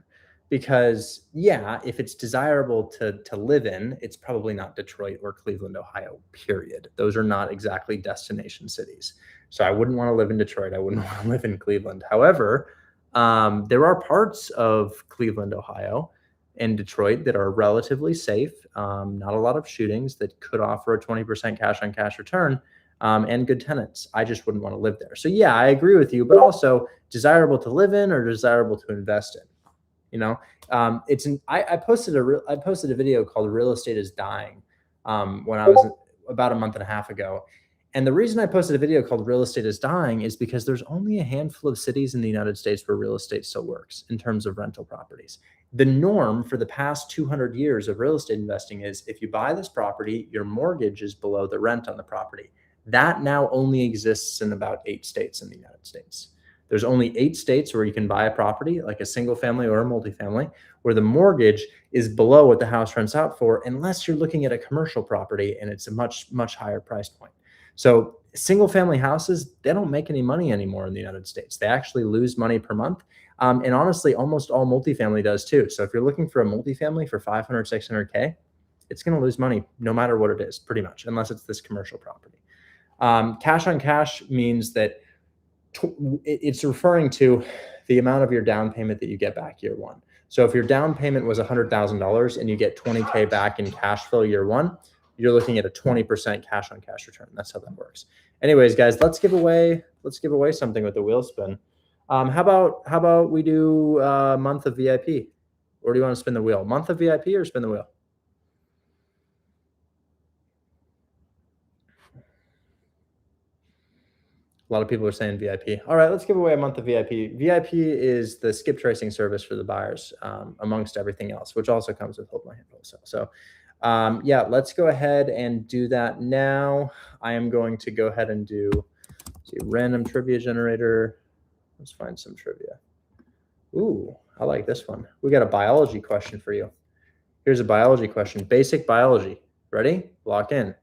Because if it's desirable to live in, it's probably not Detroit or Cleveland, Ohio, period. Those are not exactly destination cities. So I wouldn't want to live in Detroit. I wouldn't want to live in Cleveland. However, there are parts of Cleveland, Ohio, and Detroit that are relatively safe. Not a lot of shootings that could offer a 20% cash on cash return, and good tenants. I just wouldn't want to live there. So I agree with you, but also desirable to live in or desirable to invest in. I posted a video called "Real Estate is Dying" when I was about a month and a half ago. And the reason I posted a video called "Real Estate is Dying" is because there's only a handful of cities in the United States where real estate still works in terms of rental properties. The norm for the past 200 years of real estate investing is if you buy this property, your mortgage is below the rent on the property. That now only exists in about 8 states in the United States. There's only 8 states where you can buy a property, like a single family or a multifamily, where the mortgage is below what the house rents out for, unless you're looking at a commercial property and it's a much, much higher price point. So single family houses, they don't make any money anymore in the United States. They actually lose money per month. And honestly, almost all multifamily does too. So if you're looking for a multifamily for 500, 600K, it's going to lose money no matter what it is, pretty much, unless it's this commercial property. Cash on cash means that it's referring to the amount of your down payment that you get back year one. So if your down payment was $100,000 and you get 20K back in cash flow year one, you're looking at a 20% cash on cash return. That's how that works. Anyways, guys, let's give away something with the wheel spin. How about we do a month of VIP? Or do you want to spin the wheel? Month of VIP or spin the wheel? A lot of people are saying VIP. All right, let's give away a month of VIP. VIP is the skip tracing service for the buyers, amongst everything else, which also comes with Hold My Hand Wholesale. So let's go ahead and do that now. I am going to go ahead and do random trivia generator. Let's find some trivia. Ooh, I like this one. We got a biology question for you. Here's a biology question. Basic biology. Ready? Lock in.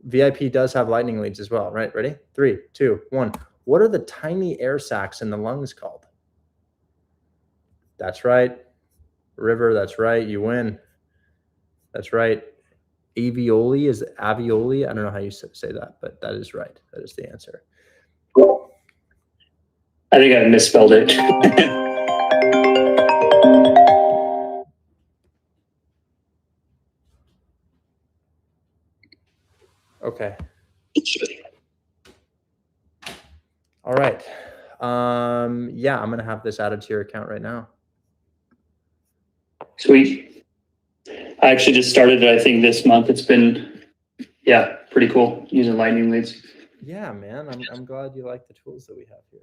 VIP does have lightning leads as well, right? Ready? 3, 2, 1. What are the tiny air sacs in the lungs called? That's right. River, that's right. You win. That's right. Alveoli is alveoli. I don't know how you say that, but that is right. That is the answer. I think I misspelled it. Okay. All right. Yeah, I'm going to have this added to your account right now. Sweet. I actually just started it, I think, this month. It's been, yeah, pretty cool using lightning leads. Yeah, man. I'm glad you like the tools that we have here.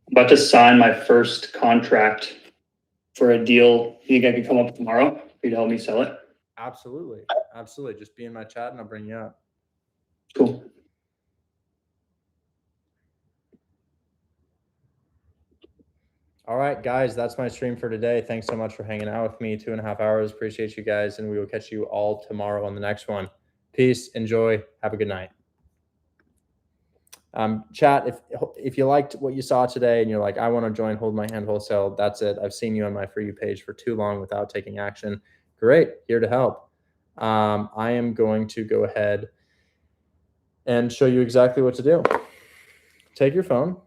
I'm about to sign my first contract for a deal. You think I could come up tomorrow for you to help me sell it? Absolutely. Absolutely. Just be in my chat and I'll bring you up. Cool. All right, guys, that's my stream for today. Thanks so much for hanging out with me. 2.5 hours. Appreciate you guys. And we will catch you all tomorrow on the next one. Peace. Enjoy. Have a good night. Chat, if you liked what you saw today and you're like, I want to join Hold My Hand Wholesale, that's it. I've seen you on my For You page for too long without taking action. Great. Here to help. I am going to go ahead and show you exactly what to do. Take your phone.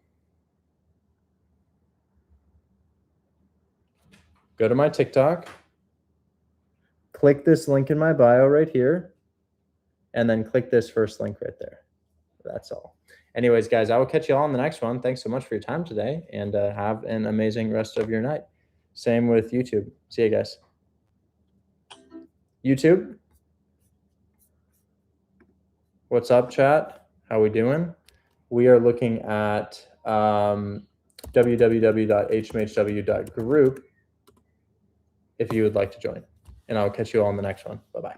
Go to my TikTok, click this link in my bio right here, and then click this first link right there. That's all. Anyways, guys, I will catch you all on the next one. Thanks so much for your time today, and have an amazing rest of your night. Same with YouTube. See you guys. YouTube. What's up, chat? How we doing? We are looking at www.hmhw.group if you would like to join. And I'll catch you all on the next one. Bye-bye.